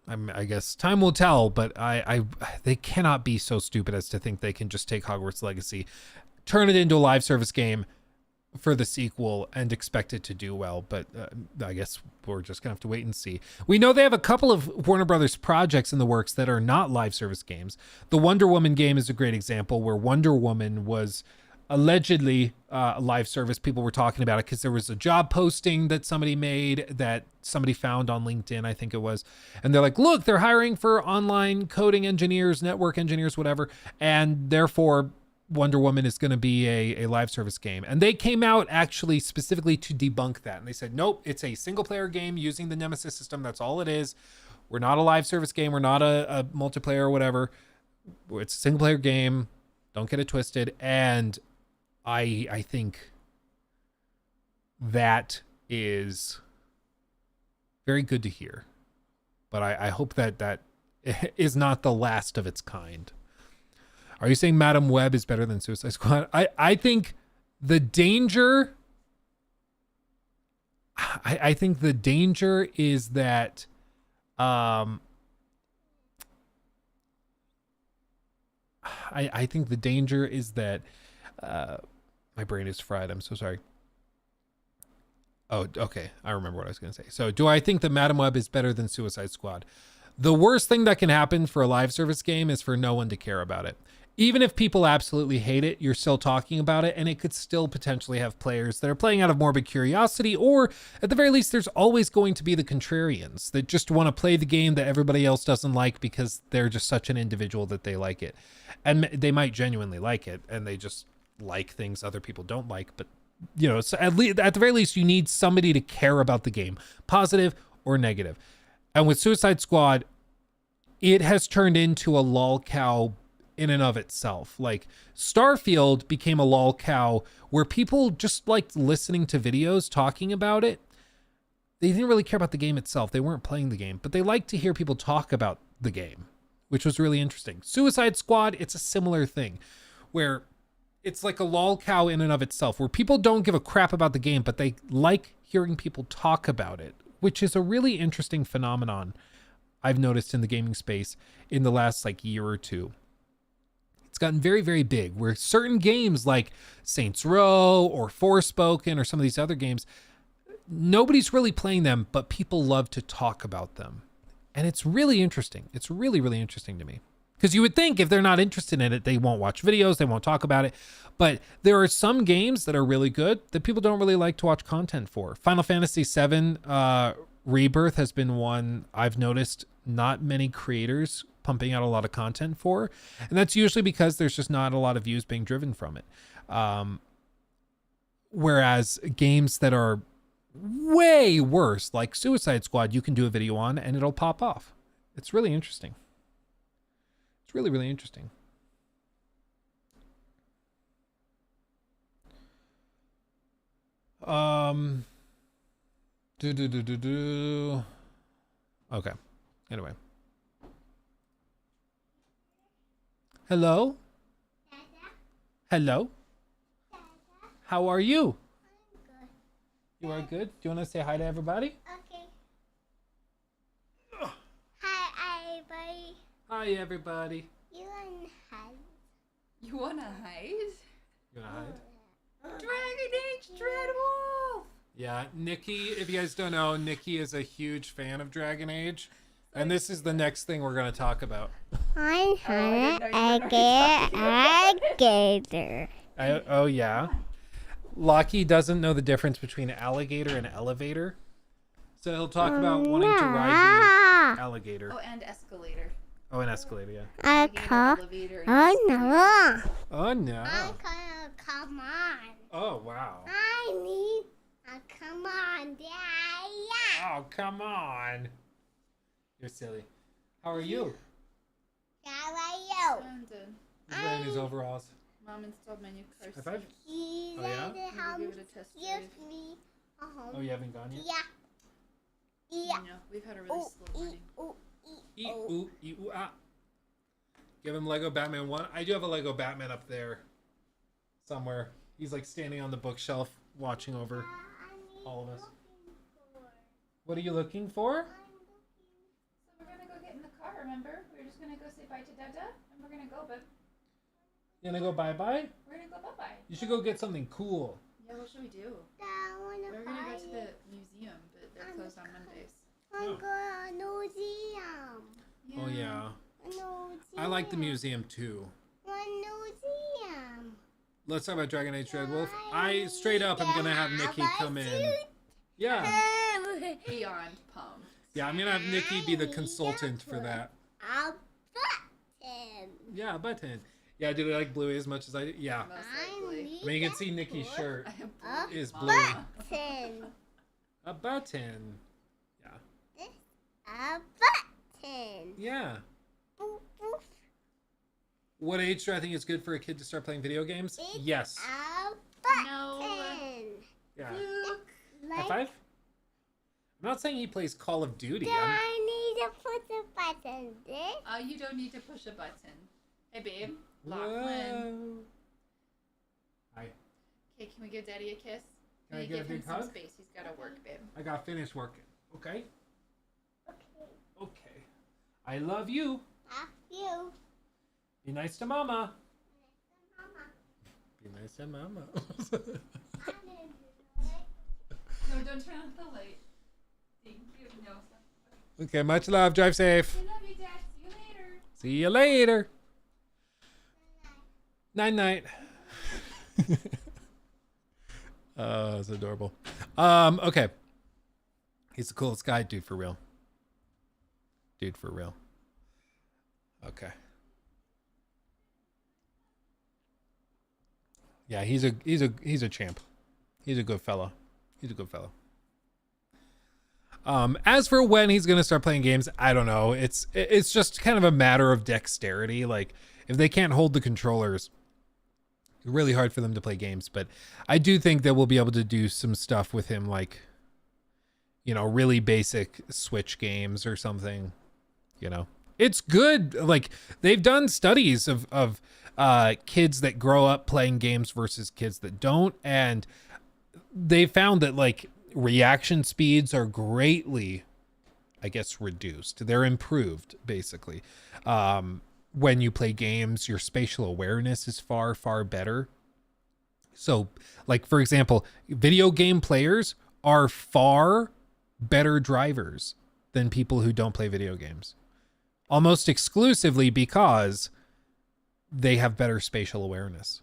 Speaker 4: I guess time will tell, but they cannot be so stupid as to think they can just take Hogwarts Legacy, turn it into a live service game for the sequel and expect it to do well. But I guess we're just gonna have to wait and see. We know they have a couple of Warner Brothers projects in the works that are not live service games. The Wonder Woman game is a great example, where Wonder Woman was allegedly a live service. People were talking about it because there was a job posting that somebody made that somebody found on LinkedIn, I think it was, and they're like, look, they're hiring for online coding engineers, network engineers, whatever, and therefore Wonder Woman is going to be a live service game. And they came out actually specifically to debunk that. And they said, nope, it's a single player game using the Nemesis system. That's all it is. We're not a live service game. We're not a multiplayer or whatever. It's a single player game. Don't get it twisted. And I think that is very good to hear. But I hope that is not the last of its kind. Are you saying Madam Web is better than Suicide Squad? I think the danger... I think the danger is that... I think the danger is that... my brain is fried. I'm so sorry. Oh, okay. I remember what I was going to say. So, do I think that Madam Web is better than Suicide Squad? The worst thing that can happen for a live service game is for no one to care about it. Even if people absolutely hate it, you're still talking about it, and it could still potentially have players that are playing out of morbid curiosity, or at the very least, there's always going to be the contrarians that just want to play the game that everybody else doesn't like because they're just such an individual that they like it. And they might genuinely like it, and they just like things other people don't like. But, you know, so at the very least, you need somebody to care about the game, positive or negative. And with Suicide Squad, it has turned into a lol cow in and of itself. Like, Starfield became a lol cow where people just liked listening to videos talking about it. They didn't really care about the game itself. They weren't playing the game, but they liked to hear people talk about the game, which was really interesting. Suicide Squad, it's a similar thing where it's like a lol cow in and of itself, where people don't give a crap about the game, but they like hearing people talk about it, which is a really interesting phenomenon I've noticed in the gaming space in the last like year or two. It's gotten very, very big, where certain games like Saints Row or Forspoken or some of these other games, nobody's really playing them, but people love to talk about them. And it's really interesting. It's really, really interesting to me. Because you would think if they're not interested in it, they won't watch videos, they won't talk about it. But there are some games that are really good that people don't really like to watch content for. Final Fantasy VII Rebirth has been one I've noticed not many creators pumping out a lot of content for. And that's usually because there's just not a lot of views being driven from it. Whereas games that are way worse, like Suicide Squad, you can do a video on and it'll pop off. It's really interesting. It's really, really interesting. Okay. Anyway. Hello? Hello? How are you? You are good? Do you want to say hi to everybody?
Speaker 11: Okay. Hi, everybody.
Speaker 4: Hi, everybody.
Speaker 11: You want to hide?
Speaker 12: You wanna hide?
Speaker 4: You want to hide?
Speaker 12: Dragon Age Dreadwolf!
Speaker 4: Yeah, Nikki, if you guys don't know, Nikki is a huge fan of Dragon Age. And this is the next thing we're going to talk about.
Speaker 11: I'm alligator.
Speaker 4: Oh, yeah. Lockie doesn't know the difference between alligator and elevator. So he'll talk about wanting to ride the alligator.
Speaker 12: Oh, and escalator.
Speaker 4: Oh, an escalator, yeah.
Speaker 12: Elevator,
Speaker 11: Oh, no.
Speaker 4: Oh, no.
Speaker 11: I'm gonna come on.
Speaker 4: Oh, wow.
Speaker 11: I need a come on, Dad.
Speaker 4: Oh, come on. You're silly. How are you?
Speaker 11: How are you?
Speaker 4: He's wearing his overalls.
Speaker 12: Mom installed my new car seat.
Speaker 4: High five.
Speaker 11: Please
Speaker 4: Oh, yeah?
Speaker 12: Give it a test
Speaker 11: give
Speaker 12: drive.
Speaker 11: me a home.
Speaker 4: Oh, you haven't gone yet?
Speaker 11: Yeah. Yeah.
Speaker 12: No, we've had a really slow morning.
Speaker 4: Ooh, ah. Give him Lego Batman 1. I do have a Lego Batman up there somewhere. He's like standing on the bookshelf watching over all of us. What are you looking for?
Speaker 12: So we're gonna go get in the car, remember? We're just gonna go say bye to Dada, and we're gonna go, but
Speaker 4: You gonna go bye-bye?
Speaker 12: we're gonna go bye-bye.
Speaker 4: You should go get something cool.
Speaker 12: Yeah, what should we do?
Speaker 11: We're
Speaker 12: We're gonna go to the museum, but they're closed on Mondays.
Speaker 11: I'm going to museum.
Speaker 4: Oh, yeah.
Speaker 11: Museum.
Speaker 4: I like the museum, too.
Speaker 11: Museum.
Speaker 4: Let's talk about Dragon Age Dreadwolf. I straight up am gonna have Nikki come in. Yeah.
Speaker 12: Beyond pumped.
Speaker 4: Yeah, I'm gonna have Nikki be the consultant for that.
Speaker 11: A button.
Speaker 4: Yeah, a button. Yeah, do they like Bluey as much as I do? Yeah.
Speaker 12: Most likely.
Speaker 4: I mean, you can see Nikki's shirt is Bluey.
Speaker 11: Button.
Speaker 4: A button. Yeah.
Speaker 11: A button.
Speaker 4: Yeah.
Speaker 11: Boop, boop.
Speaker 4: What age do I think is good for a kid to start playing video games? Yes.
Speaker 11: A button.
Speaker 12: No.
Speaker 4: Yeah. High
Speaker 11: Like,
Speaker 4: five? I'm not saying he plays Call of Duty.
Speaker 11: do I need to put the button there?
Speaker 12: You don't need to push a button. Hey, babe.
Speaker 4: Whoa.
Speaker 12: Lachlan.
Speaker 4: Hi.
Speaker 12: Okay, can we give Daddy a kiss?
Speaker 4: Can I
Speaker 12: Can you
Speaker 4: get a
Speaker 12: give him
Speaker 4: big
Speaker 12: some
Speaker 4: hug?
Speaker 12: space? He's gotta work, babe.
Speaker 4: I got finished working. Okay?
Speaker 11: Okay.
Speaker 4: Okay. I love you.
Speaker 11: Love you.
Speaker 4: Be nice to Mama.
Speaker 11: Mama.
Speaker 4: Be nice to Mama.
Speaker 12: No, don't turn on the light. Thank you. No.
Speaker 4: Okay, much love. Drive safe.
Speaker 12: I love you, Dad. See you later.
Speaker 4: See you later. Night night. It's adorable. Okay. He's the coolest guy, dude, for real. Dude, for real. Okay. Yeah, he's a champ. He's a good fella. He's a good fella. As for when he's gonna start playing games, I don't know. It's just kind of a matter of dexterity. Like, if they can't hold the controllers, it's really hard for them to play games. But I do think that we'll be able to do some stuff with him, like, you know, really basic Switch games or something. You know, it's good. Like, they've done studies of kids that grow up playing games versus kids that don't, and they found that, like, reaction speeds are greatly, I guess, reduced. They're improved, basically. When you play games, your spatial awareness is far, far better. So, like, for example, video game players are far better drivers than people who don't play video games. Almost exclusively because they have better spatial awareness.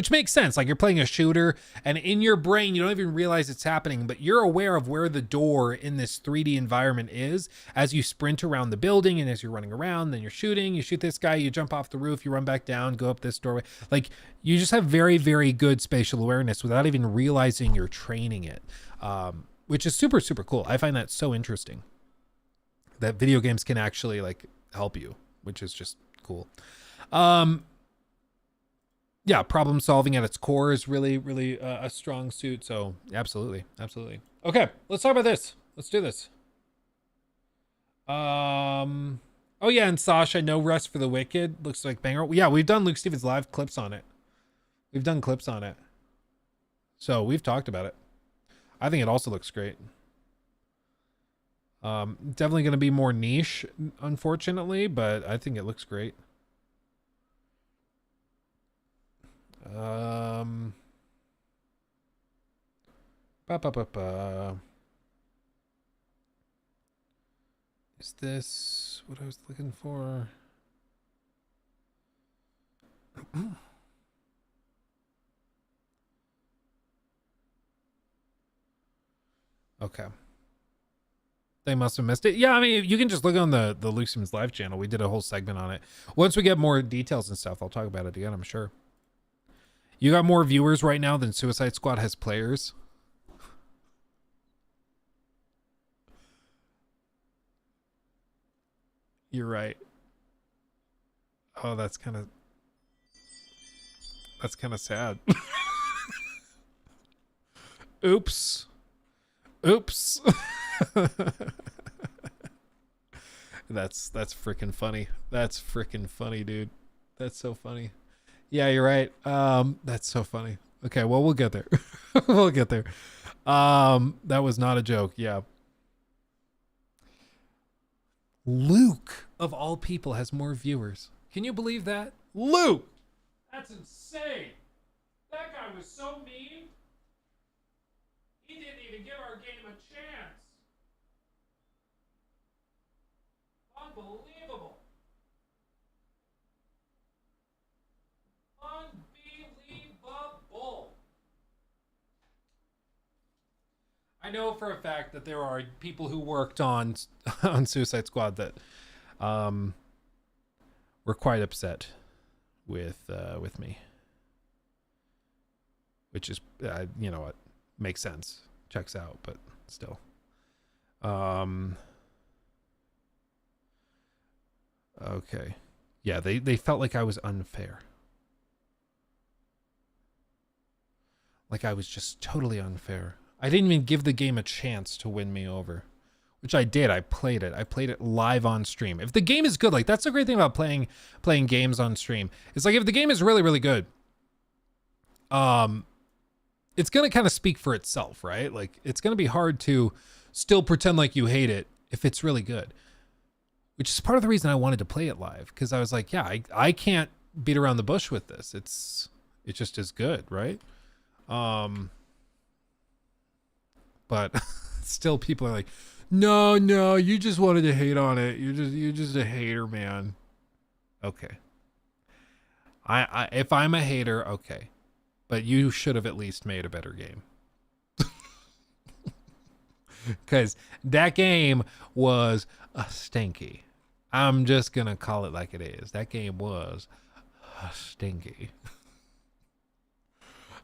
Speaker 4: which makes sense. Like you're playing a shooter and in your brain, you don't even realize it's happening, but you're aware of where the door in this 3D environment is as you sprint around the building and as you're running around, then you're shooting, you shoot this guy, you jump off the roof, you run back down, go up this doorway. Like you just have very, very good spatial awareness without even realizing you're training it, which is super, super cool. I find that so interesting that video games can actually like help you, which is just cool. Yeah, problem solving at its core is really, really a strong suit. So absolutely, absolutely. Okay, let's talk about this. Let's do this. Oh yeah, and Sasha, no rest for the wicked. Looks like banger. Yeah, we've done Luke Stevens live clips on it. We've done clips on it. So we've talked about it. I think it also looks great. Definitely going to be more niche, unfortunately, but I think it looks great. Is this what I was looking for? Okay. They must have missed it. Yeah, I mean, you can just look on the Luke Simmons live channel. We did a whole segment on it. Once we get more details and stuff, I'll talk about it again, I'm sure. You got more viewers right now than Suicide Squad has players. You're right. Oh, that's kind of sad. Oops. Oops. That's freaking funny. That's freaking funny, dude. That's so funny. Yeah, you're right. That's so funny. Okay, well, we'll get there. We'll get there. That was not a joke. Yeah. Luke, of all people, has more viewers. Can you believe that? Luke! That's insane. That guy was so mean. He didn't even give our game a chance. Unbelievable. Unbelievable. I know for a fact that there are people who worked on Suicide Squad that were quite upset with me, which is you know what, makes sense, checks out, but still. Okay, yeah, they felt like I was unfair, like I was just totally unfair. I didn't even give the game a chance to win me over, which I did. I played it. I played it live on stream. If the game is good, like that's the great thing about playing games on stream. It's like if the game is really, really good, it's going to kind of speak for itself, right? Like it's going to be hard to still pretend like you hate it if it's really good, which is part of the reason I wanted to play it live. Because I was like, yeah, I can't beat around the bush with this. It's just as good, right? But still people are like, no, you just wanted to hate on it. You're just a hater, man. Okay. I if I'm a hater, okay. But you should have at least made a better game. Because that game was stinky. I'm just going to call it like it is. That game was stinky.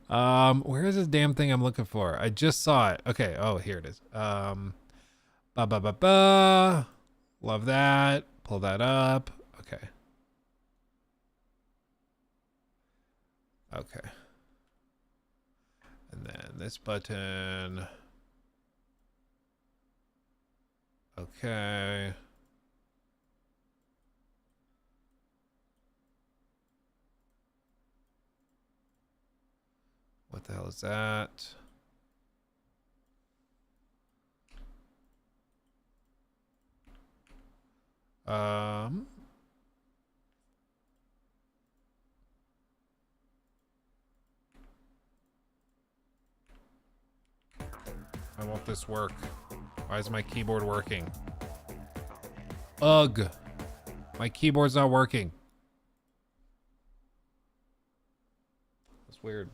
Speaker 4: Where is this damn thing I'm looking for? I just saw it. Okay. Oh, here it is. Love that. Pull that up. Okay. Okay. And then this button. Okay. What the hell is that? I want this work. Why is my keyboard working? Ugh. My keyboard's not working. weird.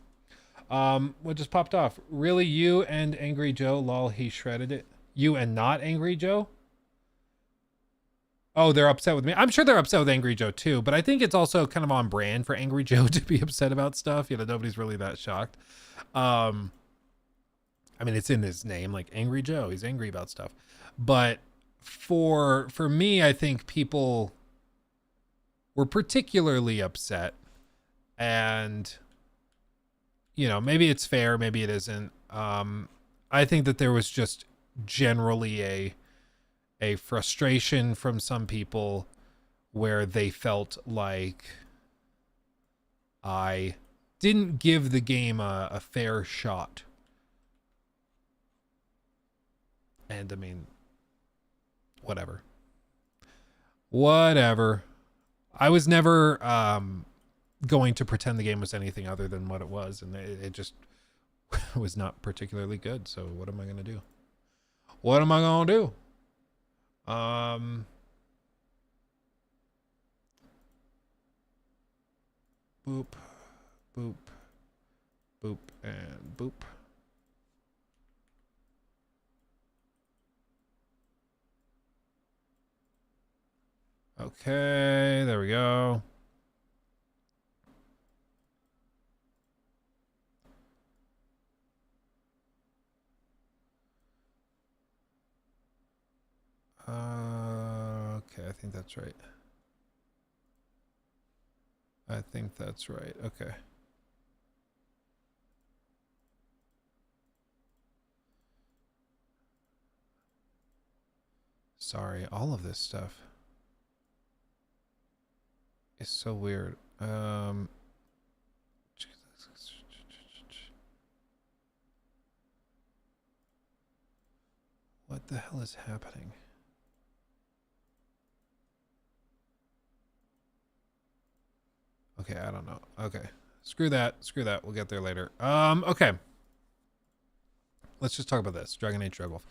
Speaker 4: What just popped off? Really, you and Angry Joe? Lol, he shredded it. You and not Angry Joe? Oh, they're upset with me. I'm sure they're upset with Angry Joe too, but I think it's also kind of on brand for Angry Joe to be upset about stuff. You know, nobody's really that shocked. I mean, it's in his name, like Angry Joe. He's angry about stuff. But for me, I think people were particularly upset, and you know, maybe it's fair, maybe it isn't. I think that there was just generally a frustration from some people where they felt like I didn't give the game a fair shot. And I mean, whatever. I was never going to pretend the game was anything other than what it was, and it just was not particularly good. So what am I going to do? What am I going to do? Boop, boop, boop, and boop. Okay, there we go. Okay, I think that's right. Okay. Sorry, all of this stuff is so weird. What the hell is happening? Okay, I don't know. Okay. Screw that. We'll get there later. Okay. Let's just talk about this. Dragon Age Dreadwolf.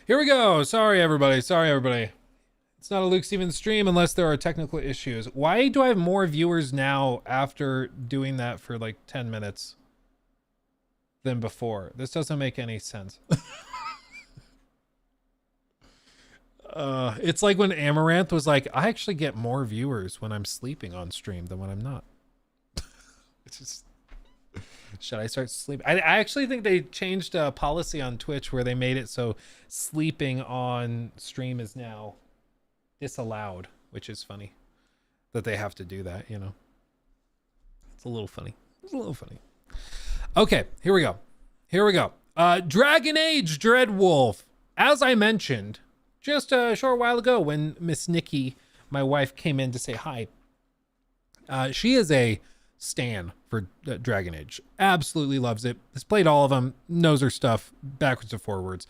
Speaker 4: Here we go. Sorry, everybody. It's not a Luke Stevens stream unless there are technical issues. Why do I have more viewers now after doing that for like 10 minutes than before? This doesn't make any sense. It's like when Amaranth was like, I actually get more viewers when I'm sleeping on stream than when I'm not. It's just, should I start sleeping? I actually think they changed a policy on Twitch where they made it so sleeping on stream is now disallowed, which is funny that they have to do that, you know. It's a little funny. Okay, here we go. Dragon Age Dreadwolf. As I mentioned just a short while ago when Miss Nikki, my wife, came in to say hi, she is a stan for Dragon Age. Absolutely loves it. Has played all of them, knows her stuff backwards and forwards.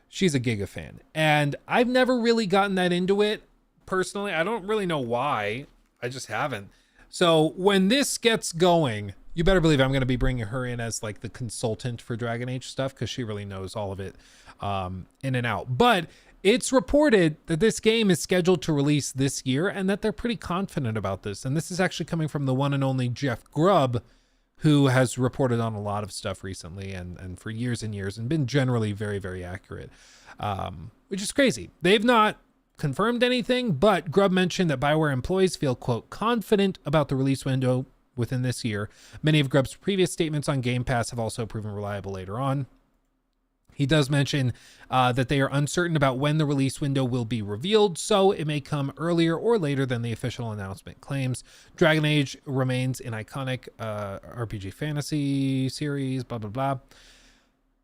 Speaker 4: She's a Giga fan. And I've never really gotten that into it personally. I don't really know why. I just haven't. So when this gets going, you better believe I'm going to be bringing her in as like the consultant for Dragon Age stuff, because she really knows all of it in and out. But it's reported that this game is scheduled to release this year and that they're pretty confident about this. And this is actually coming from the one and only Jeff Grubb, who has reported on a lot of stuff recently and for years and years and been generally very, very accurate, which is crazy. They've not confirmed anything, but Grubb mentioned that BioWare employees feel, quote, confident about the release window within this year. Many of Grubb's previous statements on Game Pass have also proven reliable later on. He does mention that they are uncertain about when the release window will be revealed, so it may come earlier or later than the official announcement claims. Dragon Age remains an iconic RPG fantasy series, blah, blah,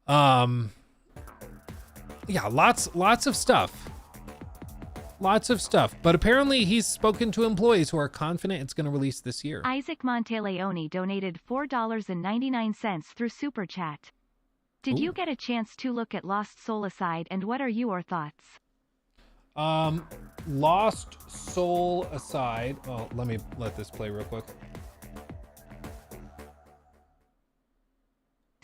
Speaker 4: blah. Yeah, lots of stuff. But apparently he's spoken to employees who are confident it's going to release this year.
Speaker 5: Isaac Monteleone donated $4.99 through Super Chat. Did you get a chance to look at Lost Soul Aside, and what are your thoughts?
Speaker 4: Lost Soul Aside. Oh, let me let this play real quick.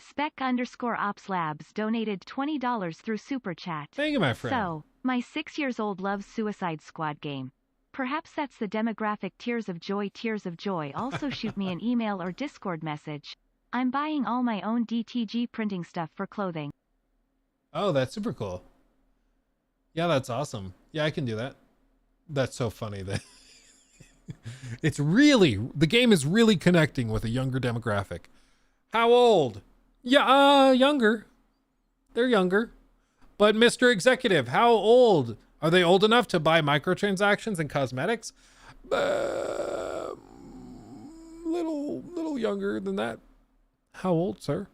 Speaker 5: Spec_Ops Labs donated $20 through Super Chat.
Speaker 4: Thank you, my friend.
Speaker 5: So, my 6-year-old loves Suicide Squad game. Perhaps that's the demographic. Tears of Joy. Also shoot me an email or Discord message. I'm buying all my own DTG printing stuff for clothing.
Speaker 4: Oh, that's super cool. Yeah, that's awesome. Yeah, I can do that. That's so funny that the game is really connecting with a younger demographic. How old? Yeah, younger. They're younger. But Mr. Executive, how old? Are they old enough to buy microtransactions and cosmetics? Little younger than that. How old, sir?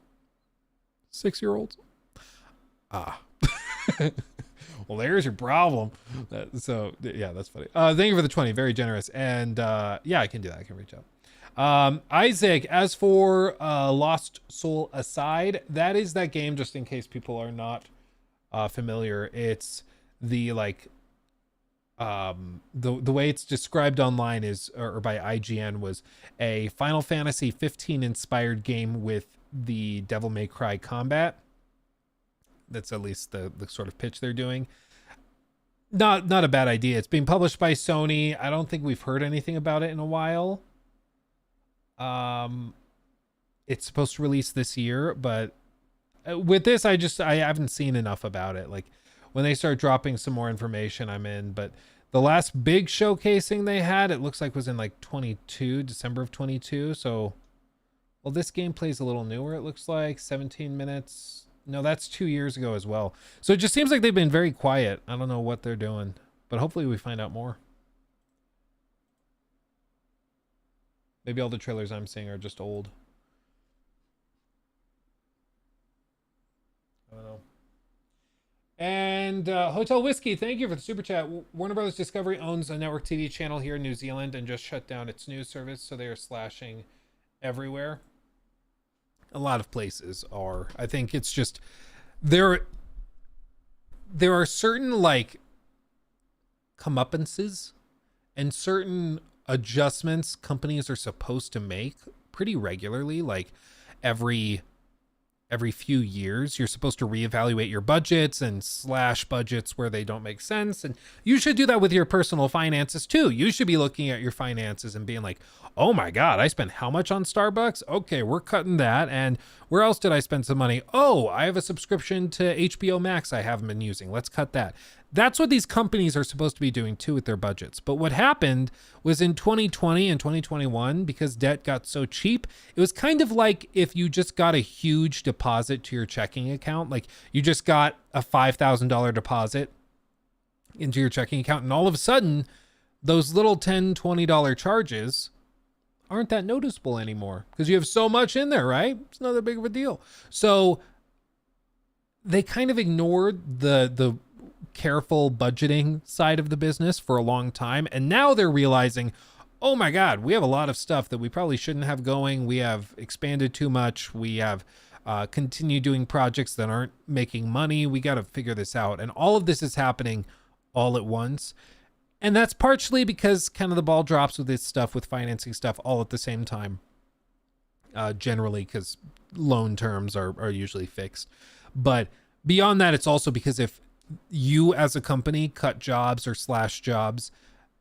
Speaker 4: 6-year-olds? Ah. Well, there's your problem. Yeah, that's funny. Thank you for the 20. Very generous. And yeah, I can do that. I can reach out. Isaac, as for Lost Soul Aside, that is that game, just in case people are not familiar. It's the the way it's described online is, or by IGN, was a Final Fantasy 15 inspired game with the Devil May Cry combat. That's at least the sort of pitch they're doing. Not a bad idea. It's being published by Sony. I don't think we've heard anything about it in a while. It's supposed to release this year, but with this, I haven't seen enough about it. Like, when they start dropping some more information, I'm in. But the last big showcasing they had, it looks like, was in like December of 22. So, well, this game plays a little newer. It looks like 17 minutes. No, that's 2 years ago as well. So it just seems like they've been very quiet. I don't know what they're doing, but hopefully we find out more. Maybe all the trailers I'm seeing are just old. I don't know. And Hotel Whiskey, thank you for the super chat. Warner Brothers Discovery owns a network TV channel here in New Zealand and just shut down its news service, so they are slashing everywhere. A lot of places are. I think it's just there are certain like comeuppances and certain adjustments companies are supposed to make pretty regularly, like every few years. You're supposed to reevaluate your budgets and slash budgets where they don't make sense. And you should do that with your personal finances too. You should be looking at your finances and being like, oh my God, I spent how much on Starbucks? Okay, we're cutting that. And where else did I spend some money? Oh, I have a subscription to HBO Max I haven't been using. Let's cut that. That's what these companies are supposed to be doing too with their budgets. But what happened was in 2020 and 2021, because debt got so cheap, it was kind of like if you just got a huge deposit to your checking account, like you just got a $5,000 deposit into your checking account, and all of a sudden, those little $10, $20 charges aren't that noticeable anymore because you have so much in there, right? It's not that big of a deal. So they kind of ignored the careful budgeting side of the business for a long time. And now they're realizing, oh my God, we have a lot of stuff that we probably shouldn't have going. We have expanded too much. We have continued doing projects that aren't making money. We got to figure this out. And all of this is happening all at once. And that's partially because kind of the ball drops with this stuff, with financing stuff all at the same time. Generally, because loan terms are usually fixed. But beyond that, it's also because if you as a company cut jobs or slash jobs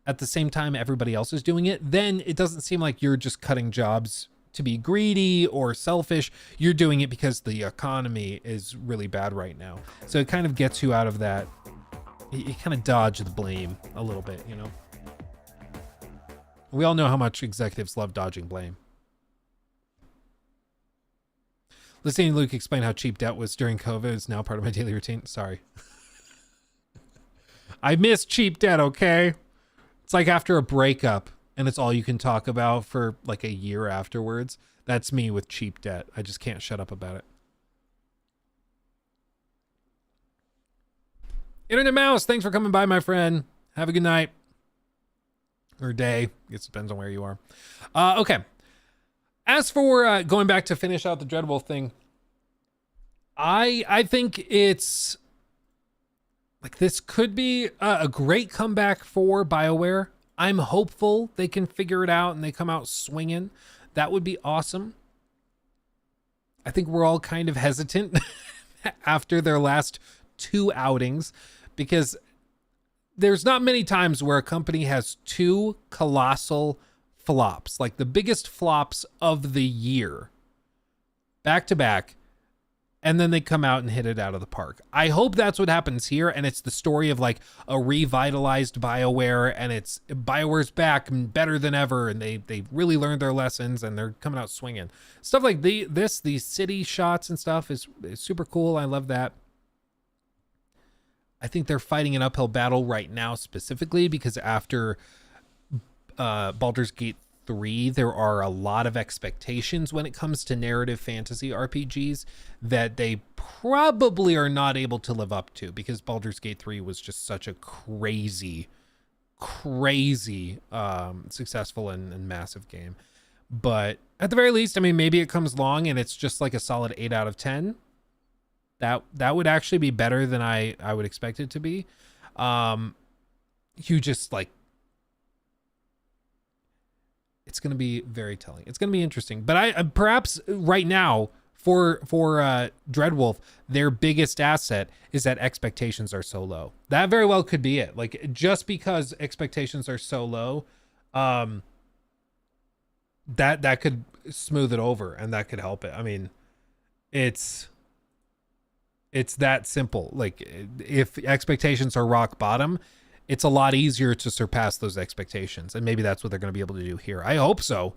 Speaker 4: at the same time everybody else is doing it, then it doesn't seem like you're just cutting jobs to be greedy or selfish. You're doing it because the economy is really bad right now. So it kind of gets you out of that. You kind of dodge the blame a little bit, you know? We all know how much executives love dodging blame. Listening to Luke explain how cheap debt was during COVID is now part of my daily routine. Sorry. I miss cheap debt, okay? It's like after a breakup and it's all you can talk about for like a year afterwards. That's me with cheap debt. I just can't shut up about it. Internet Mouse, thanks for coming by, my friend. Have a good night. Or day. I guess it depends on where you are. Okay. As for going back to finish out the Dreadwolf thing, I think it's like this could be a great comeback for BioWare. I'm hopeful they can figure it out and they come out swinging. That would be awesome. I think we're all kind of hesitant after their last 2 outings because there's not many times where a company has 2 colossal flops, like the biggest flops of the year, back to back, and then they come out and hit it out of the park. I hope that's what happens here, and it's the story of like a revitalized BioWare, and it's BioWare's back and better than ever, and they really learned their lessons, and they're coming out swinging. Stuff like these city shots and stuff is super cool. I love that. I think they're fighting an uphill battle right now, specifically because after Baldur's Gate 3, there are a lot of expectations when it comes to narrative fantasy RPGs that they probably are not able to live up to, because Baldur's Gate 3 was just such a crazy successful and massive game. But at the very least, I mean, maybe it comes along and it's just like a solid 8 out of 10. That would actually be better than I would expect it to be. You just like, it's going to be very telling. It's going to be interesting. But I perhaps right now for Dreadwolf, their biggest asset is that expectations are so low. That very well could be it. Like, just because expectations are so low, that could smooth it over, and that could help it. I mean, it's that simple. Like, if expectations are rock bottom, it's a lot easier to surpass those expectations. And maybe that's what they're going to be able to do here. I hope so.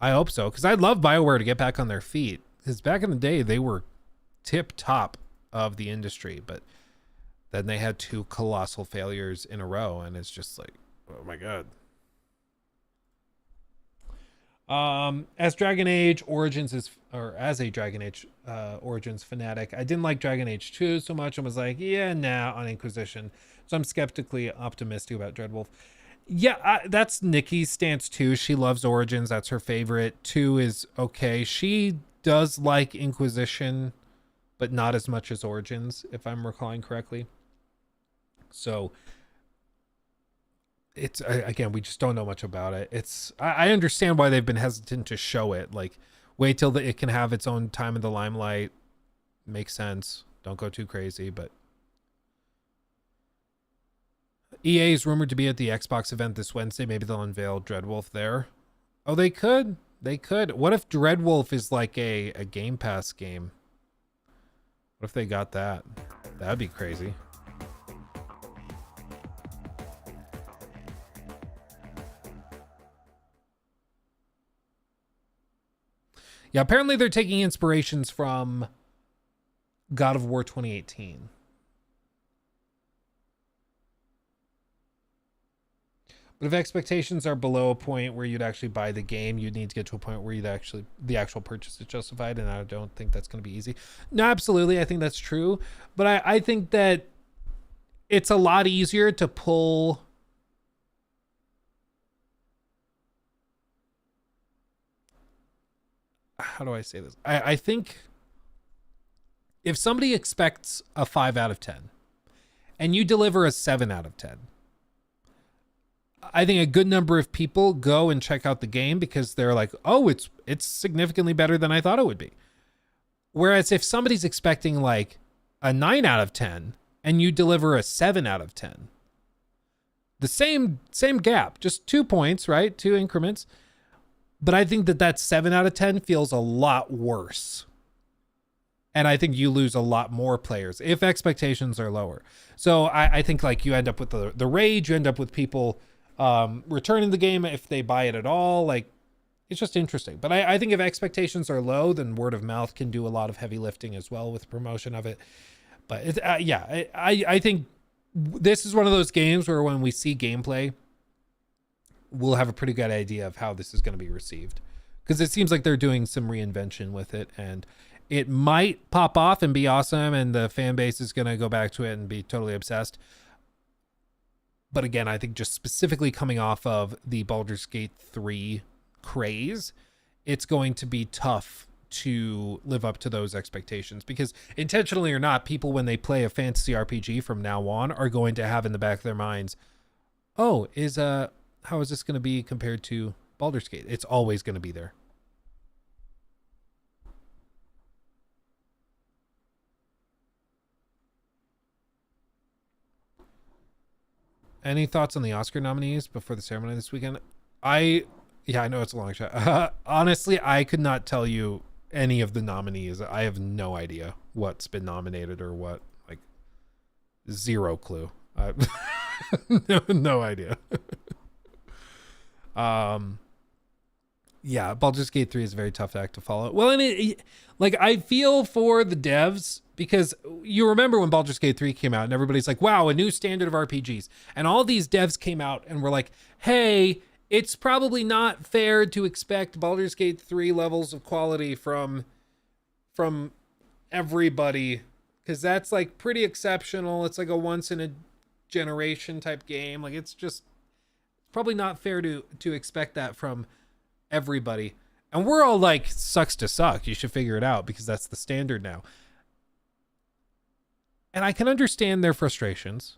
Speaker 4: Because I'd love BioWare to get back on their feet. Because back in the day, they were tip top of the industry. But then they had 2 colossal failures in a row. And it's just like, oh my God. As a Dragon Age Origins fanatic, I didn't like Dragon Age 2 so much and was like, yeah, nah, on Inquisition. So I'm skeptically optimistic about Dreadwolf. Yeah, that's Nikki's stance too. She loves Origins. That's her favorite. 2 is okay. She does like Inquisition, but not as much as Origins, if I'm recalling correctly. So it's, again, we just don't know much about it. I understand why they've been hesitant to show it. Like, wait till it can have its own time in the limelight. Makes sense. Don't go too crazy, but EA is rumored to be at the Xbox event this Wednesday. Maybe they'll unveil Dreadwolf there. Oh, they could. What if Dreadwolf is like a Game Pass game? What if they got that? That'd be crazy. Yeah, apparently they're taking inspirations from God of War 2018. But if expectations are below a point where you'd actually buy the game, you'd need to get to a point where the actual purchase is justified, and I don't think that's going to be easy. No, absolutely, I think that's true. But I think that it's a lot easier to pull how do I say this? I think if somebody expects a 5 out of 10 and you deliver a 7 out of 10, I think a good number of people go and check out the game because they're like, oh, it's significantly better than I thought it would be. Whereas if somebody's expecting like a 9 out of 10 and you deliver a 7 out of 10, the same gap, just 2 points, right? 2 increments. But I think that 7 out of 10 feels a lot worse. And I think you lose a lot more players if expectations are lower. So I think like you end up with the rage, you end up with people returning the game if they buy it at all. Like, it's just interesting. But I think if expectations are low, then word of mouth can do a lot of heavy lifting as well with promotion of it. But I think this is one of those games where when we see gameplay, we'll have a pretty good idea of how this is going to be received, because it seems like they're doing some reinvention with it, and it might pop off and be awesome, and the fan base is going to go back to it and be totally obsessed. But again, I think just specifically coming off of the Baldur's Gate 3 craze, it's going to be tough to live up to those expectations, because intentionally or not, people, when they play a fantasy RPG from now on, are going to have in the back of their minds, oh, how is this going to be compared to Baldur's Gate? It's always going to be there. Any thoughts on the Oscar nominees before the ceremony this weekend? I know it's a long shot. Honestly, I could not tell you any of the nominees. I have no idea what's been nominated or what. Like, zero clue. No idea. Yeah, Baldur's Gate 3 is a very tough act to follow. Well, and like, I feel for the devs, because you remember when Baldur's Gate 3 came out and everybody's like, wow, a new standard of RPGs. And all these devs came out and were like, hey, it's probably not fair to expect Baldur's Gate 3 levels of quality from everybody, because that's like pretty exceptional. It's like a once in a generation type game. Like, it's just probably not fair to expect that from everybody. And we're all like, sucks to suck. You should figure it out because that's the standard now. And I can understand their frustrations.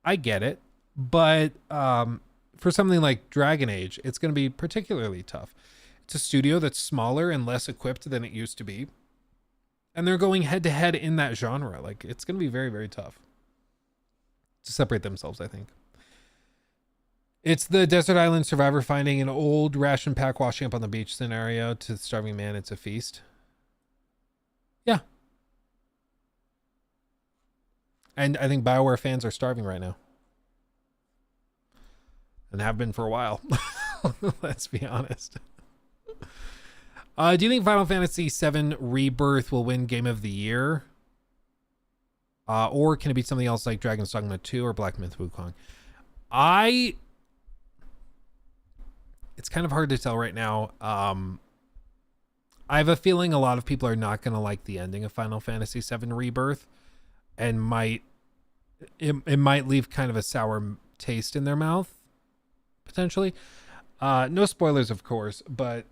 Speaker 4: I get it. But for something like Dragon Age, it's going to be particularly tough. It's a studio that's smaller and less equipped than it used to be. And they're going head to head in that genre. Like, it's going to be very, very tough to separate themselves, I think. It's the desert island survivor finding an old ration pack washing up on the beach scenario. To the starving man, it's a feast. Yeah. And I think BioWare fans are starving right now. And have been for a while. Let's be honest. Do you think Final Fantasy VII Rebirth will win Game of the Year? Or can it be something else like Dragon's Dogma 2 or Black Myth Wukong? It's kind of hard to tell right now. I have a feeling a lot of people are not going to like the ending of Final Fantasy VII Rebirth, and it might leave kind of a sour taste in their mouth, potentially. No spoilers, of course, but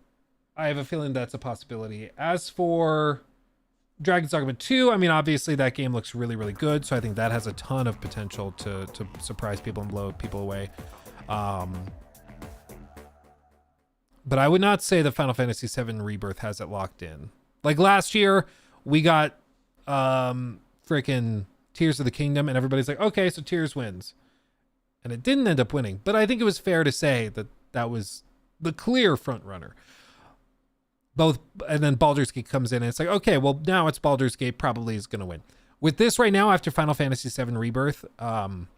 Speaker 4: I have a feeling that's a possibility. As for Dragon's Dogma 2, I mean, obviously that game looks really, really good, so I think that has a ton of potential to surprise people and blow people away. But I would not say that Final Fantasy VII Rebirth has it locked in. Like last year, we got freaking Tears of the Kingdom, and everybody's like, okay, so Tears wins. And it didn't end up winning. But I think it was fair to say that that was the clear front runner. And then Baldur's Gate comes in, and it's like, okay, well, now it's Baldur's Gate probably is going to win. With this right now, after Final Fantasy VII Rebirth, I'm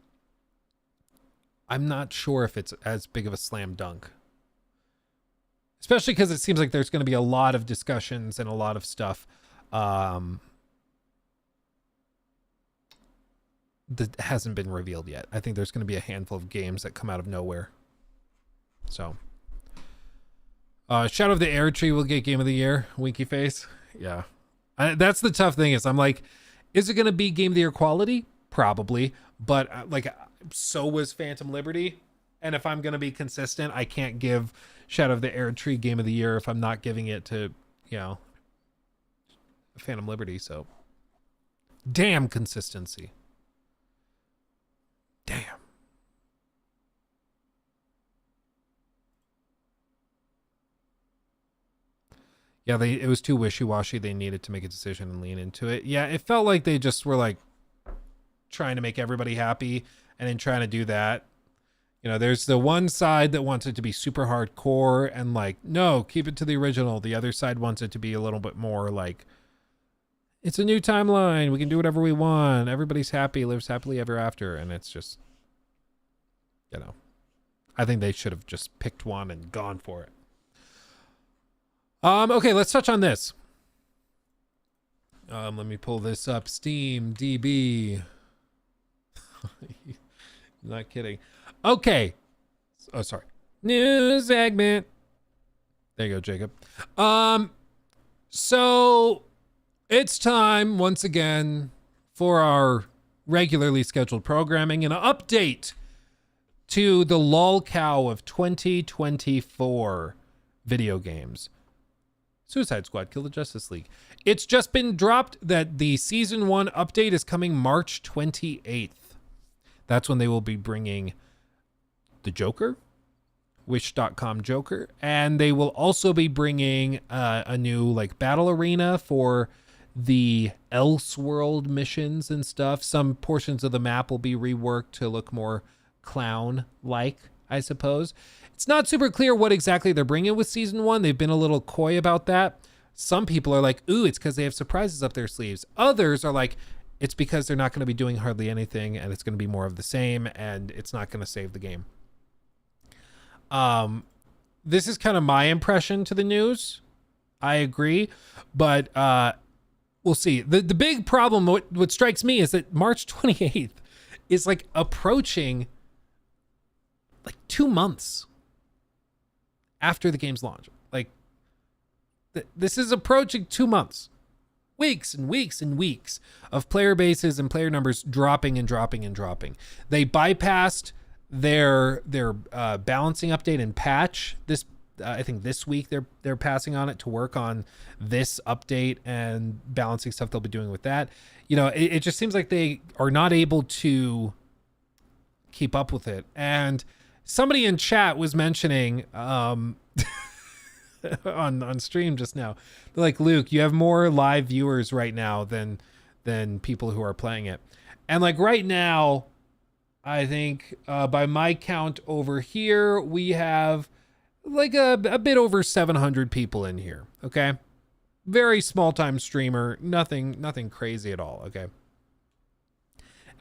Speaker 4: not sure if it's as big of a slam dunk. Especially because it seems like there's going to be a lot of discussions and a lot of stuff that hasn't been revealed yet. I think there's going to be a handful of games that come out of nowhere. So, Shadow of the Air Tree will get Game of the Year. Winky face. Yeah. That's the tough thing is I'm like, is it going to be Game of the Year quality? Probably. But so was Phantom Liberty. And if I'm going to be consistent, I can't give Shadow of the Air Tree Game of the Year if I'm not giving it to, Phantom Liberty. So, damn consistency. Damn. Yeah, it was too wishy-washy. They needed to make a decision and lean into it. Yeah, it felt like they just were like trying to make everybody happy, and then trying to do that. There's the one side that wants it to be super hardcore and like, no, keep it to the original. The other side wants it to be a little bit more like, it's a new timeline. We can do whatever we want. Everybody's happy, lives happily ever after. And it's just, I think they should have just picked one and gone for it. Okay, let's touch on this. Let me pull this up. Steam, DB. Not kidding. Okay. Oh, sorry. News segment. There you go, Jacob. So it's time once again for our regularly scheduled programming and an update to the lolcow of 2024 video games. Suicide Squad, Kill the Justice League. It's just been dropped that the Season 1 update is coming March 28th. That's when they will be bringing the Joker, Wish.com Joker, and they will also be bringing a new battle arena for the Elseworld missions and stuff. Some portions of the map will be reworked to look more clown-like, I suppose. It's not super clear what exactly they're bringing with Season 1. They've been a little coy about that. Some people are like, ooh, it's because they have surprises up their sleeves. Others are like, it's because they're not going to be doing hardly anything and it's going to be more of the same and it's not going to save the game. This is kind of my impression to the news. I agree, but we'll see. The big problem, what strikes me is that March 28th is like approaching like 2 months after the game's launch. Like this is approaching 2 months. Weeks and weeks and weeks of player bases and player numbers dropping and dropping and dropping. They bypassed their balancing update and patch. This I think this week they're passing on it to work on this update and balancing stuff they'll be doing with that. You know, it just seems like they are not able to keep up with it. And somebody in chat was mentioning on stream just now, they're like, Luke, you have more live viewers right now than people who are playing it. And like right now, I think by my count over here, we have like a bit over 700 people in here. Okay. Very small time streamer. Nothing crazy at all. Okay.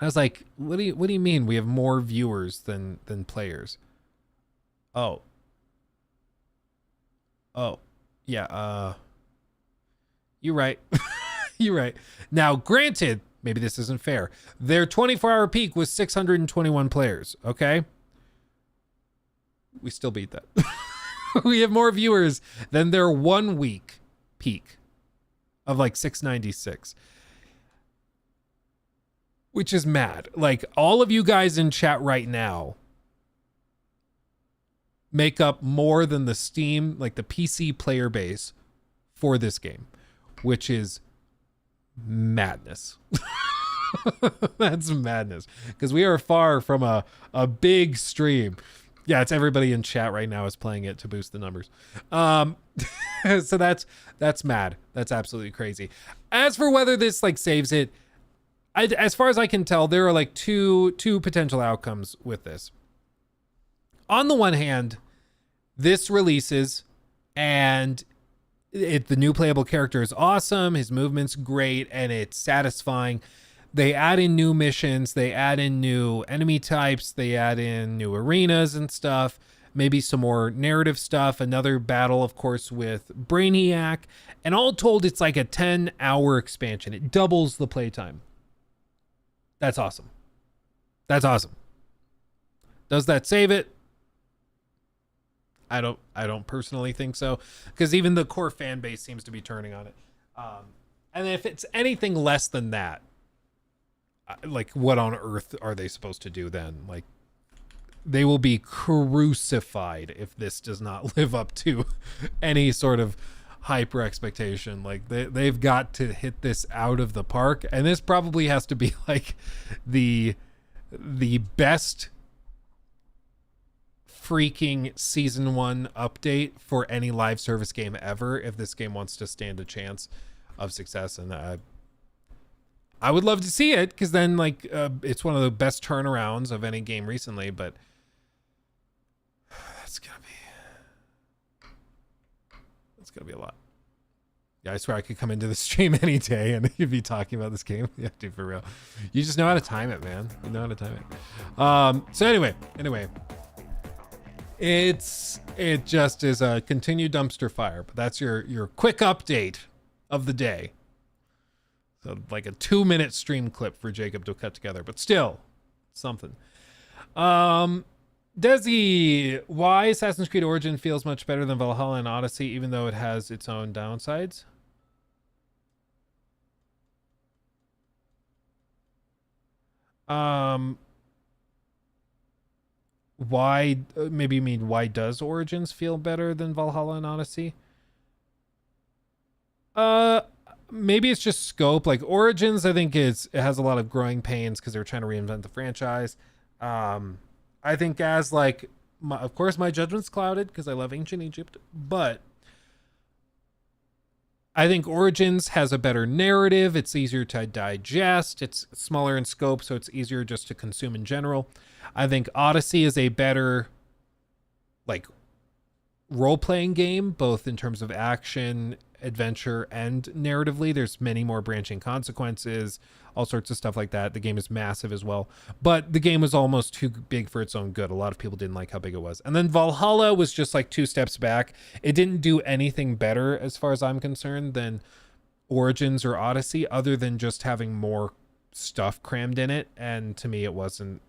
Speaker 4: I was like, what do you mean we have more viewers than players? Oh, yeah. You're right. You're right. Now, granted, maybe this isn't fair. Their 24-hour peak was 621 players. Okay. We still beat that. We have more viewers than their 1 week peak of like 696. Which is mad. Like all of you guys in chat right now make up more than the Steam, like the PC player base for this game, which is madness. That's madness because we are far from a big stream. Yeah, it's everybody in chat right now is playing it to boost the numbers. So that's mad. That's absolutely crazy. As for whether this like saves it, as far as I can tell, there are like two potential outcomes with this. On the one hand, this releases and the new playable character is awesome. His movement's great and it's satisfying. They add in new missions. They add in new enemy types. They add in new arenas and stuff. Maybe some more narrative stuff. Another battle, of course, with Brainiac. And all told, it's like a 10-hour expansion. It doubles the playtime. That's awesome. That's awesome. Does that save it? I don't personally think so, because even the core fan base seems to be turning on it. And if it's anything less than that, like what on earth are they supposed to do then? Like they will be crucified if this does not live up to any sort of hyper expectation. Like they've got to hit this out of the park, and this probably has to be like the best freaking season 1 update for any live service game ever if this game wants to stand a chance of success. And I would love to see it, because then like it's one of the best turnarounds of any game recently, but that's gonna be a lot. Yeah, I swear I could come into the stream any day and you'd be talking about this game. Yeah, dude, for real. You just know how to time it, man. You know how to time it. So anyway, it just is a continued dumpster fire, but that's your quick update of the day. So like a 2-minute stream clip for Jacob to cut together, but still something. Desi, why Assassin's Creed Origin feels much better than Valhalla and Odyssey, even though it has its own downsides? Why, maybe you mean why does Origins feel better than Valhalla and Odyssey? Maybe it's just scope. Like Origins, I think it has a lot of growing pains because they're trying to reinvent the franchise. I think as like, of course my judgment's clouded because I love ancient Egypt, but I think Origins has a better narrative. It's easier to digest. It's smaller in scope, so it's easier just to consume in general. I think Odyssey is a better like role-playing game, both in terms of action adventure and narratively. There's many more branching consequences, all sorts of stuff like that. The game is massive as well, but the game was almost too big for its own good. A lot of people didn't like how big it was. And then Valhalla was just like 2 steps back. It didn't do anything better as far as I'm concerned than Origins or Odyssey, other than just having more stuff crammed in it. And to me, it wasn't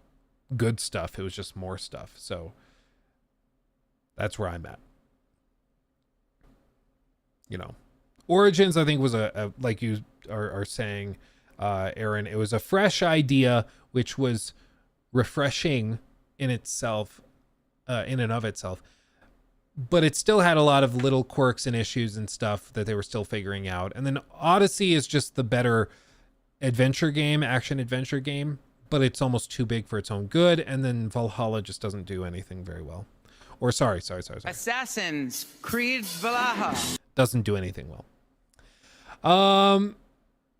Speaker 4: good stuff. It was just more stuff. So that's where I'm at. You know, Origins, I think, was a like you are saying, Aaron, it was a fresh idea, which was refreshing in itself, in and of itself. But it still had a lot of little quirks and issues and stuff that they were still figuring out. And then Odyssey is just the better adventure game, action adventure game, but it's almost too big for its own good. And then Valhalla just doesn't do anything very well. Or sorry.
Speaker 2: Assassin's Creed Valhalla.
Speaker 4: Doesn't do anything well.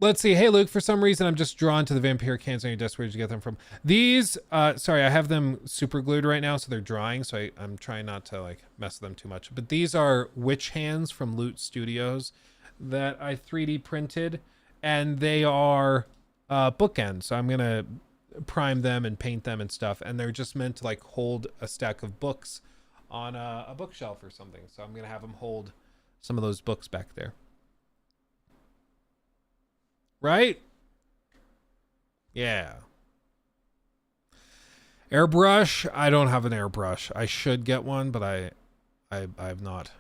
Speaker 4: Let's see. Hey, Luke, for some reason, I'm just drawn to the vampire cans on your desk. Where did you get them from? These, sorry, I have them super glued right now, so they're drying, so I'm trying not to, like, mess with them too much. But these are witch hands from Loot Studios that I 3D printed, and they are bookends. So I'm going to prime them and paint them and stuff, and they're just meant to, like, hold a stack of books on a bookshelf or something. So I'm going to have them hold some of those books back there. Right? Yeah. Airbrush. I don't have an airbrush. I should get one, but I've not.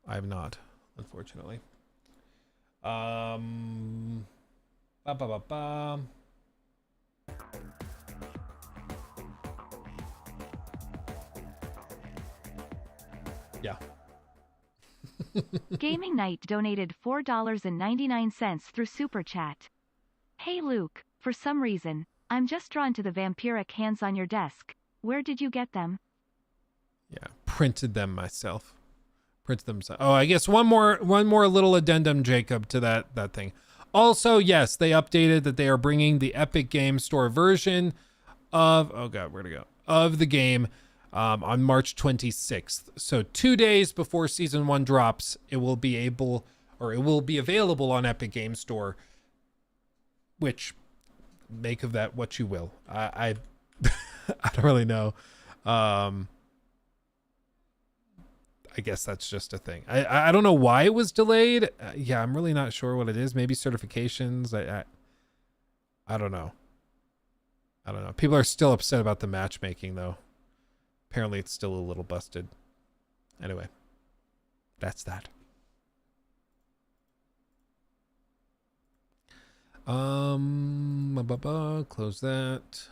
Speaker 4: I've not, unfortunately. Ba ba ba ba. Yeah.
Speaker 5: Gaming Night donated $4.99 through Super Chat. Hey Luke, for some reason, I'm just drawn to the vampiric hands on your desk. Where did you get them?
Speaker 4: Yeah, printed them myself. Printed them. Oh, I guess one more little addendum, Jacob, to that thing. Also, yes, they updated that they are bringing the Epic Game Store version of, oh god, where'd it go? Of the game on March 26th. So 2 days before Season 1 drops, it will be available on Epic Game Store, which make of that what you will. I don't really know. I guess that's just a thing. I don't know why it was delayed. Yeah, I'm really not sure what it is. Maybe certifications. I don't know. I don't know. People are still upset about the matchmaking, though. Apparently, it's still a little busted. Anyway, that's that. Close that.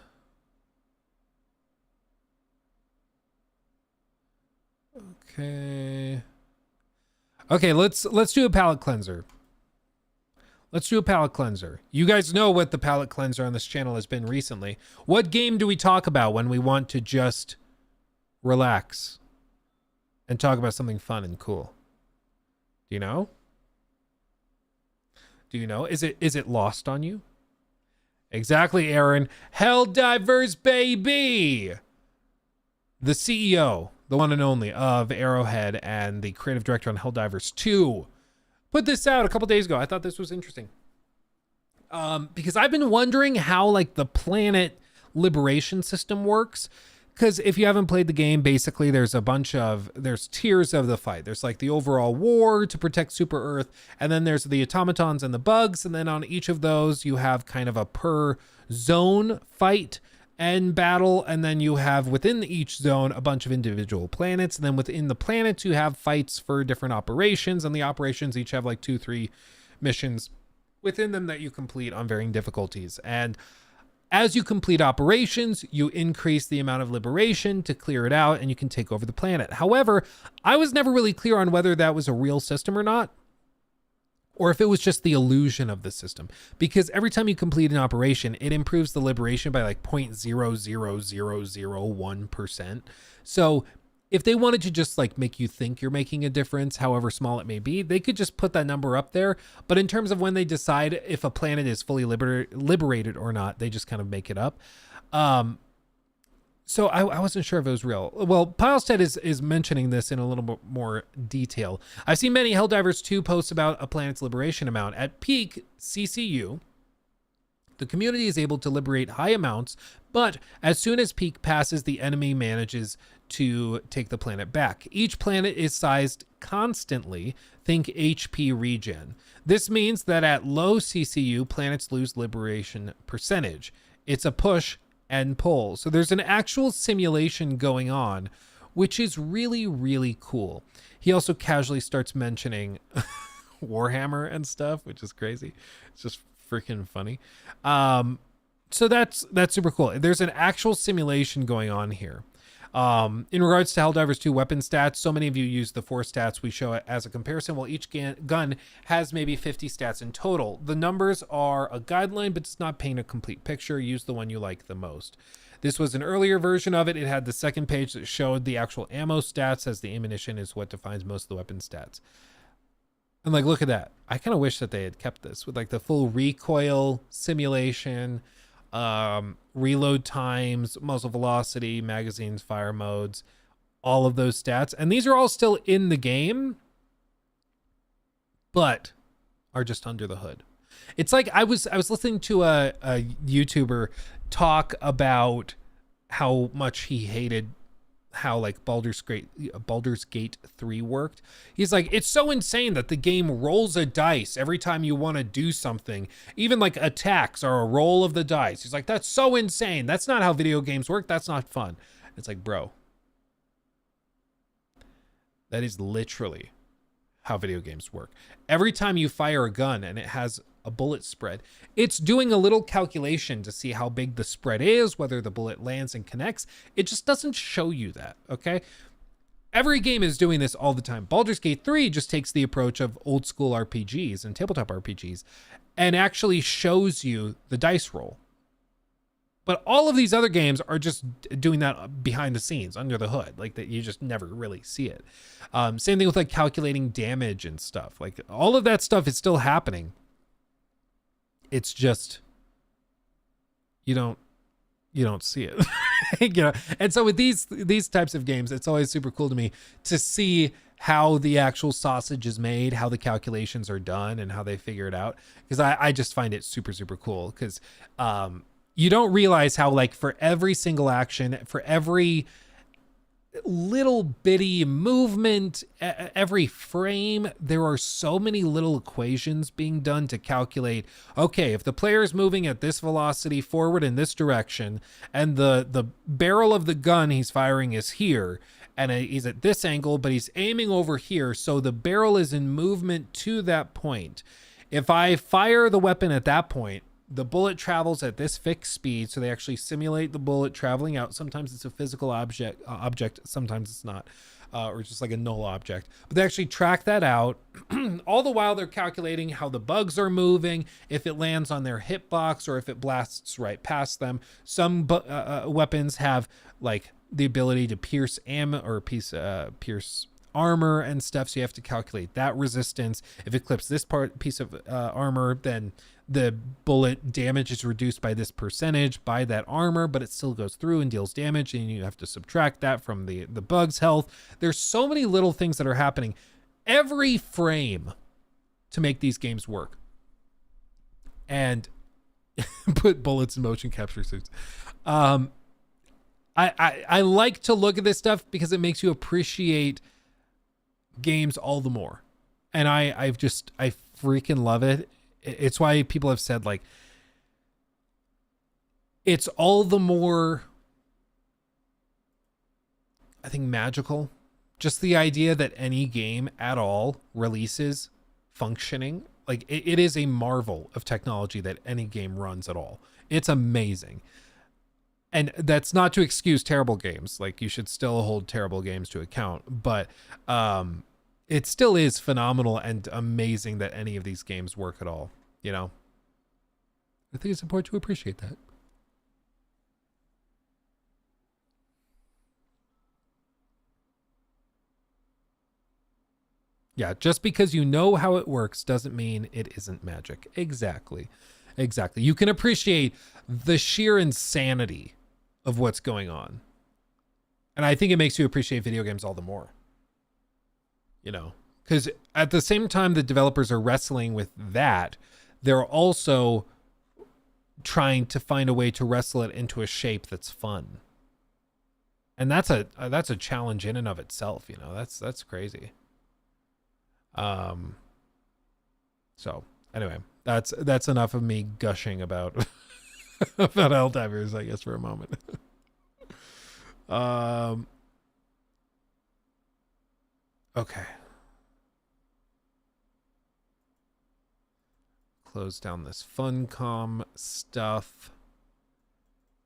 Speaker 4: Okay, let's do a palate cleanser. You guys know what the palate cleanser on this channel has been recently. What game do we talk about when we want to just relax and talk about something fun and cool? Do you know? Is it lost on you? Exactly, Aaron. Helldivers, baby! The CEO, the one and only, of Arrowhead and the creative director on Helldivers 2, put this out a couple days ago. I thought this was interesting. Because I've been wondering how, like, the planet liberation system works. Because if you haven't played the game, basically there's tiers of the fight. There's like the overall war to protect Super Earth, and then there's the automatons and the bugs, and then on each of those you have kind of a per zone fight and battle, and then you have within each zone a bunch of individual planets, and then within the planets you have fights for different operations, and the operations each have like 2-3 missions within them that you complete on varying difficulties. And as you complete operations, you increase the amount of liberation to clear it out, and you can take over the planet. However, I was never really clear on whether that was a real system or not, or if it was just the illusion of the system. Because every time you complete an operation, it improves the liberation by like 0.00001%. So if they wanted to just like make you think you're making a difference, however small it may be, they could just put that number up there. But in terms of when they decide if a planet is fully liberated or not, they just kind of make it up. So I wasn't sure if it was real. Well, Pilestead is mentioning this in a little bit more detail. I've seen many Helldivers 2 posts about a planet's liberation amount. At peak CCU, the community is able to liberate high amounts, but as soon as peak passes, the enemy manages to take the planet back. Each planet is sized constantly. Think HP regen. This means that at low CCU, planets lose liberation percentage. It's a push and pull. So there's an actual simulation going on, which is really, really cool. He also casually starts mentioning Warhammer and stuff, which is crazy. It's just freaking funny. So that's super cool. There's an actual simulation going on here. In regards to Helldivers 2 weapon stats, so many of you use the 4 stats we show it as a comparison, while each gun has maybe 50 stats in total. The numbers are a guideline, but it's not paint a complete picture. Use the one you like the most. This was an earlier version of it. It had the second page that showed the actual ammo stats, as the ammunition is what defines most of the weapon stats. And like, look at that. I kind of wish that they had kept this with like the full recoil simulation, reload times, muzzle velocity, magazines, fire modes, all of those stats. And these are all still in the game, but are just under the hood. It's like I was listening to a YouTuber talk about how much he hated how like Baldur's Gate 3 worked. He's like, it's so insane that the game rolls a dice every time you want to do something. Even like attacks are a roll of the dice. He's like, that's so insane. That's not how video games work. That's not fun. It's like, bro, that is literally how video games work. Every time you fire a gun and it has a bullet spread, it's doing a little calculation to see how big the spread is, whether the bullet lands and connects. It just doesn't show you that, okay? Every game is doing this all the time. Baldur's Gate 3 just takes the approach of old school RPGs and tabletop RPGs and actually shows you the dice roll. But all of these other games are just doing that behind the scenes, under the hood, like that you just never really see it. Same thing with like calculating damage and stuff. Like all of that stuff is still happening. It's just you don't see it. You know. And so with these types of games, it's always super cool to me to see how the actual sausage is made, how the calculations are done, and how they figure it out. Because I just find it super, super cool. Because you don't realize how, like, for every single action, for every little bitty movement, every frame, there are so many little equations being done to calculate, okay, if the player is moving at this velocity forward in this direction, and the barrel of the gun he's firing is here, and he's at this angle, but he's aiming over here, so the barrel is in movement to that point. If I fire the weapon at that point, the bullet travels at this fixed speed, so they actually simulate the bullet traveling out. Sometimes it's a physical object, sometimes it's not, or just like a null object. But they actually track that out. All the while they're calculating how the bugs are moving, if it lands on their hitbox or if it blasts right past them. Some weapons have like the ability to pierce pierce armor and stuff, so you have to calculate that resistance. If it clips this piece of armor, then the bullet damage is reduced by this percentage by that armor, but it still goes through and deals damage, and you have to subtract that from the bug's health. There's so many little things that are happening every frame to make these games work. And put bullets in motion capture suits. I like to look at this stuff because it makes you appreciate games all the more. And I freaking love it. It's why people have said, like, it's all the more, I think, magical. Just the idea that any game at all releases functioning. Like, it is a marvel of technology that any game runs at all. It's amazing. And that's not to excuse terrible games. Like, you should still hold terrible games to account. But it still is phenomenal and amazing that any of these games work at all, you know? I think it's important to appreciate that. Yeah, just because you know how it works doesn't mean it isn't magic. Exactly. You can appreciate the sheer insanity of what's going on. And I think it makes you appreciate video games all the more. You know, because at the same time the developers are wrestling with that, they're also trying to find a way to wrestle it into a shape that's fun. And that's a challenge in and of itself, you know. That's crazy. So anyway, that's enough of me gushing about about Helldivers, I guess, for a moment. Okay. Close down this Funcom stuff.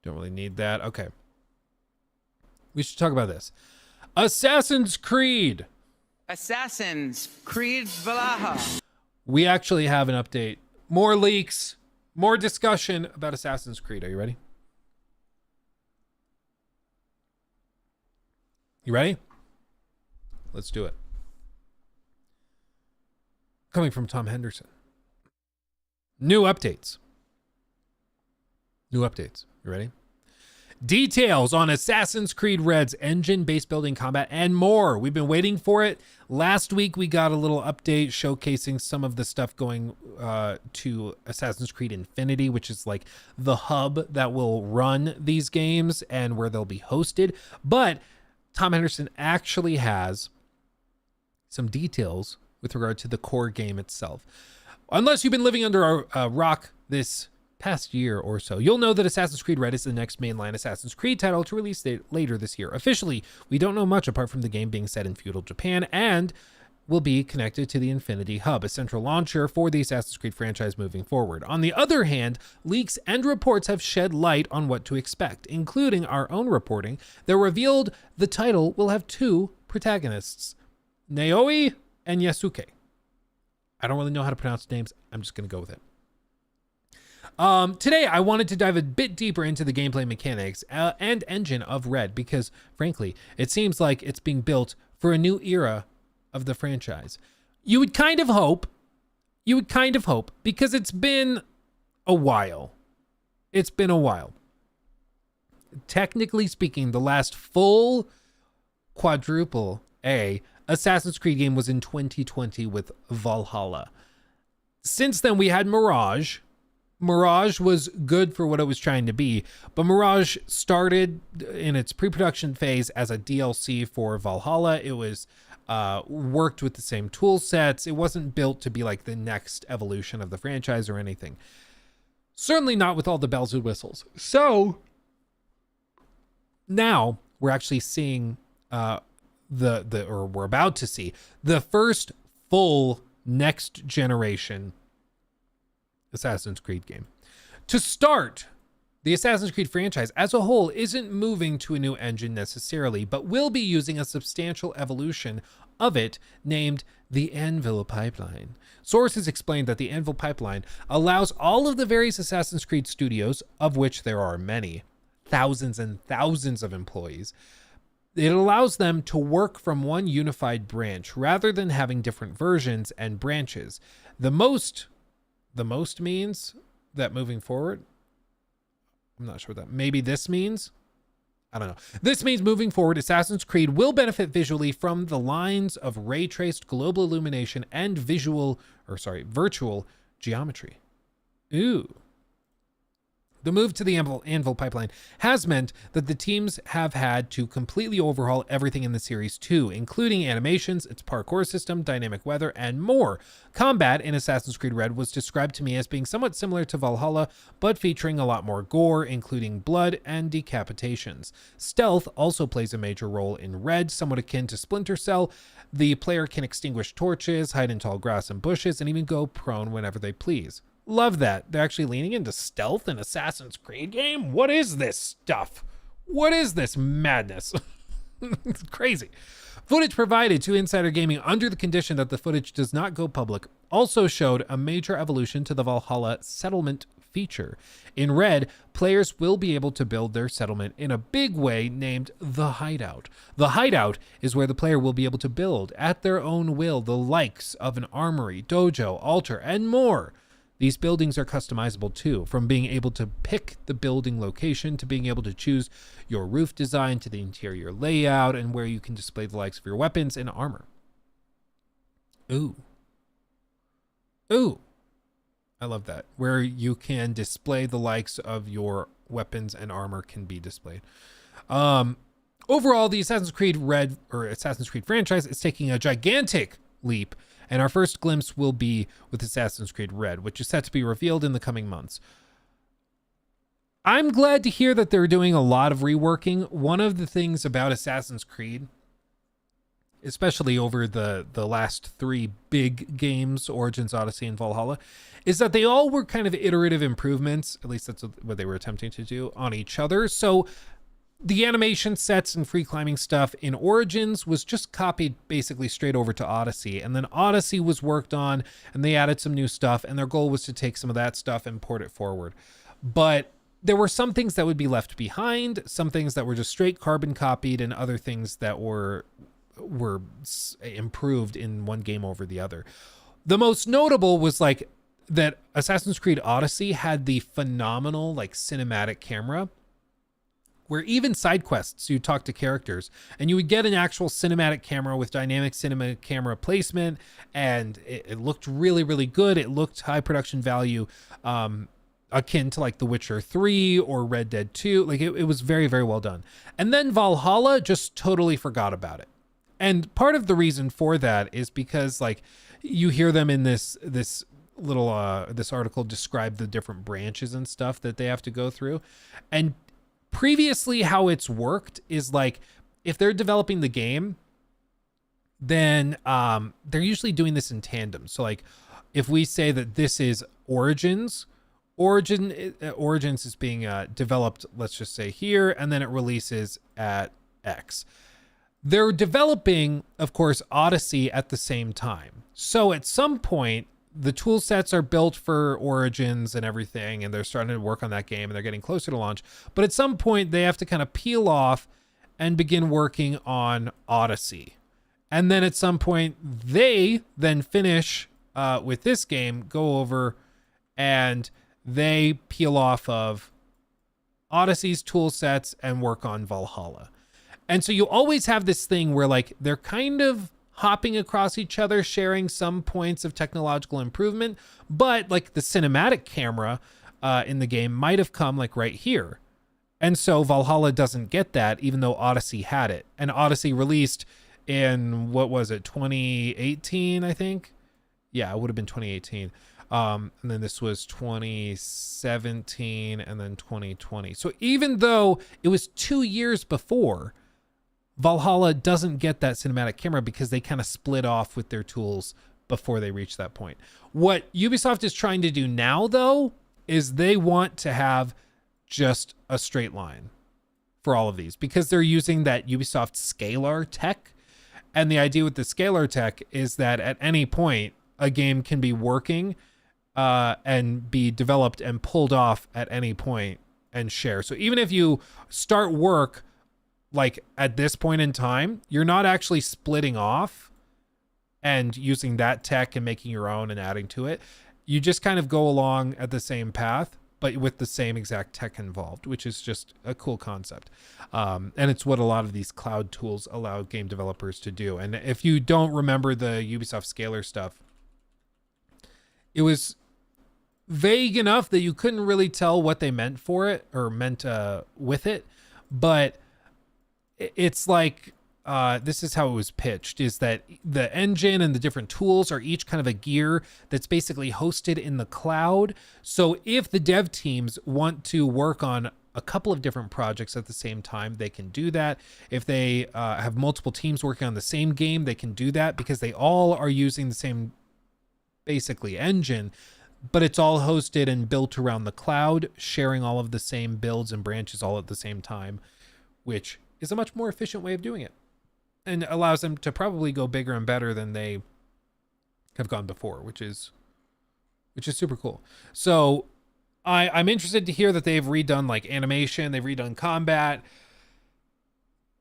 Speaker 4: Don't really need that. Okay. We should talk about this. Assassin's Creed.
Speaker 2: Assassin's Creed Valhalla.
Speaker 4: We actually have an update. More leaks, more discussion about Assassin's Creed. Are you ready? You ready? Let's do it. Coming from Tom Henderson. New updates. New updates. You ready? Details on Assassin's Creed Red's engine, base building, combat, and more. We've been waiting for it. Last week, we got a little update showcasing some of the stuff going to Assassin's Creed Infinity, which is like the hub that will run these games and where they'll be hosted. But Tom Henderson actually has some details with regard to the core game itself. Unless you've been living under a rock this past year or so, you'll know that Assassin's Creed Red is the next mainline Assassin's Creed title to release later this year. Officially, we don't know much apart from the game being set in feudal Japan and will be connected to the Infinity Hub, a central launcher for the Assassin's Creed franchise moving forward. On the other hand, leaks and reports have shed light on what to expect, including our own reporting that revealed the title will have two protagonists, Naoi and Yasuke. I don't really know how to pronounce names. I'm just going to go with it. Today, I wanted to dive a bit deeper into the gameplay mechanics and engine of Red because, frankly, it seems like it's being built for a new era of the franchise. You would kind of hope, because it's been a while. It's been a while. Technically speaking, the last full quadruple A Assassin's Creed game was in 2020 with Valhalla. Since then, we had Mirage. Mirage was good for what it was trying to be, but Mirage started in its pre-production phase as a DLC for Valhalla. It was worked with the same tool sets. It wasn't built to be like the next evolution of the franchise or anything. Certainly not with all the bells and whistles. So now we're actually seeing we're about to see the first full next generation Assassin's Creed game. To start, the Assassin's Creed franchise as a whole isn't moving to a new engine necessarily, but will be using a substantial evolution of it named the Anvil Pipeline. Sources explain that the Anvil Pipeline allows all of the various Assassin's Creed studios, of which there are many, thousands and thousands of employees, it allows them to work from one unified branch rather than having different versions and branches. The most means that moving forward, I'm not sure what that, maybe this means, I don't know. This means moving forward, Assassin's Creed will benefit visually from the lines of ray-traced global illumination and virtual geometry. Ooh. The move to the Anvil Pipeline has meant that the teams have had to completely overhaul everything in the series too, including animations, its parkour system, dynamic weather, and more. Combat in Assassin's Creed Red was described to me as being somewhat similar to Valhalla, but featuring a lot more gore, including blood and decapitations. Stealth also plays a major role in Red, somewhat akin to Splinter Cell. The player can extinguish torches, hide in tall grass and bushes, and even go prone whenever they please. Love that. They're actually leaning into stealth in Assassin's Creed game? What is this stuff? What is this madness? It's crazy. Footage provided to Insider Gaming under the condition that the footage does not go public also showed a major evolution to the Valhalla settlement feature. In Red, players will be able to build their settlement in a big way named the Hideout. The Hideout is where the player will be able to build at their own will the likes of an armory, dojo, altar, and more. These buildings are customizable too, from being able to pick the building location to being able to choose your roof design to the interior layout and where you can display the likes of your weapons and armor. Ooh. Ooh. I love that. Where you can display the likes of your weapons and armor can be displayed. Overall, the Assassin's Creed franchise is taking a gigantic leap, and our first glimpse will be with Assassin's Creed Red, which is set to be revealed in the coming months. I'm glad to hear that they're doing a lot of reworking. One of the things about Assassin's Creed, especially over the last 3 big games, Origins, Odyssey, and Valhalla, is that they all were kind of iterative improvements, at least that's what they were attempting to do, on each other. So the animation sets and free climbing stuff in Origins was just copied basically straight over to Odyssey. And then Odyssey was worked on and they added some new stuff, and their goal was to take some of that stuff and port it forward. But there were some things that would be left behind, some things that were just straight carbon copied, and other things that were improved in one game over the other. The most notable was like that Assassin's Creed Odyssey had the phenomenal like cinematic camera, where even side quests, you talk to characters and you would get an actual cinematic camera with dynamic cinema camera placement, and it looked really, really good. It looked high production value, akin to like The Witcher 3 or Red Dead 2. Like it was very, very well done. And then Valhalla just totally forgot about it. And part of the reason for that is because like you hear them in this little this article describe the different branches and stuff that they have to go through. And previously how it's worked is like if they're developing the game, then they're usually doing this in tandem. So like if we say that this is Origins is being developed, let's just say here, and then it releases at X. They're developing, of course, Odyssey at the same time. So at some point, the tool sets are built for Origins and everything, and they're starting to work on that game, and they're getting closer to launch. But at some point, they have to kind of peel off and begin working on Odyssey. And then at some point, they then finish with this game, go over, and they peel off of Odyssey's tool sets and work on Valhalla. And so you always have this thing where like they're kind of hopping across each other, sharing some points of technological improvement, but like the cinematic camera in the game might have come like right here. And so Valhalla doesn't get that, even though Odyssey had it. And Odyssey released in, what was it, 2018, I think? Yeah, it would have been 2018. And then this was 2017 and then 2020. So even though it was 2 years before, Valhalla doesn't get that cinematic camera because they kind of split off with their tools before they reach that point. What Ubisoft is trying to do now, though, is they want to have just a straight line for all of these because they're using that Ubisoft scalar tech. And the idea with the scalar tech is that at any point, a game can be working and be developed and pulled off at any point and share. So even if you start work like at this point in time, you're not actually splitting off and using that tech and making your own and adding to it. You just kind of go along at the same path, but with the same exact tech involved, which is just a cool concept. And it's what a lot of these cloud tools allow game developers to do. And if you don't remember the Ubisoft scalar stuff, it was vague enough that you couldn't really tell what they meant for it or meant with it. But it's like, this is how it was pitched, is that the engine and the different tools are each kind of a gear that's basically hosted in the cloud. So if the dev teams want to work on a couple of different projects at the same time, they can do that. If they have multiple teams working on the same game, they can do that because they all are using the same basically engine, but it's all hosted and built around the cloud, sharing all of the same builds and branches all at the same time, which is a much more efficient way of doing it and allows them to probably go bigger and better than they have gone before, which is super cool. So I'm interested to hear that they've redone like animation, they've redone combat.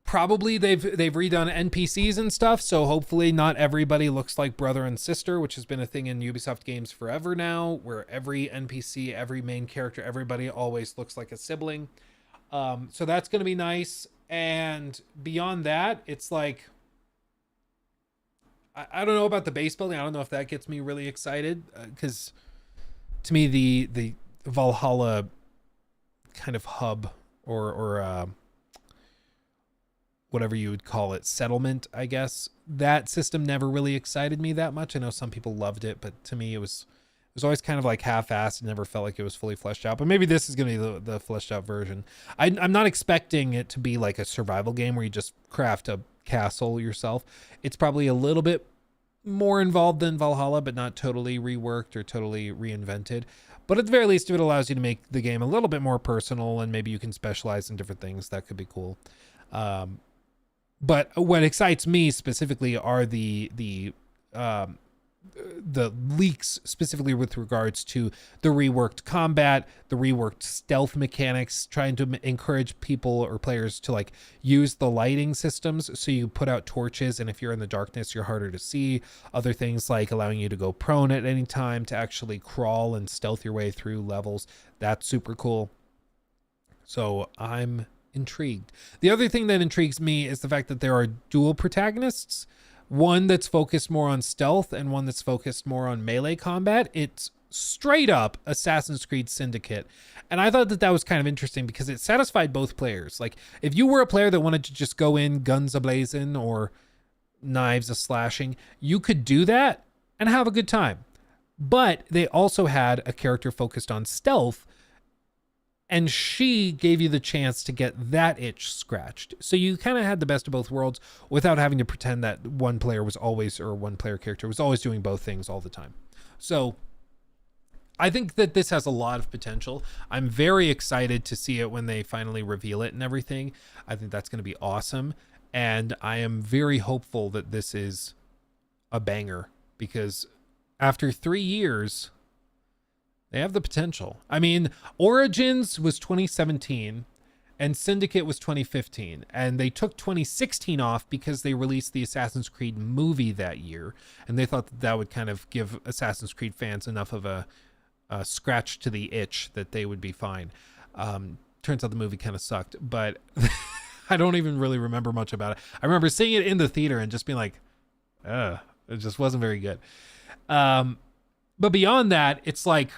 Speaker 4: probably they've redone NPCs and stuff, so hopefully not everybody looks like brother and sister, which has been a thing in Ubisoft games forever now, where every NPC, every main character, everybody always looks like a sibling. So that's going to be nice. And beyond that, it's like, I don't know about the base building. I don't know if that gets me really excited, because to me the Valhalla kind of hub or whatever you would call it, settlement, I guess, that system never really excited me that much. I know some people loved it, but to me it was always kind of like half-assed. It never felt like it was fully fleshed out, but maybe this is going to be the fleshed out version. I'm not expecting it to be like a survival game where you just craft a castle yourself. It's probably a little bit more involved than Valhalla, but not totally reworked or totally reinvented. But at the very least, if it allows you to make the game a little bit more personal and maybe you can specialize in different things, that could be cool. But what excites me specifically are the leaks, specifically with regards to the reworked combat, the reworked stealth mechanics, trying to encourage people or players to like use the lighting systems. So you put out torches, and if you're in the darkness, you're harder to see. Other things like allowing you to go prone at any time, to actually crawl and stealth your way through levels. That's super cool. So I'm intrigued. The other thing that intrigues me is the fact that there are dual protagonists. One that's focused more on stealth and one that's focused more on melee combat. It's straight up Assassin's Creed Syndicate. And I thought that was kind of interesting because it satisfied both players. Like, if you were a player that wanted to just go in guns a-blazing or knives a-slashing, you could do that and have a good time. But they also had a character focused on stealth, and she gave you the chance to get that itch scratched. So you kind of had the best of both worlds without having to pretend that one player character was always doing both things all the time. So I think that this has a lot of potential. I'm very excited to see it when they finally reveal it and everything. I think that's going to be awesome. And I am very hopeful that this is a banger, because after 3 years, they have the potential. I mean, Origins was 2017 and Syndicate was 2015. And they took 2016 off because they released the Assassin's Creed movie that year. And they thought that would kind of give Assassin's Creed fans enough of a scratch to the itch that they would be fine. Turns out the movie kind of sucked, but I don't even really remember much about it. I remember seeing it in the theater and just being like, it just wasn't very good. But beyond that, it's like,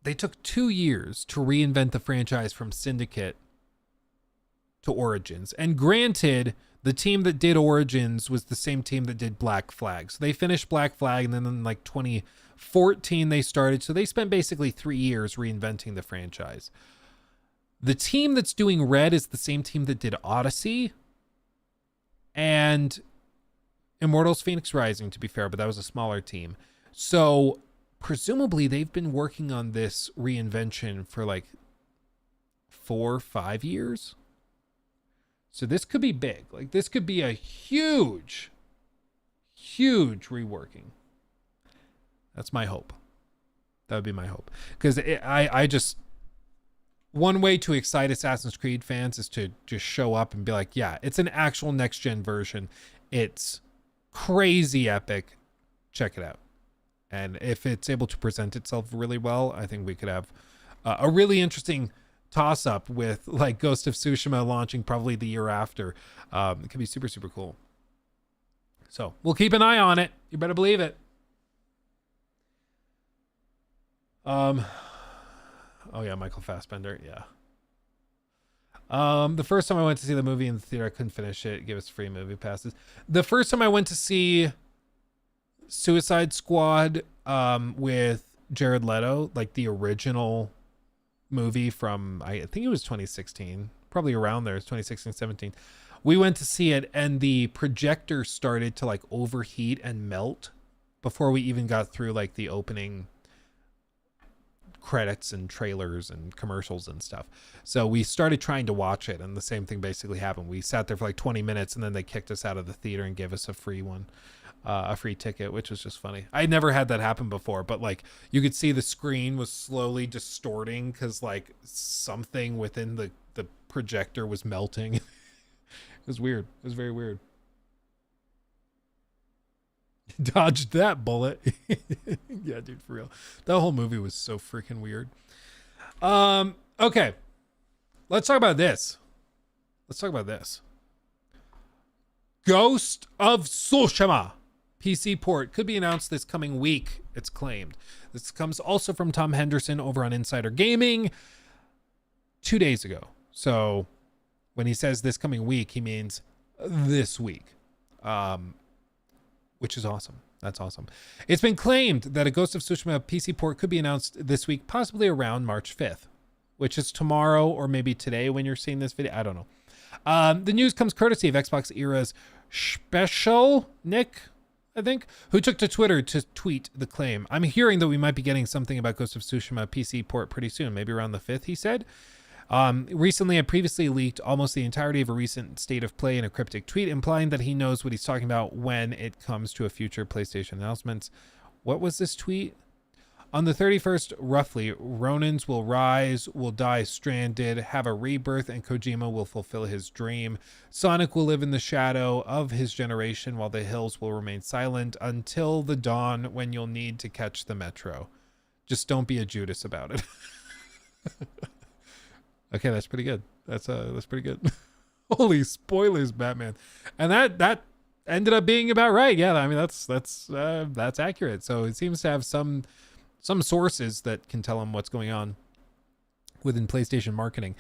Speaker 4: they took 2 years to reinvent the franchise from Syndicate to Origins. And granted, the team that did Origins was the same team that did Black Flag. So they finished Black Flag, and then in like 2014 they started. So they spent basically 3 years reinventing the franchise. The team that's doing Red is the same team that did Odyssey and Immortals Phoenix Rising, to be fair, but that was a smaller team. So presumably they've been working on this reinvention for like 4 or 5 years. So this could be big. Like, this could be a huge reworking. That's my hope. That would be my hope. Because I just, one way to excite Assassin's Creed fans is to just show up and be like, yeah, it's an actual next-gen version. It's crazy epic. Check it out. And if it's able to present itself really well, I think we could have a really interesting toss-up with like Ghost of Tsushima launching probably the year after. It could be super, super cool. So we'll keep an eye on it. You better believe it. Oh yeah, Michael Fassbender. Yeah. The first time I went to see the movie in the theater, I couldn't finish it. Give us free movie passes. The first time I went to see Suicide Squad with Jared Leto, like the original movie from, I think it was 2016, probably around there. It's 2016, 17. We went to see it, and the projector started to like overheat and melt before we even got through like the opening credits and trailers and commercials and stuff. So we started trying to watch it, and the same thing basically happened. We sat there for like 20 minutes, and then they kicked us out of the theater and gave us a free one. A free ticket, which was just funny. I never had that happen before, but like you could see the screen was slowly distorting because like something within the projector was melting. It was weird. It was very weird. Dodged that bullet. Yeah, dude, for real. That whole movie was so freaking weird. Okay. Let's talk about this. Ghost of Tsushima PC port could be announced this coming week, it's claimed. This comes also from Tom Henderson over on Insider Gaming 2 days ago. So when he says this coming week, he means this week, which is awesome. That's awesome. It's been claimed that a Ghost of Tsushima PC port could be announced this week, possibly around March 5th, which is tomorrow or maybe today when you're seeing this video. I don't know. The news comes courtesy of Xbox Era's Special Nick, I think, who took to Twitter to tweet the claim. I'm hearing that we might be getting something about Ghost of Tsushima PC port pretty soon, maybe around the 5th, he said. Recently, I previously leaked almost the entirety of a recent state of play in a cryptic tweet, implying that he knows what he's talking about when it comes to a future PlayStation announcements. What was this tweet? On the 31st, roughly, Ronins will rise, will die stranded, have a rebirth, and Kojima will fulfill his dream. Sonic will live in the shadow of his generation while the hills will remain silent until the dawn when you'll need to catch the metro. Just don't be a Judas about it. Okay, that's pretty good. That's pretty good. Holy spoilers, Batman. And that ended up being about right. Yeah, I mean that's accurate. So it seems to have some sources that can tell him what's going on within PlayStation marketing.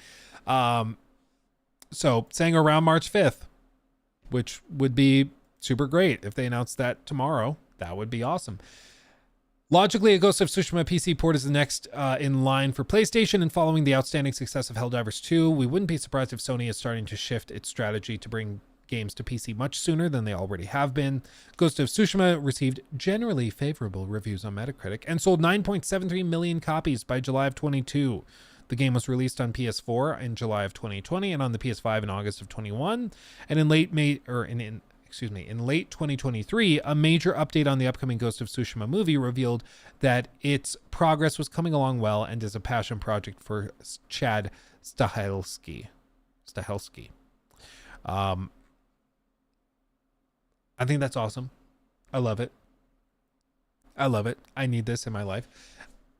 Speaker 4: So saying around March 5th, which would be super great if they announced that tomorrow. That would be awesome. Logically, a Ghost of Tsushima PC port is the next in line for PlayStation, and following the outstanding success of Helldivers 2, we wouldn't be surprised if Sony is starting to shift its strategy to bring games to PC much sooner than they already have been. Ghost of Tsushima received generally favorable reviews on Metacritic and sold 9.73 million copies by July of 22. The game was released on PS4 in July of 2020 and on the PS5 in August of 21. And in late late 2023, a major update on the upcoming Ghost of Tsushima movie revealed that its progress was coming along well and is a passion project for Chad Stahelski. I think that's awesome. I love it. I need this in my life.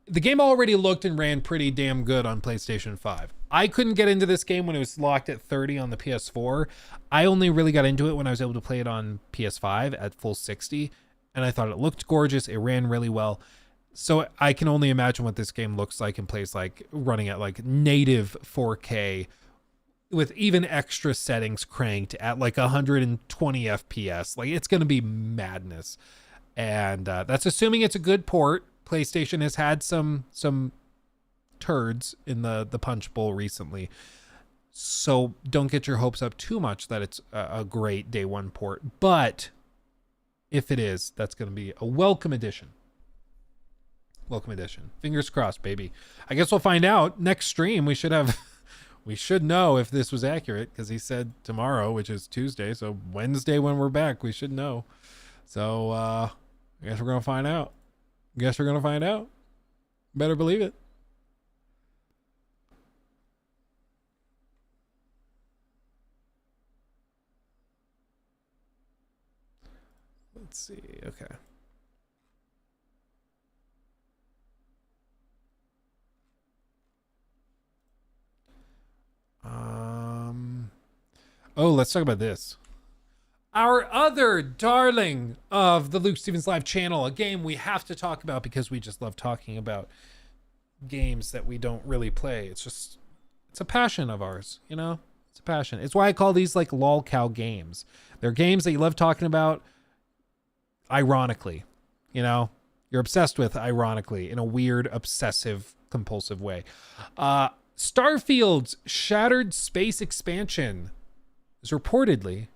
Speaker 4: The game already looked and ran pretty damn good on PlayStation 5. I couldn't get into this game when it was locked at 30 on the PS4. I only really got into it when I was able to play it on PS5 at full 60, and I thought it looked gorgeous. It ran really well. So I can only imagine what this game looks like and plays like running at like native 4K with even extra settings cranked at like 120 FPS. Like, it's going to be madness. And that's assuming it's a good port. PlayStation has had some turds in the Punch Bowl recently. So don't get your hopes up too much that it's a great day one port. But if it is, that's going to be a welcome addition. Welcome addition. Fingers crossed, baby. I guess we'll find out next stream. We should know if this was accurate, because he said tomorrow, which is Tuesday. So Wednesday when we're back, we should know. So I guess we're going to find out. Better believe it. Let's see. Okay. Oh, let's talk about this. Our other darling of the Luke Stevens Live channel, a game we have to talk about because we just love talking about games that we don't really play. It's a passion of ours, you know? It's a passion. It's why I call these like lolcow games. They're games that you love talking about ironically, you know? You're obsessed with ironically in a weird, obsessive, compulsive way. Starfield's Shattered Space expansion is reportedly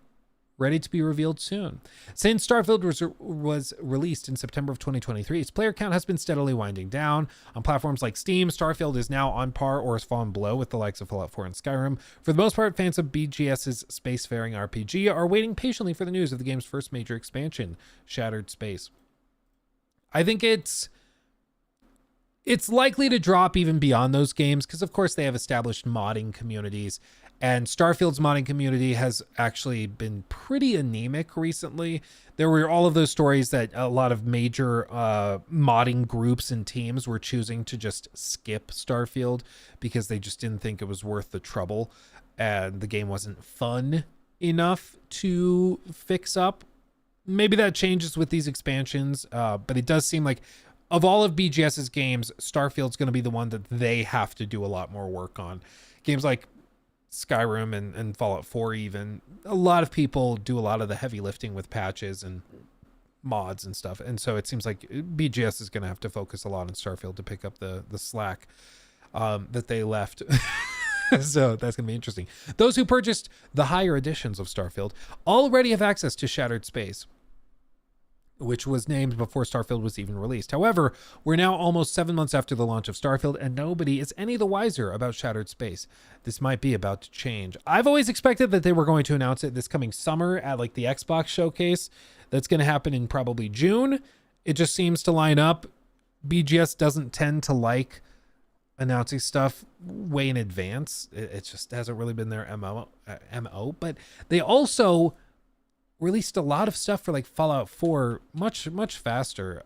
Speaker 4: ready to be revealed soon. Since Starfield was released in September of 2023, its player count has been steadily winding down. On platforms like Steam, Starfield is now on par or has fallen below with the likes of Fallout 4 and Skyrim. For the most part, fans of BGS's spacefaring RPG are waiting patiently for the news of the game's first major expansion, Shattered Space. I think it's likely to drop even beyond those games because, of course, they have established modding communities And Starfield's modding community has actually been pretty anemic recently. There were all of those stories that a lot of major modding groups and teams were choosing to just skip Starfield because they just didn't think it was worth the trouble and the game wasn't fun enough to fix up. Maybe that changes with these expansions, but it does seem like of all of BGS's games, Starfield's going to be the one that they have to do a lot more work on. Games like Skyrim and Fallout 4 even, a lot of people do a lot of the heavy lifting with patches and mods and stuff. And so it seems like BGS is going to have to focus a lot on Starfield to pick up the slack that they left. So that's going to be interesting. Those who purchased the higher editions of Starfield already have access to Shattered Space, which was named before Starfield was even released. However, we're now almost 7 months after the launch of Starfield, and nobody is any the wiser about Shattered Space. This might be about to change. I've always expected that they were going to announce it this coming summer at like the Xbox showcase. That's going to happen in probably June. It just seems to line up. BGS doesn't tend to like announcing stuff way in advance. It just hasn't really been their MO. But they also released a lot of stuff for like Fallout 4 much faster.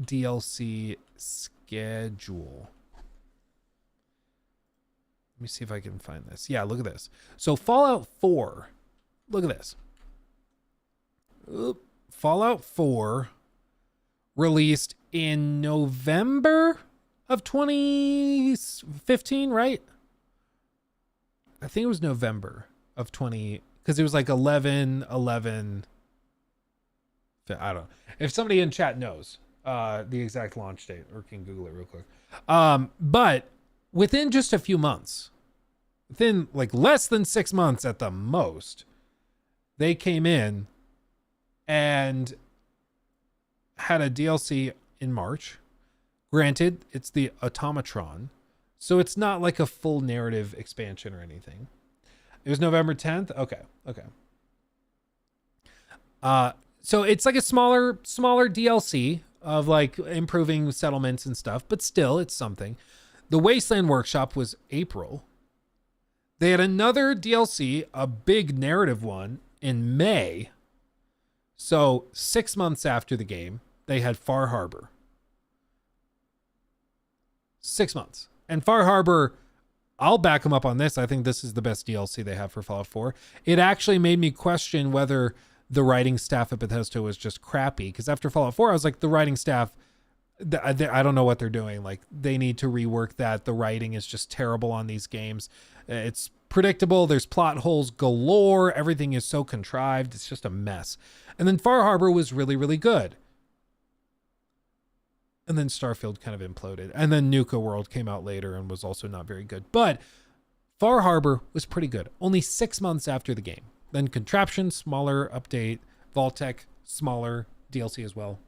Speaker 4: DLC schedule. Let me see if I can find this. Yeah, look at this. So Fallout 4, look at this. Fallout 4 released in November of 2015, right? I think it was November of 20, because it was like 11. I don't know. If somebody in chat knows the exact launch date, or can Google it real quick. But within just a few months, within like less than 6 months at the most, they came in and had a DLC in March. Granted, it's the Automatron, so it's not like a full narrative expansion or anything. It was November 10th. Okay. So it's like a smaller DLC of like improving settlements and stuff, but still it's something. The Wasteland Workshop was April. They had another DLC, a big narrative one, in May. So 6 months after the game, they had Far Harbor. 6 months. And Far Harbor, I'll back them up on this. I think this is the best DLC they have for Fallout 4. It actually made me question whether the writing staff at Bethesda was just crappy. Because after Fallout 4, I was like, the writing staff, I don't know what they're doing. Like, they need to rework that. The writing is just terrible on these games. It's predictable. There's plot holes galore. Everything is so contrived. It's just a mess. And then Far Harbor was really, really good. And then Starfield kind of imploded. And then Nuka World came out later and was also not very good. But Far Harbor was pretty good. Only 6 months after the game. Then Contraption, smaller update. Vaultec, smaller DLC as well.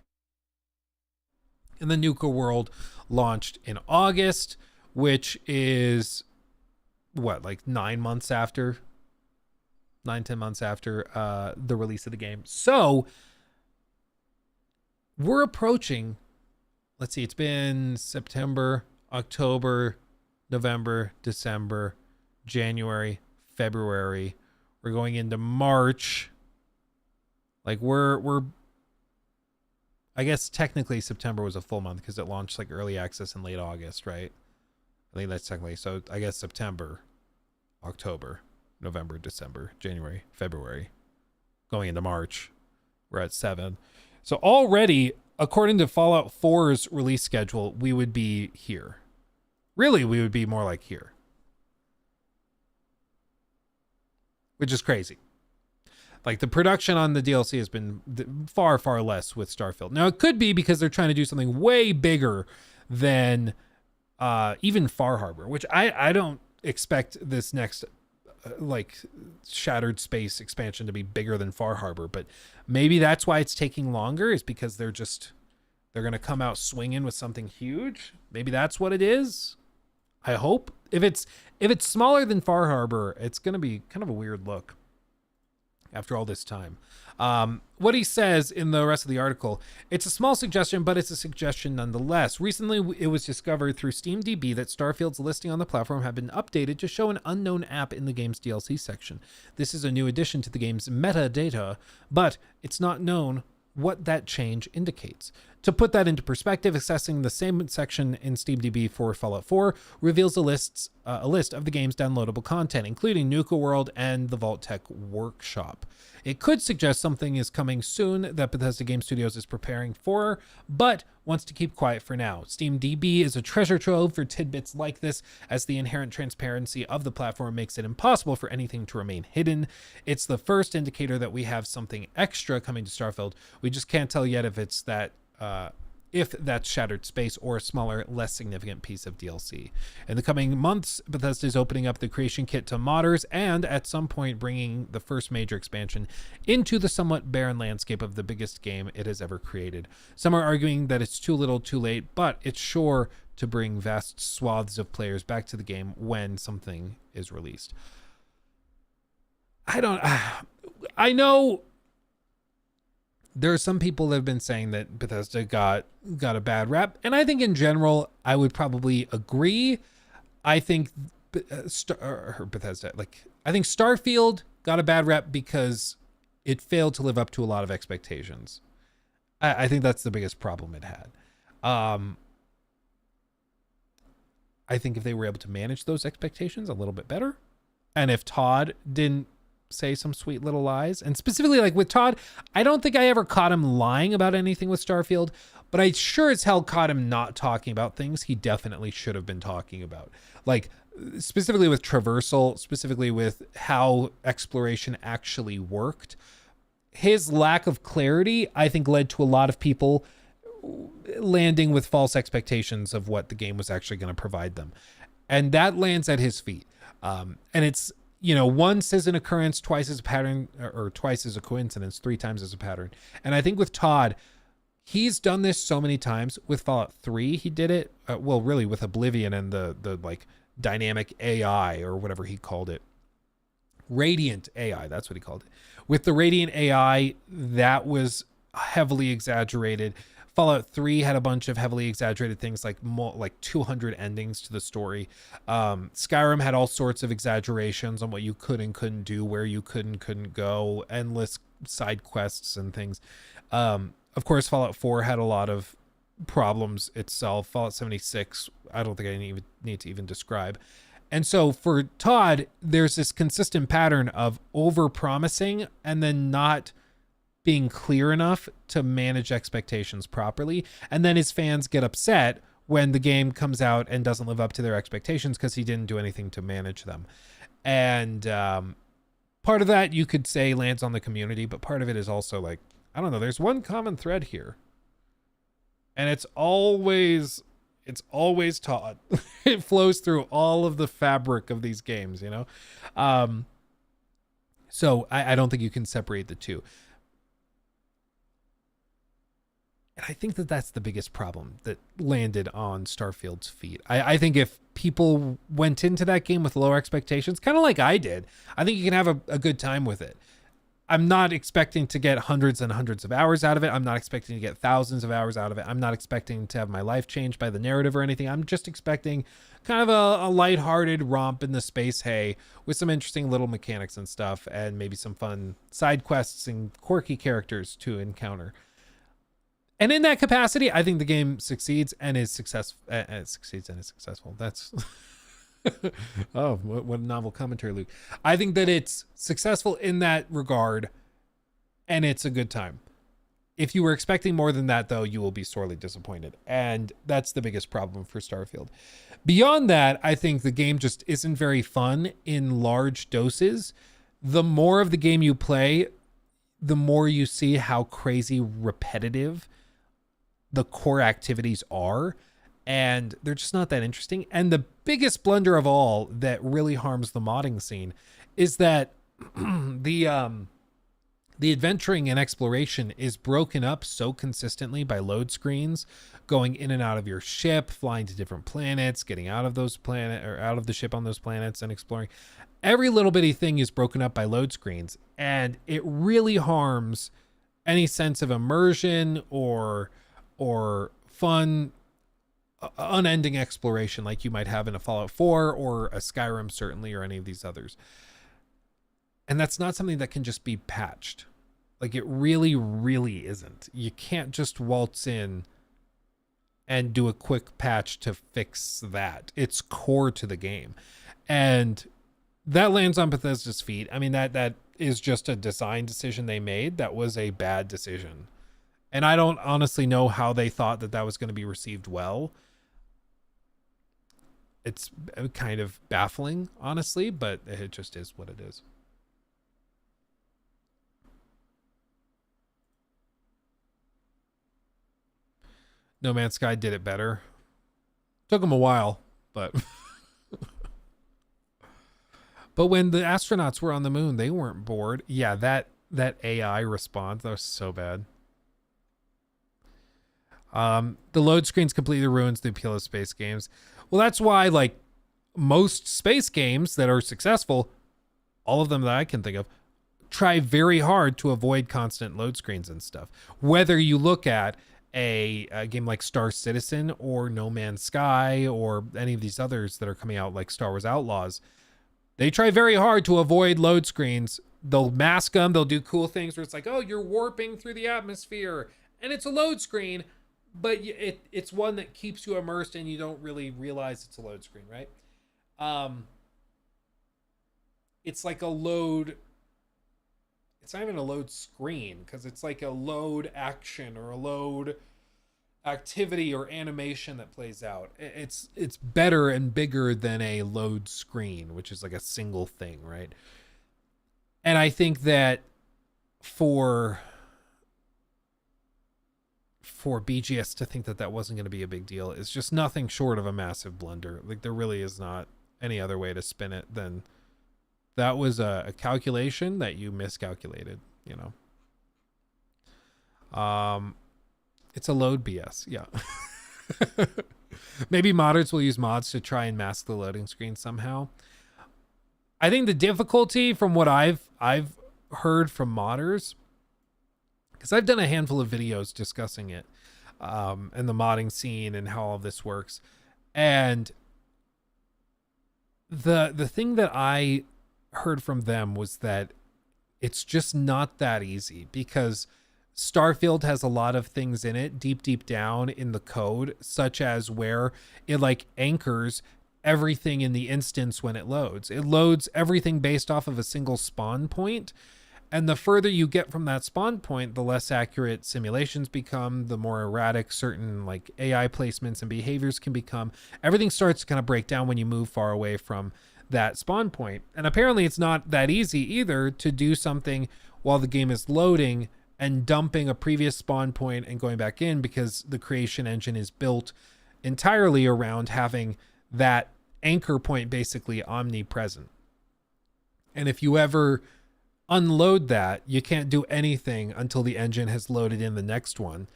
Speaker 4: And then Nuka World launched in August, which is, what, like 9 months after? 9-10 months after the release of the game. So, we're approaching... Let's see, it's been September, October, November, December, January, February. We're going into March. Like we're I guess technically September was a full month because it launched like early access in late August, right? I think that's technically, so I guess September, October, November, December, January, February. Going into March, we're at 7. So already, according to Fallout 4's release schedule, we would be here. Really, we would be more like here. Which is crazy. Like, the production on the DLC has been far, far less with Starfield. Now, it could be because they're trying to do something way bigger than even Far Harbor, which I don't expect this next like Shattered Space expansion to be bigger than Far Harbor, but maybe that's why it's taking longer, is because they're going to come out swinging with something huge. Maybe that's what it is. I hope. If it's smaller than Far Harbor, it's going to be kind of a weird look. after all this time. What he says in the rest of the article, it's a small suggestion, but it's a suggestion nonetheless. Recently, it was discovered through SteamDB that Starfield's listing on the platform had been updated to show an unknown app in the game's DLC section. This is a new addition to the game's metadata, but it's not known what that change indicates. To put that into perspective, accessing the same section in SteamDB for Fallout 4 reveals a list of the game's downloadable content, including Nuka World and the Vault Tech Workshop. It could suggest something is coming soon that Bethesda Game Studios is preparing for, but wants to keep quiet for now. SteamDB is a treasure trove for tidbits like this, as the inherent transparency of the platform makes it impossible for anything to remain hidden. It's the first indicator that we have something extra coming to Starfield. We just can't tell yet if it's that if that's Shattered Space or a smaller, less significant piece of DLC. In the coming months, Bethesda is opening up the creation kit to modders and at some point bringing the first major expansion into the somewhat barren landscape of the biggest game it has ever created. Some are arguing that it's too little too late, but it's sure to bring vast swaths of players back to the game when something is released. I know there are some people that have been saying that Bethesda got a bad rap, and I think in general I would probably agree. I think Bethesda, I think Starfield got a bad rap because it failed to live up to a lot of expectations. I think that's the biggest problem it had. I think if they were able to manage those expectations a little bit better, and if Todd didn't say some sweet little lies, and specifically like with Todd, I don't think I ever caught him lying about anything with Starfield, but I sure as hell caught him not talking about things he definitely should have been talking about, like specifically with traversal, specifically with how exploration actually worked. His lack of clarity, I think, led to a lot of people landing with false expectations of what the game was actually going to provide them, and that lands at his feet. And it's, once is an occurrence, twice is a pattern, or twice is a coincidence, three times is a pattern. And I think with Todd, he's done this so many times. With Fallout 3, he did it. Really with Oblivion and the like dynamic AI or whatever he called it. Radiant AI, that's what he called it. With the Radiant AI, that was heavily exaggerated. Fallout 3 had a bunch of heavily exaggerated things, like 200 endings to the story. Skyrim had all sorts of exaggerations on what you could and couldn't do, where you could and couldn't go, endless side quests and things. Of course, Fallout 4 had a lot of problems itself. Fallout 76, I don't think I need to even describe. And so for Todd, there's this consistent pattern of over-promising and then not being clear enough to manage expectations properly. And then his fans get upset when the game comes out and doesn't live up to their expectations because he didn't do anything to manage them. And part of that, you could say, lands on the community, but part of it is also like, I don't know, there's one common thread here. And it's always Todd. It flows through all of the fabric of these games, So I don't think you can separate the two. And I think that that's the biggest problem that landed on Starfield's feet. I think if people went into that game with lower expectations, kind of like I did, I think you can have a good time with it. I'm not expecting to get hundreds and hundreds of hours out of it. I'm not expecting to get thousands of hours out of it. I'm not expecting to have my life changed by the narrative or anything. I'm just expecting kind of a lighthearted romp in the space hay with some interesting little mechanics and stuff, and maybe some fun side quests and quirky characters to encounter. And in that capacity, I think the game succeeds and is successful. That's oh, what a novel commentary, Luke. I think that it's successful in that regard, and it's a good time. If you were expecting more than that, though, you will be sorely disappointed. And that's the biggest problem for Starfield. Beyond that, I think the game just isn't very fun in large doses. The more of the game you play, the more you see how crazy repetitive the core activities are, and they're just not that interesting. And the biggest blunder of all that really harms the modding scene is that the adventuring and exploration is broken up so consistently by load screens, going in and out of your ship, flying to different planets, getting out of those planet or out of the ship on those planets and exploring. Every little bitty thing is broken up by load screens, and it really harms any sense of immersion or fun, unending exploration like you might have in a Fallout 4 or a Skyrim, certainly, or any of these others. And that's not something that can just be patched. Like, it really, really isn't. You can't just waltz in and do a quick patch to fix that. It's core to the game. And that lands on Bethesda's feet. I mean, that is just a design decision they made. That was a bad decision. And I don't honestly know how they thought that was going to be received well. It's kind of baffling, honestly, but it just is what it is. No Man's Sky did it better. Took them a while, but but when the astronauts were on the moon, they weren't bored. Yeah, that AI response, that was so bad. The load screens completely ruins the appeal of space games. Well, that's why, like, most space games that are successful, all of them that I can think of, try very hard to avoid constant load screens and stuff. Whether you look at a game like Star Citizen or No Man's Sky or any of these others that are coming out like Star Wars Outlaws, they try very hard to avoid load screens. They'll mask them. They'll do cool things where it's like, oh, you're warping through the atmosphere, and it's a load screen, but it's one that keeps you immersed and you don't really realize it's a load screen, right? It's like a load. It's not even a load screen, because it's like a load action or a load activity or animation that plays out. It's better and bigger than a load screen, which is like a single thing, right? And I think that for BGS to think that wasn't going to be a big deal is just nothing short of a massive blunder. Like, there really is not any other way to spin it than that was a calculation that you miscalculated, you know. It's a load BS, yeah. Maybe modders will use mods to try and mask the loading screen somehow. I think the difficulty, from what I've heard from modders, because I've done a handful of videos discussing it, and the modding scene and how all of this works, and the thing that I heard from them was that it's just not that easy, because Starfield has a lot of things in it deep down in the code, such as where it like anchors everything in the instance when it loads. It loads everything based off of a single spawn point. And the further you get from that spawn point, the less accurate simulations become, the more erratic certain like AI placements and behaviors can become. Everything starts to kind of break down when you move far away from that spawn point. And apparently it's not that easy either to do something while the game is loading and dumping a previous spawn point and going back in, because the creation engine is built entirely around having that anchor point basically omnipresent. And if you ever unload that, you can't do anything until the engine has loaded in the next one.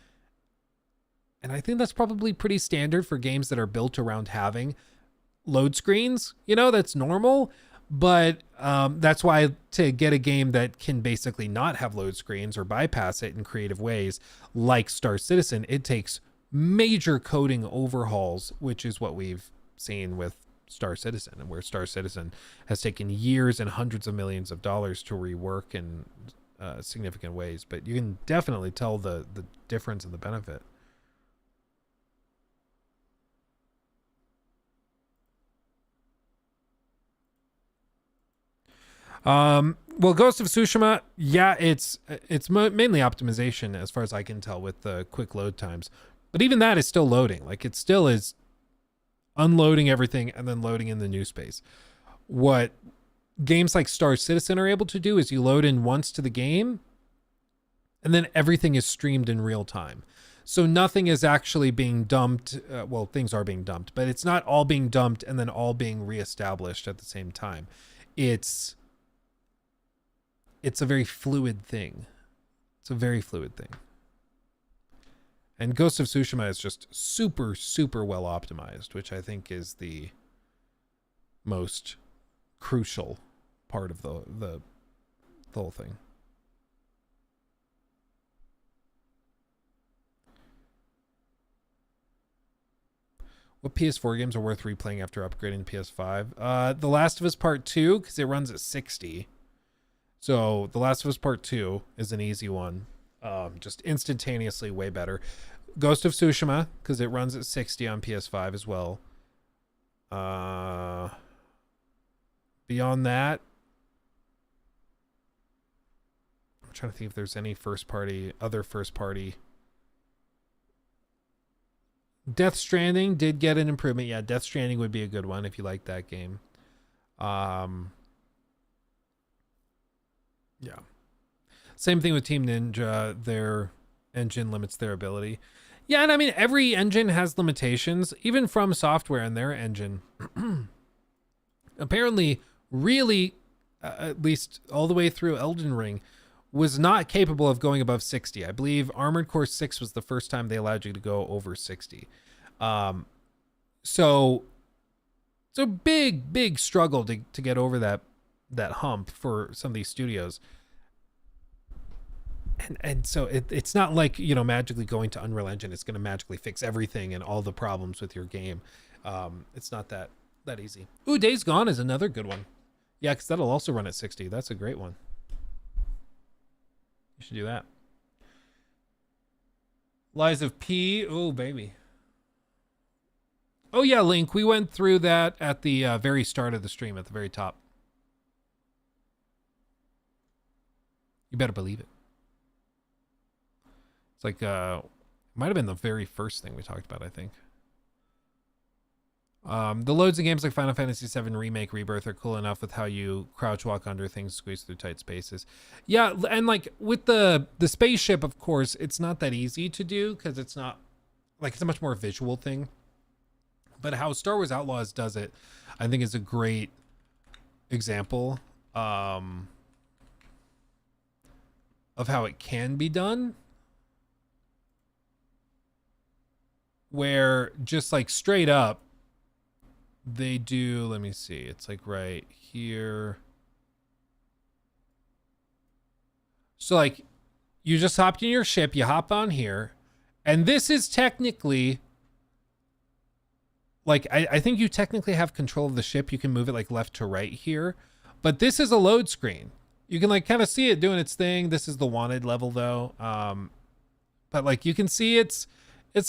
Speaker 4: And I think that's probably pretty standard for games that are built around having load screens. You know, that's normal. But that's why to get a game that can basically not have load screens or bypass it in creative ways, like Star Citizen, it takes major coding overhauls, which is what we've seen with Star Citizen, and where Star Citizen has taken years and hundreds of millions of dollars to rework in significant ways. But you can definitely tell the difference in the benefit. Well, Ghost of Tsushima, yeah, it's mainly optimization as far as I can tell with the quick load times. But even that is still loading. Like, it still is unloading everything and then loading in the new space. What games like Star Citizen are able to do is you load in once to the game and then everything is streamed in real time. So nothing is actually being dumped. Well, things are being dumped, but it's not all being dumped and then all being reestablished at the same time. It's a very fluid thing. It's a very fluid thing. And Ghost of Tsushima is just super, super well optimized, which I think is the most crucial part of the the whole thing. What PS4 games are worth replaying after upgrading to PS5? The Last of Us Part 2, because it runs at 60. So The Last of Us Part 2 is an easy one. Just instantaneously way better. Ghost of Tsushima, because it runs at 60 on PS5 as well. Beyond that, I'm trying to think if there's any other first party. Death Stranding did get an improvement. Yeah, Death Stranding would be a good one if you like that game. Yeah. Same thing with Team Ninja. Their engine limits their ability. Yeah, and I mean, every engine has limitations, even From Software and their engine. Apparently, really, at least all the way through Elden Ring, was not capable of going above 60. I believe Armored Core 6 was the first time they allowed you to go over 60. So it's a big struggle to get over that hump for some of these studios. And so it's not like, you know, magically going to Unreal Engine is going to magically fix everything and all the problems with your game. It's not that easy. Ooh, Days Gone is another good one. Yeah, because that'll also run at 60. That's a great one. You should do that. Lies of P. Oh, baby. Oh, yeah, Link. We went through that at the very start of the stream, at the very top. You better believe it. It's like, might have been the very first thing we talked about, I think. The loads of games like Final Fantasy VII Remake, Rebirth are cool enough with how you crouch walk under things, squeeze through tight spaces. Yeah, and like with the spaceship, of course, it's not that easy to do because it's not like, it's a much more visual thing. But how Star Wars Outlaws does it, I think, is a great example of how it can be done. Where just like straight up, they do, let me see, it's like right here. So like you just hopped in your ship, you hop on here, and this is technically like, I think you technically have control of the ship. You can move it like left to right here, but this is a load screen. You can like kind of see it doing its thing. This is the wanted level though. But like you can see it's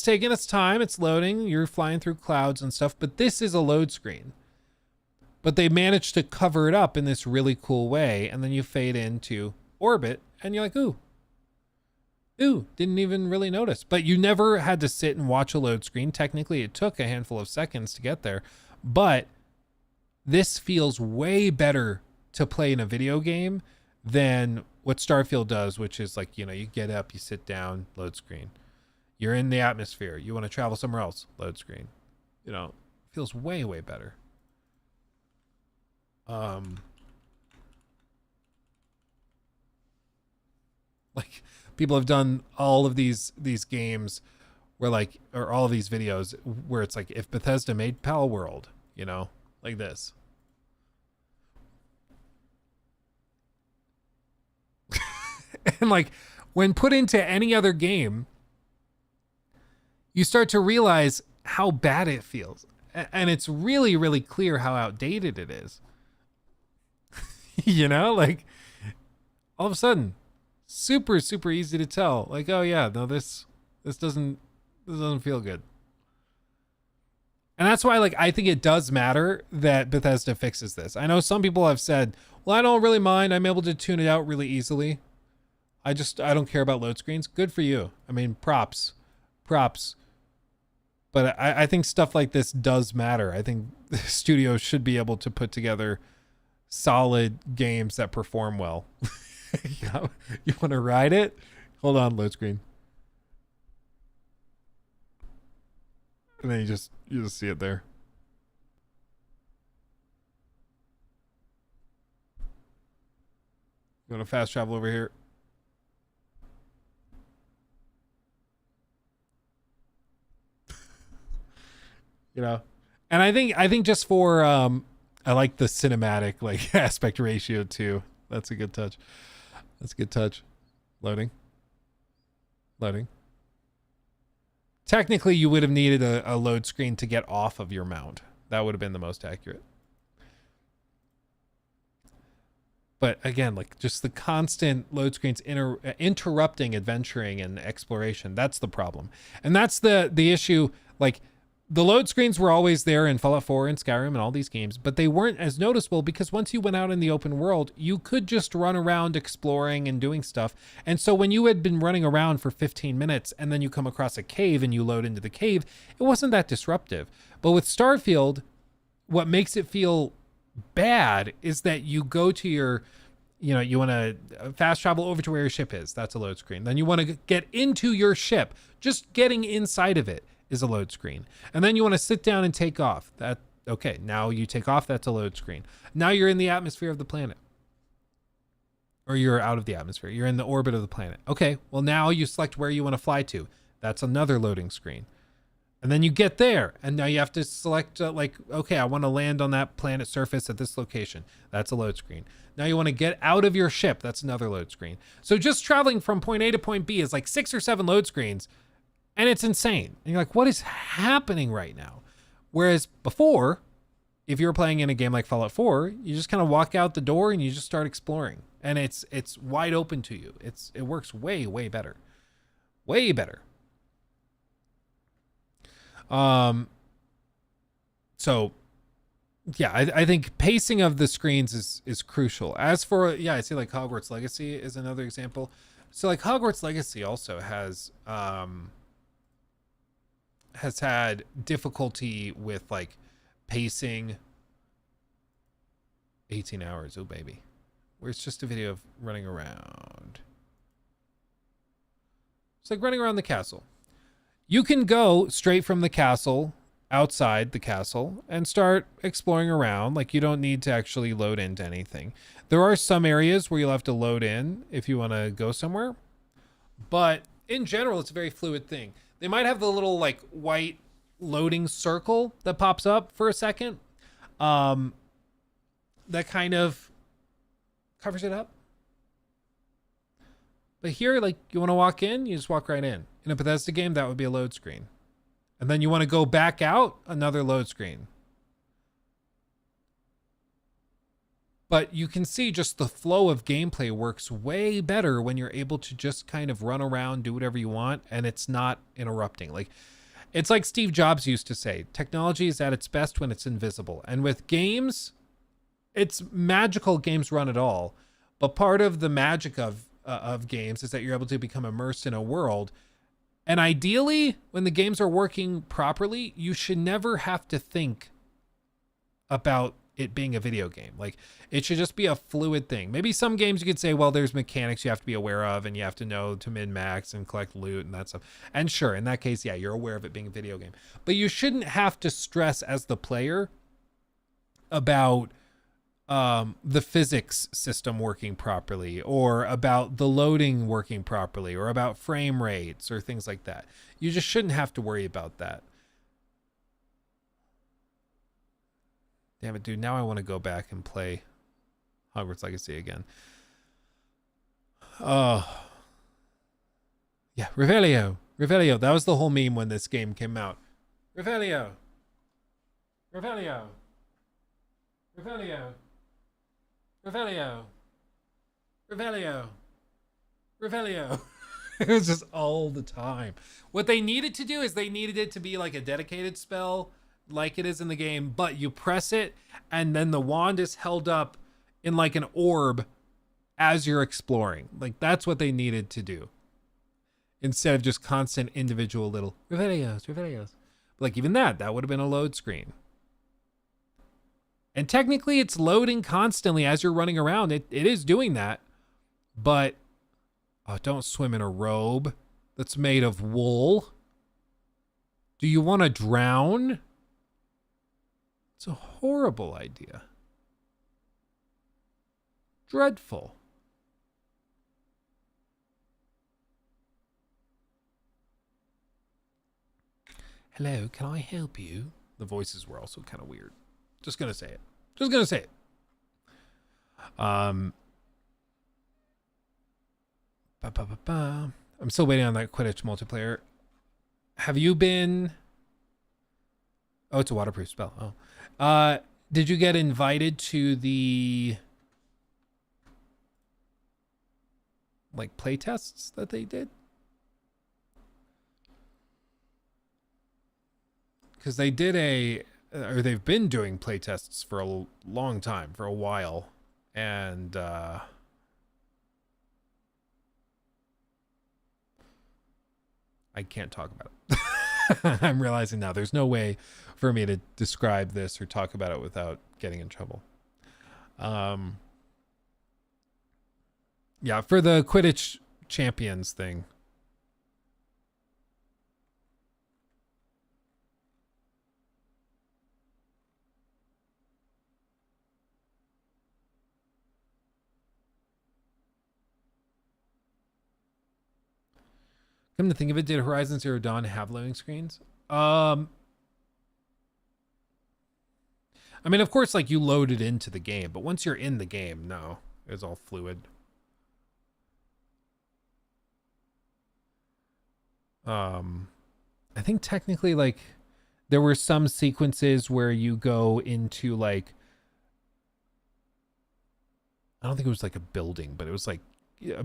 Speaker 4: taking its time. It's loading. You're flying through clouds and stuff, but this is a load screen. But they managed to cover it up in this really cool way. And then you fade into orbit and you're like, ooh, didn't even really notice. But you never had to sit and watch a load screen. Technically, it took a handful of seconds to get there. But this feels way better to play in a video game than what Starfield does, which is like, you know, you get up, you sit down, load screen. You're in the atmosphere. You want to travel somewhere else, load screen. You know, feels way better. Like people have done all of these games where like, or all of these videos where it's like, if Bethesda made Pal World, you know, like this. And like when put into any other game, you start to realize how bad it feels. And it's really clear how outdated it is. You know, like all of a sudden, super easy to tell. Like, oh yeah, no, this doesn't feel good. And that's why, like, I think it does matter that Bethesda fixes this. I know some people have said, well, I don't really mind. I'm able to tune it out really easily. I don't care about load screens. Good for you. I mean, props. But I think stuff like this does matter. I think studios should be able to put together solid games that perform well. You want to ride it? Hold on, load screen. And then you just see it there. You want to fast travel over here? You know, and I think just for I like the cinematic like aspect ratio too. That's a good touch. That's a good touch. Loading. Loading. Technically, you would have needed a load screen to get off of your mount. That would have been the most accurate. But again, like just the constant load screens interrupting adventuring and exploration, that's the problem. And that's the issue. Like the load screens were always there in Fallout 4 and Skyrim and all these games, but they weren't as noticeable because once you went out in the open world, you could just run around exploring and doing stuff. And so when you had been running around for 15 minutes and then you come across a cave and you load into the cave, it wasn't that disruptive. But with Starfield, what makes it feel bad is that you go to your, you want to fast travel over to where your ship is. That's a load screen. Then you want to get into your ship. Just getting inside of it is a load screen. And then you want to sit down and take off. Okay, now you take off, that's a load screen. Now you're in the atmosphere of the planet. Or you're out of the atmosphere. You're in the orbit of the planet. Okay, well now you select where you want to fly to. That's another loading screen. And then you get there, and now you have to select, okay, I want to land on that planet surface at this location. That's a load screen. Now you want to get out of your ship. That's another load screen. So just traveling from point A to point B is like 6 or 7 load screens, and it's insane. And you're like, what is happening right now? Whereas before, if you were playing in a game like Fallout 4, you just kind of walk out the door and you just start exploring. And it's wide open to you. It works way, way better. Way better. So yeah, I think pacing of the screens is crucial. As for, I see like Hogwarts Legacy is another example. So like Hogwarts Legacy also has had difficulty with like pacing. 18 hours, oh baby. Where it's just a video of running around. It's like running around the castle. You can go straight from the castle, outside the castle, and start exploring around. Like you don't need to actually load into anything. There are some areas where you'll have to load in if you want to go somewhere. But in general, it's a very fluid thing. They might have the little like white loading circle that pops up for a second. That kind of covers it up. But here, like you want to walk in, you just walk right in. In a Bethesda game, that would be a load screen. And then you want to go back out, another load screen. But you can see just the flow of gameplay works way better when you're able to just kind of run around, do whatever you want, and it's not interrupting. Like, it's like Steve Jobs used to say, technology is at its best when it's invisible. And with games, it's magical games run it all. But part of the magic of games is that you're able to become immersed in a world. And ideally, when the games are working properly, you should never have to think about it being a video game. Like, it should just be a fluid thing. Maybe some games you could say, well, there's mechanics you have to be aware of and you have to know to min-max and collect loot and that stuff. And sure, in that case, yeah, you're aware of it being a video game. But you shouldn't have to stress as the player about the physics system working properly, or about the loading working properly, or about frame rates or things like that. You just shouldn't have to worry about that. Damn it, dude. Now I want to go back and play Hogwarts Legacy again. Oh. Yeah, Revelio. Revelio. That was the whole meme when this game came out. Revelio. Revelio. Revelio. Revelio. Revelio. Revelio. It was just all the time. What they needed to do is they needed it to be like a dedicated spell, like it is in the game, but you press it and then the wand is held up in like an orb as you're exploring. Like, that's what they needed to do, instead of just constant individual little Revelios. But like, even that would have been a load screen. And technically it's loading constantly as you're running around. It is doing that, but don't swim in a robe that's made of wool. Do you want to drown? It's a horrible idea. Dreadful. Hello, can I help you? The voices were also kind of weird. Just gonna say it. Just gonna say it. I'm still waiting on that Quidditch multiplayer. Have you been? Oh, it's a waterproof spell. Oh, did you get invited to the like play tests that they did? Because they did or they've been doing play tests for a long time, for a while, and I can't talk about it. I'm realizing now there's no way for me to describe this or talk about it without getting in trouble. Yeah, for the Quidditch Champions thing. Come to think of it, did Horizon Zero Dawn have loading screens? I mean, of course, like you load it into the game, but once you're in the game, no, it's all fluid. I think technically, like, there were some sequences where you go into like, I don't think it was like a building, but it was like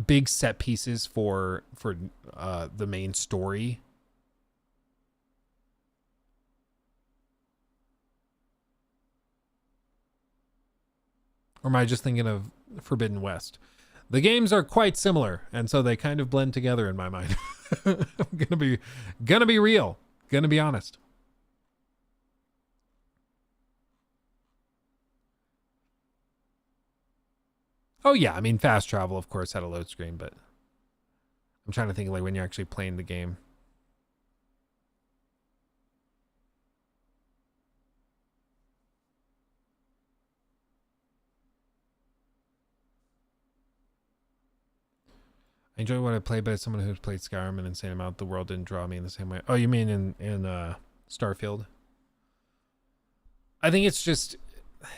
Speaker 4: big set pieces for the main story. Or am I just thinking of Forbidden West? The games are quite similar, and so they kind of blend together in my mind. I'm gonna be real, gonna be honest. Oh yeah, I mean fast travel of course had a load screen, but I'm trying to think like when you're actually playing the game. I enjoy what I play, but as someone who's played Skyrim an insane amount, the world didn't draw me in the same way. Oh, you mean in Starfield? I think it's just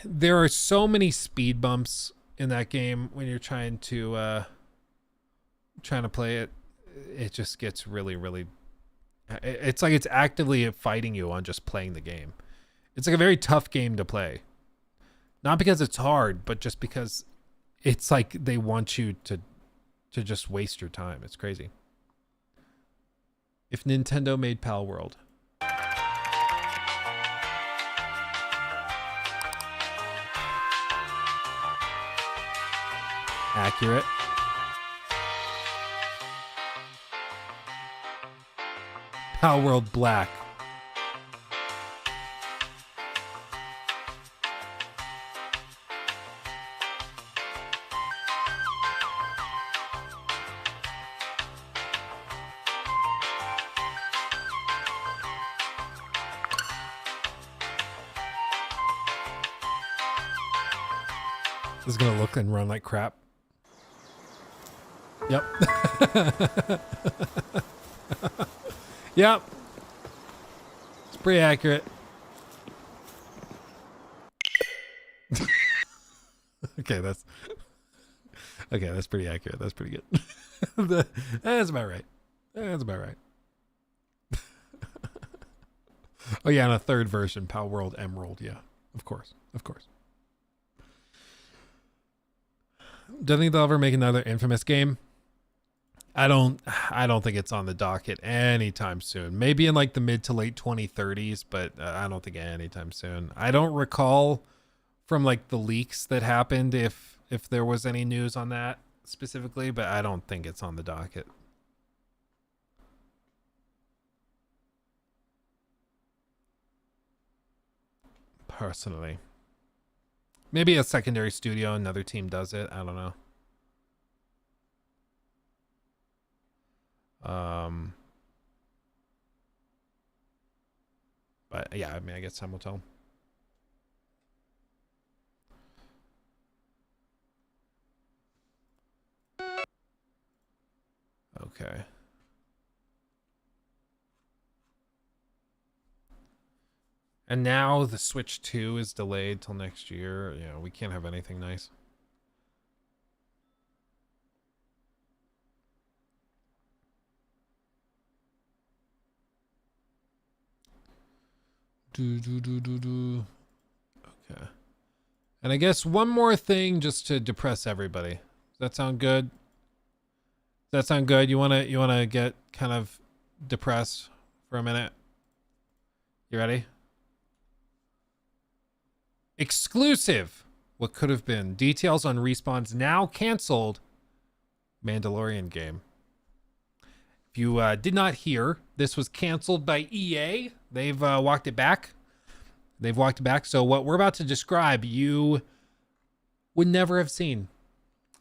Speaker 4: there are so many speed bumps in that game when you're trying to play it. It just gets really, really. It's like it's actively fighting you on just playing the game. It's like a very tough game to play. Not because it's hard, but just because it's like they want you to just waste your time. It's crazy. If Nintendo made Pal World. Accurate. Pal World Black. This is gonna look and run like crap. Yep. Yep. It's pretty accurate. Okay, that's pretty accurate. That's pretty good. That's about right. That's about right. Oh yeah, and a third version, Pal World Emerald. Yeah, of course, of course. Do you think they'll ever make another Infamous game? I don't think it's on the docket anytime soon. Maybe in like the mid to late 2030s, but I don't think anytime soon. I don't recall from like the leaks that happened if there was any news on that specifically, but I don't think it's on the docket. Personally. Maybe a secondary studio, another team does it. I don't know. But yeah, I mean, I guess time will tell. Okay. And now the Switch 2 is delayed till next year. You know, we can't have anything nice. Okay. And I guess one more thing just to depress everybody. Does that sound good? Does that sound good? You wanna get kind of depressed for a minute? You ready? Exclusive. What could have been. Details on Respawn's now canceled Mandalorian game. If you did not hear, this was canceled by EA. They've walked it back. They've walked it back. So what we're about to describe, you would never have seen,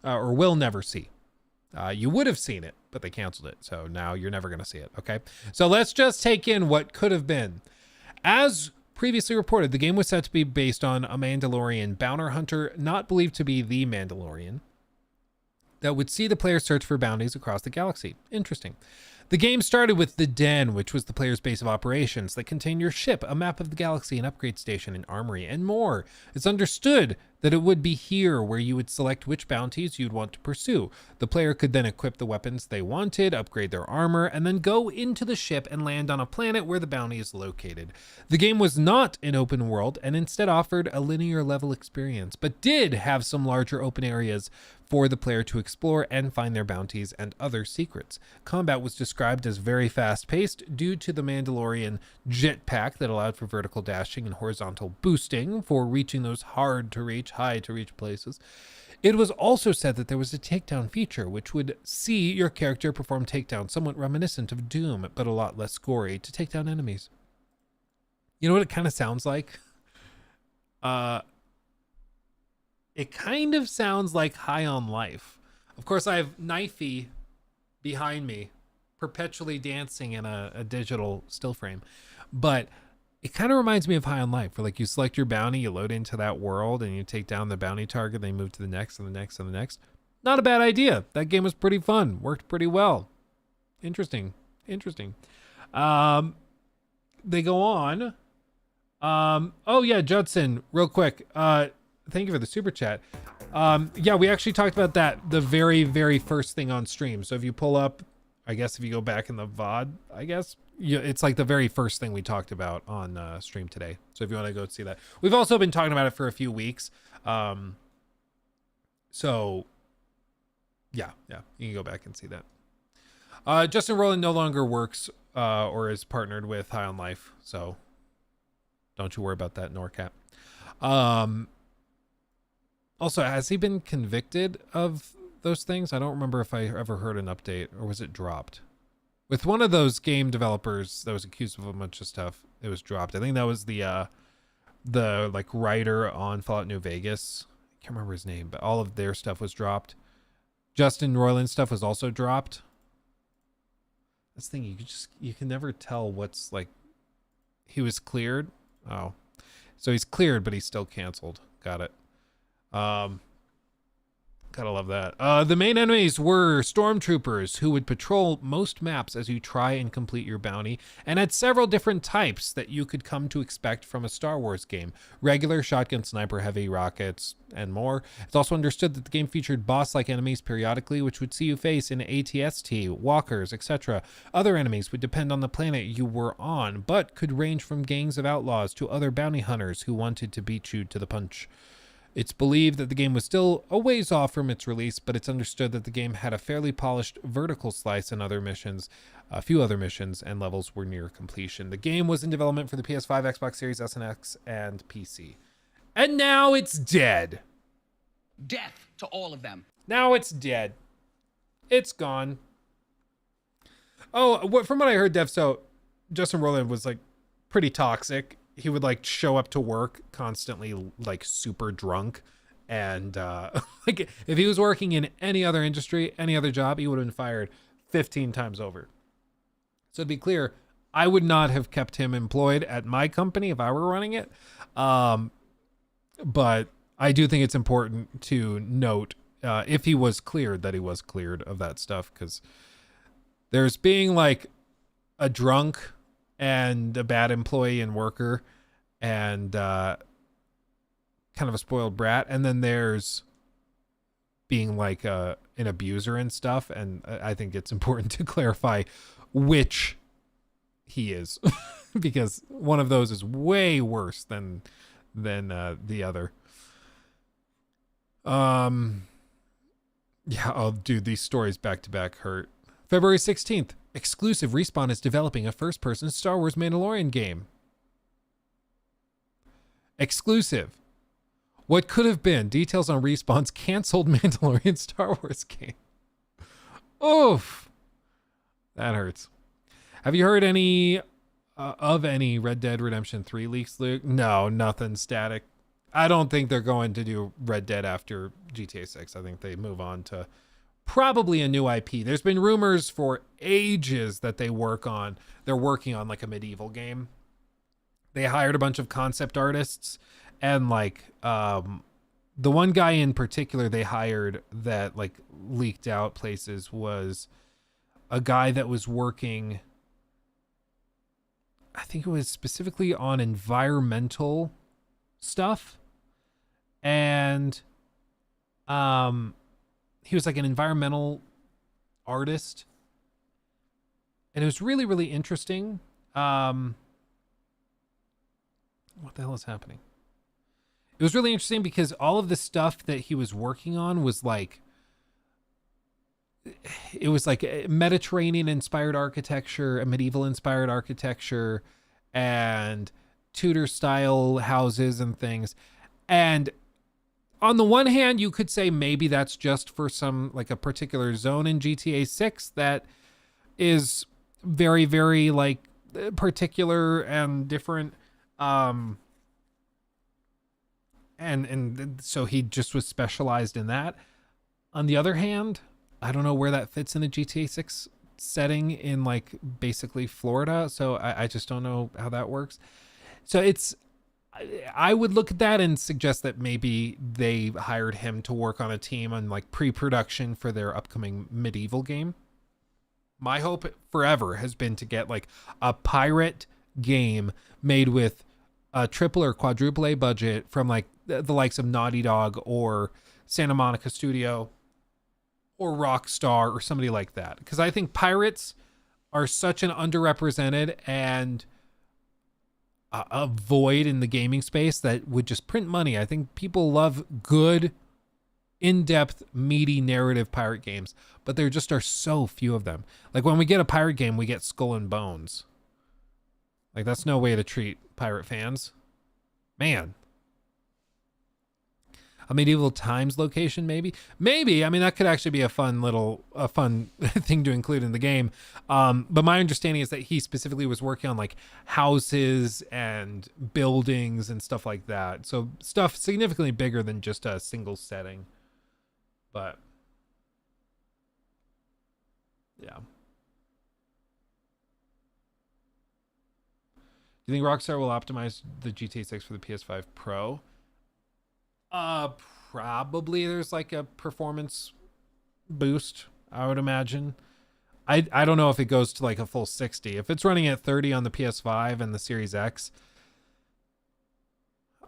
Speaker 4: or will never see. You would have seen it, but they canceled it. So now you're never going to see it. Okay. So let's just take in what could have been. As previously reported, the game was set to be based on a Mandalorian bounty hunter, not believed to be the Mandalorian, that would see the player search for bounties across the galaxy. Interesting. The game started with the Den, which was the player's base of operations that contained your ship, a map of the galaxy, an upgrade station, an armory, and more. It's understood that it would be here where you would select which bounties you'd want to pursue. The player could then equip the weapons they wanted, upgrade their armor, and then go into the ship and land on a planet where the bounty is located. The game was not an open world and instead offered a linear level experience, but did have some larger open areas for the player to explore and find their bounties and other secrets. Combat was described as very fast-paced due to the Mandalorian jetpack that allowed for vertical dashing and horizontal boosting for reaching those hard-to-reach, high-to-reach places. It was also said that there was a takedown feature, which would see your character perform takedowns somewhat reminiscent of Doom, but a lot less gory, to take down enemies. You know what it kind of sounds like? It kind of sounds like High on Life. Of course, I have Knifey behind me, perpetually dancing in a digital still frame. But it kind of reminds me of High on Life, where like you select your bounty, you load into that world, and you take down the bounty target, then you move to the next and the next and the next. Not a bad idea. That game was pretty fun. Worked pretty well. Interesting. Interesting. They go on. Oh yeah, Judson, real quick. Thank you for the super chat. Yeah, we actually talked about that the very, very first thing on stream. So if you pull up, I guess if you go back in the VOD, I guess, it's like the very first thing we talked about on stream today. So if you want to go see that. We've also been talking about it for a few weeks. So yeah, you can go back and see that. Justin Rowland no longer works or is partnered with High on Life. So don't you worry about that, NorCap. Also, has he been convicted of those things? I don't remember if I ever heard an update, or was it dropped? With one of those game developers that was accused of a bunch of stuff, it was dropped. I think that was the like writer on Fallout New Vegas. I can't remember his name, but all of their stuff was dropped. Justin Roiland's stuff was also dropped. This thing, you can never tell what's like. He was cleared. Oh, so he's cleared, but he's still canceled. Got it. Gotta love that. The main enemies were stormtroopers who would patrol most maps as you try and complete your bounty, and had several different types that you could come to expect from a Star Wars game. Regular, shotgun, sniper, heavy, rockets, and more. It's also understood that the game featured boss-like enemies periodically, which would see you face in ATST, walkers, etc. Other enemies would depend on the planet you were on, but could range from gangs of outlaws to other bounty hunters who wanted to beat you to the punch. It's believed that the game was still a ways off from its release, but it's understood that the game had a fairly polished vertical slice in other missions. A few other missions and levels were near completion. The game was in development for the PS5, Xbox Series S and X, and PC. And now it's dead.
Speaker 2: Death to all of them.
Speaker 4: Now it's dead. It's gone. Oh, from what I heard, Dev, so Justin Roiland was like pretty toxic. He would like show up to work constantly like super drunk, and like if he was working in any other industry, any other job, he would have been fired 15 times over. So to be clear, I would not have kept him employed at my company if I were running it. But I do think it's important to note if he was cleared, that he was cleared of that stuff, because there's being like a drunk and a bad employee and worker, and kind of a spoiled brat, and then there's being like an abuser and stuff. And I think it's important to clarify which he is. because one of those is way worse than the other. Yeah, oh dude, these stories back to back hurt. February 16th, exclusive. Respawn is developing a first-person Star Wars Mandalorian game. Exclusive. What could have been? Details on Respawn's canceled Mandalorian Star Wars game. Oof. That hurts. Have you heard any of any Red Dead Redemption 3 leaks, Luke? No, nothing static. I don't think they're going to do Red Dead after GTA 6. I think they move on to probably a new IP. There's been rumors for ages that they're working on like a medieval game. They hired a bunch of concept artists, and like the one guy in particular they hired that like leaked out places was a guy that was working, I think it was specifically on environmental stuff. And he was like an environmental artist, and it was really, really interesting. What the hell is happening? It was really interesting because all of the stuff that he was working on was like, it was like a Mediterranean inspired architecture, a medieval inspired architecture, and Tudor style houses and things. And on the one hand, you could say maybe that's just for some, like a particular zone in GTA 6 that is very, very like particular and different. And so he just was specialized in that. On the other hand, I don't know where that fits in a GTA 6 setting in like basically Florida. So I just don't know how that works. So I would look at that and suggest that maybe they hired him to work on a team on like pre-production for their upcoming medieval game. My hope forever has been to get like a pirate game made with a triple or quadruple A budget from like the likes of Naughty Dog or Santa Monica Studio or Rockstar or somebody like that. Because I think pirates are such an underrepresented and a void in the gaming space that would just print money. I think people love good, in-depth, meaty narrative pirate games, but there just are so few of them. Like when we get a pirate game, we get Skull and Bones. Like that's no way to treat pirate fans. Man. A medieval times location, maybe. I mean, that could actually be a fun thing to include in the game. But my understanding is that he specifically was working on like houses and buildings and stuff like that. So stuff significantly bigger than just a single setting. But yeah. Do you think Rockstar will optimize the GTA 6 for the PS5 Pro? Probably there's like a performance boost, I would imagine. I don't know if it goes to like a full 60. If it's running at 30 on the PS5 and the Series X,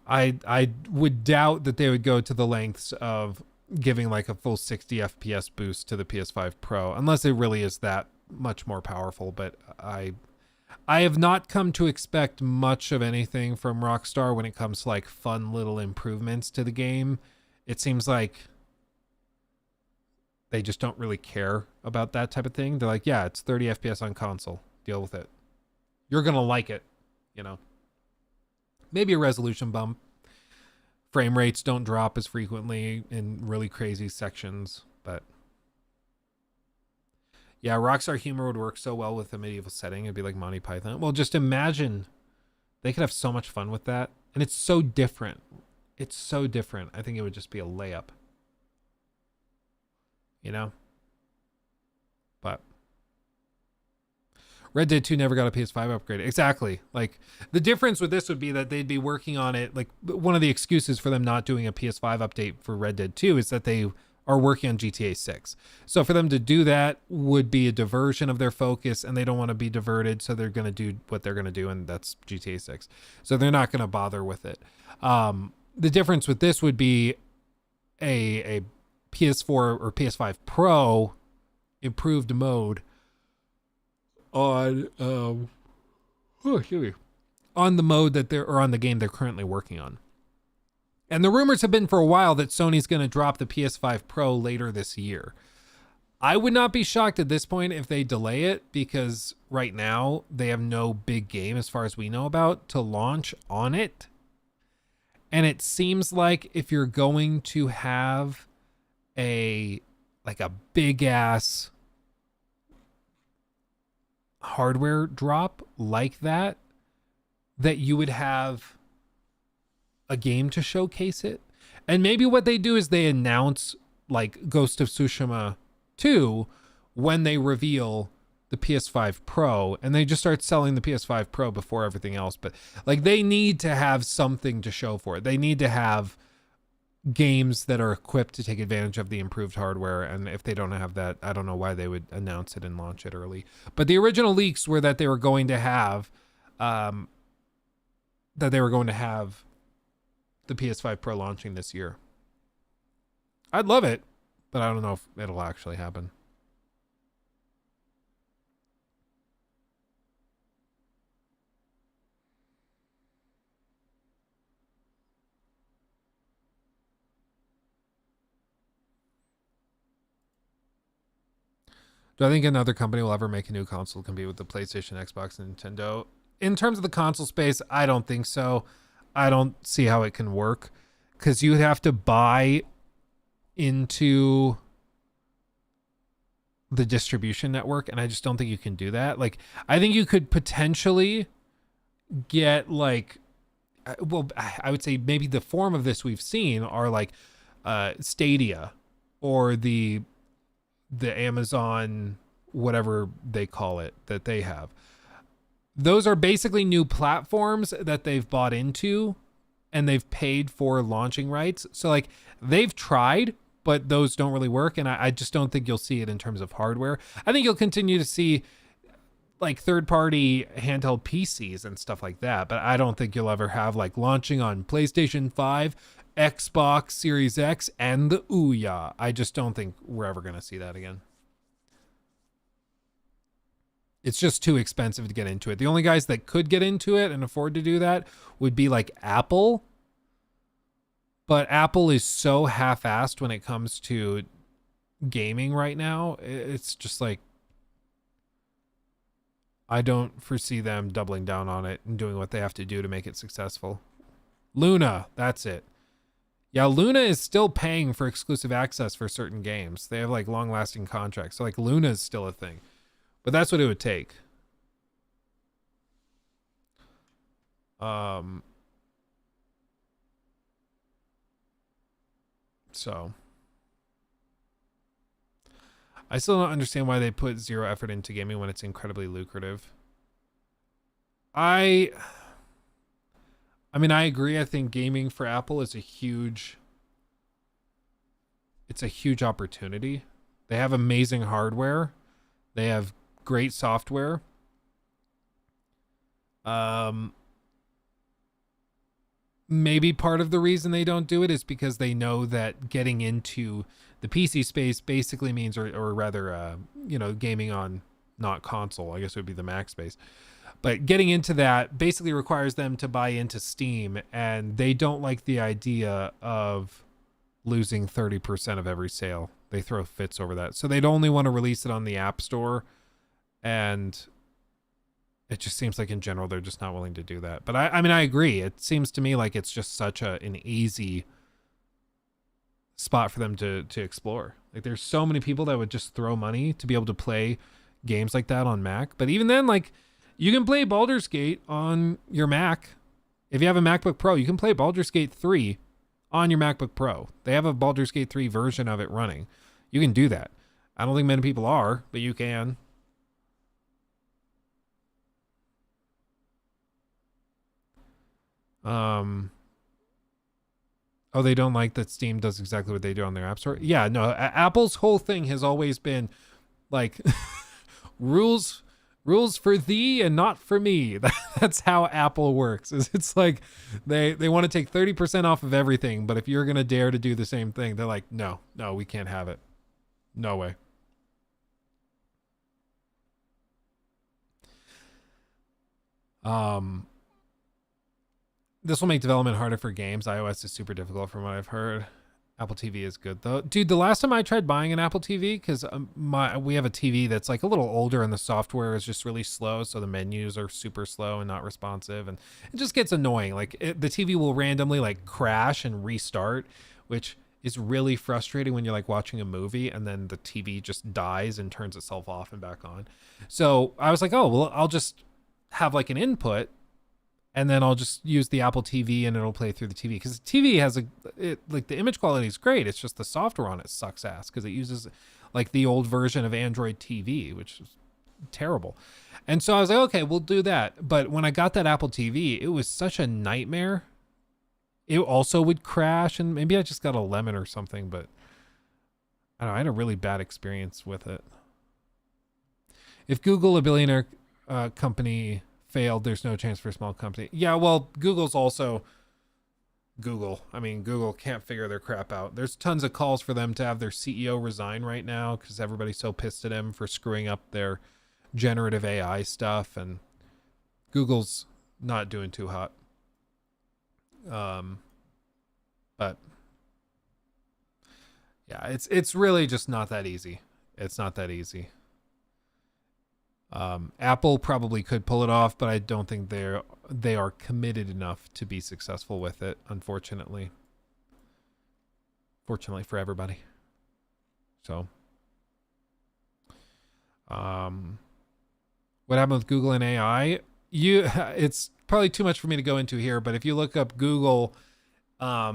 Speaker 4: I would doubt that they would go to the lengths of giving like a full 60 FPS boost to the PS5 Pro, unless it really is that much more powerful. But I have not come to expect much of anything from Rockstar when it comes to like fun little improvements to the game. It seems like they just don't really care about that type of thing. They're like, yeah, it's 30 FPS on console. Deal with it. You're going to like it, you know. Maybe a resolution bump. Frame rates don't drop as frequently in really crazy sections, but yeah, Rockstar humor would work so well with a medieval setting. It'd be like Monty Python. Well, just imagine they could have so much fun with that. And it's so different. It's so different. I think it would just be a layup. You know? But Red Dead 2 never got a PS5 upgrade. Exactly. Like the difference with this would be that they'd be working on it. Like one of the excuses for them not doing a PS5 update for Red Dead 2 is that they are working on GTA 6. So for them to do that would be a diversion of their focus, and they don't want to be diverted, so they're going to do what they're going to do, and that's GTA 6. So they're not going to bother with it. The difference with this would be a PS4 or PS5 Pro improved mode on on the mode that they're, or on the game they're currently working on. And the rumors have been for a while that Sony's going to drop the PS5 Pro later this year. I would not be shocked at this point if they delay it, because right now they have no big game, as far as we know about, to launch on it. And it seems like if you're going to have a big ass hardware drop like that, that you would have a game to showcase it. And maybe what they do is they announce like Ghost of Tsushima 2 when they reveal the PS5 Pro, and they just start selling the PS5 Pro before everything else. But like, they need to have something to show for it. They need to have games that are equipped to take advantage of the improved hardware. And if they don't have that, I don't know why they would announce it and launch it early. But the original leaks were that they were going to have the PS5 Pro launching this year. I'd love it, but I don't know if it'll actually happen. Do I think another company will ever make a new console compete with the PlayStation, Xbox, and Nintendo? In terms of the console space, I don't think so. I don't see how it can work, because you would have to buy into the distribution network, and I just don't think you can do that. Like, I think you could potentially get like, well, I would say maybe the form of this we've seen are like Stadia or the Amazon, whatever they call it, that they have. Those are basically new platforms that they've bought into, and they've paid for launching rights. So like, they've tried, but those don't really work. And I just don't think you'll see it in terms of hardware. I think you'll continue to see like third-party handheld PCs and stuff like that, but I don't think you'll ever have like launching on PlayStation 5, Xbox Series X, and the Ouya. I just don't think we're ever going to see that again. It's just too expensive to get into it. The only guys that could get into it and afford to do that would be like Apple. But Apple is so half-assed when it comes to gaming right now. It's just like, I don't foresee them doubling down on it and doing what they have to do to make it successful. Luna, that's it. Yeah, Luna is still paying for exclusive access for certain games. They have like long-lasting contracts. So like, Luna is still a thing. But that's what it would take. So I still don't understand why they put zero effort into gaming when it's incredibly lucrative. I mean, I agree. I think gaming for Apple is a huge opportunity. They have amazing hardware. They have great software. Maybe part of the reason they don't do it is because they know that getting into the PC space basically means, or rather, gaming on not console, I guess it would be the Mac space. But getting into that basically requires them to buy into Steam, and they don't like the idea of losing 30% of every sale. They throw fits over that. So they'd only want to release it on the App Store, and it just seems like in general they're just not willing to do that. But I mean, I agree. It seems to me like it's just such an easy spot for them to explore. Like, there's so many people that would just throw money to be able to play games like that on Mac. But even then, like, you can play Baldur's Gate on your Mac. If you have a MacBook Pro, you can play Baldur's Gate 3 on your MacBook Pro. They have a Baldur's Gate 3 version of it running. You can do that. I don't think many people are, but you can. Oh, they don't like that Steam does exactly what they do on their App Store. Yeah, no, Apple's whole thing has always been like rules for thee and not for me. That's how Apple works. It's like they want to take 30% off of everything, but if you're going to dare to do the same thing, they're like, no, we can't have it. No way. This will make development harder for games. iOS is super difficult from what I've heard. Apple TV is good though. Dude, the last time I tried buying an Apple TV, because we have a TV that's like a little older and the software is just really slow, so the menus are super slow and not responsive, and it just gets annoying. Like the TV will randomly like crash and restart, which is really frustrating when you're like watching a movie and then the TV just dies and turns itself off and back on. So I was like, oh, well, I'll just have like an input and then I'll just use the Apple TV and it'll play through the TV. Because the TV has like the image quality is great. It's just the software on it sucks ass because it uses like the old version of Android TV, which is terrible. And so I was like, okay, we'll do that. But when I got that Apple TV, it was such a nightmare. It also would crash, and maybe I just got a lemon or something, but I don't know, I had a really bad experience with it. If Google, a billionaire company, failed, there's no chance for a small company. Yeah, well, Google's also Google. I mean, Google can't figure their crap out. There's tons of calls for them to have their CEO resign right now because everybody's so pissed at him for screwing up their generative AI stuff, and Google's not doing too hot. But yeah, it's really just not that easy. It's not that easy. Apple probably could pull it off, but I don't think they are committed enough to be successful with it, unfortunately. Fortunately for everybody. So, what happened with Google and AI? It's probably too much for me to go into here, but if you look up Google, I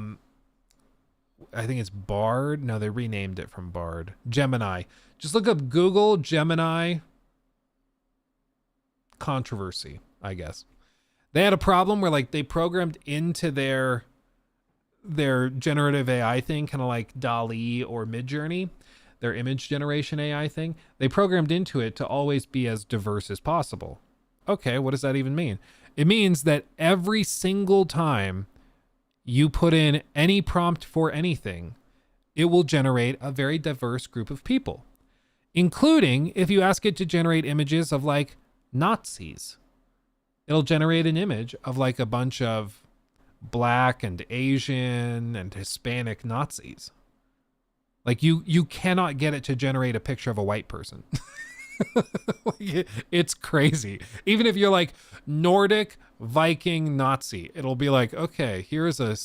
Speaker 4: think it's Bard. No, they renamed it from Bard. Gemini. Just look up Google Gemini controversy, I guess. They had a problem where like they programmed into their generative AI thing, kind of like DALL-E or Midjourney, their image generation AI thing. They programmed into it to always be as diverse as possible. Okay, what does that even mean? It means that every single time you put in any prompt for anything, it will generate a very diverse group of people, including if you ask it to generate images of like Nazis. It'll generate an image of like a bunch of Black and Asian and Hispanic Nazis. Like you cannot get it to generate a picture of a white person. It's crazy. Even if you're like Nordic Viking Nazi, it'll be like, okay, here's a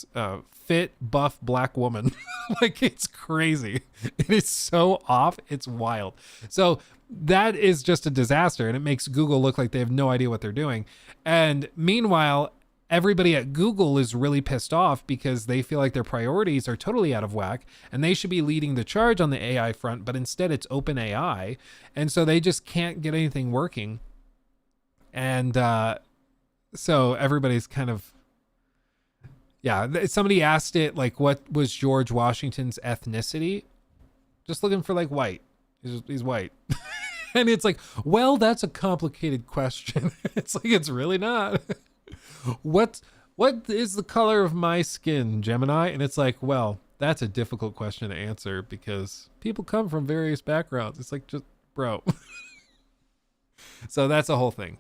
Speaker 4: fit, buff black woman. Like, it's crazy. It is so off. It's wild. So that is just a disaster, and it makes Google look like they have no idea what they're doing. And meanwhile, everybody at Google is really pissed off because they feel like their priorities are totally out of whack and they should be leading the charge on the AI front, but instead it's open AI. And so they just can't get anything working. And so everybody's kind of, yeah, somebody asked it, like, what was George Washington's ethnicity? Just looking for like white. He's white. And it's like, well, that's a complicated question. It's like, it's really not. What is the color of my skin, Gemini? And it's like, well, that's a difficult question to answer because people come from various backgrounds. It's like, just bro. So that's a whole thing.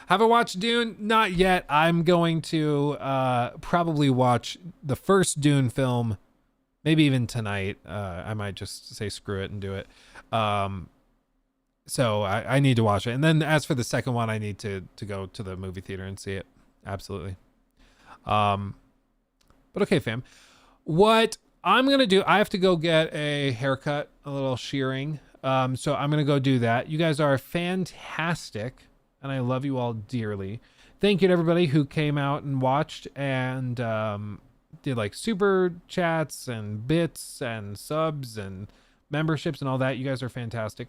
Speaker 4: Have I watched Dune? Not yet. I'm going to probably watch the first Dune film, maybe even tonight. I might just say screw it and do it. So I need to watch it. And then as for the second one, I need to go to the movie theater and see it. Absolutely. But okay, fam. What I'm going to do, I have to go get a haircut, a little shearing. So I'm going to go do that. You guys are fantastic, and I love you all dearly. Thank you to everybody who came out and watched and did like super chats and bits and subs and memberships and all that. You guys are fantastic.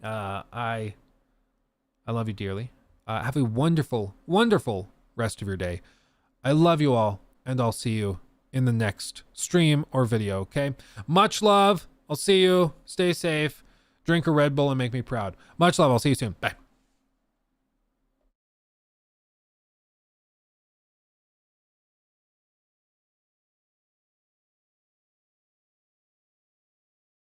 Speaker 4: I love you dearly. Have a wonderful, wonderful rest of your day. I love you all, and I'll see you in the next stream or video, okay? Much love. I'll see you. Stay safe. Drink a Red Bull and make me proud. Much love. I'll see you soon. Bye.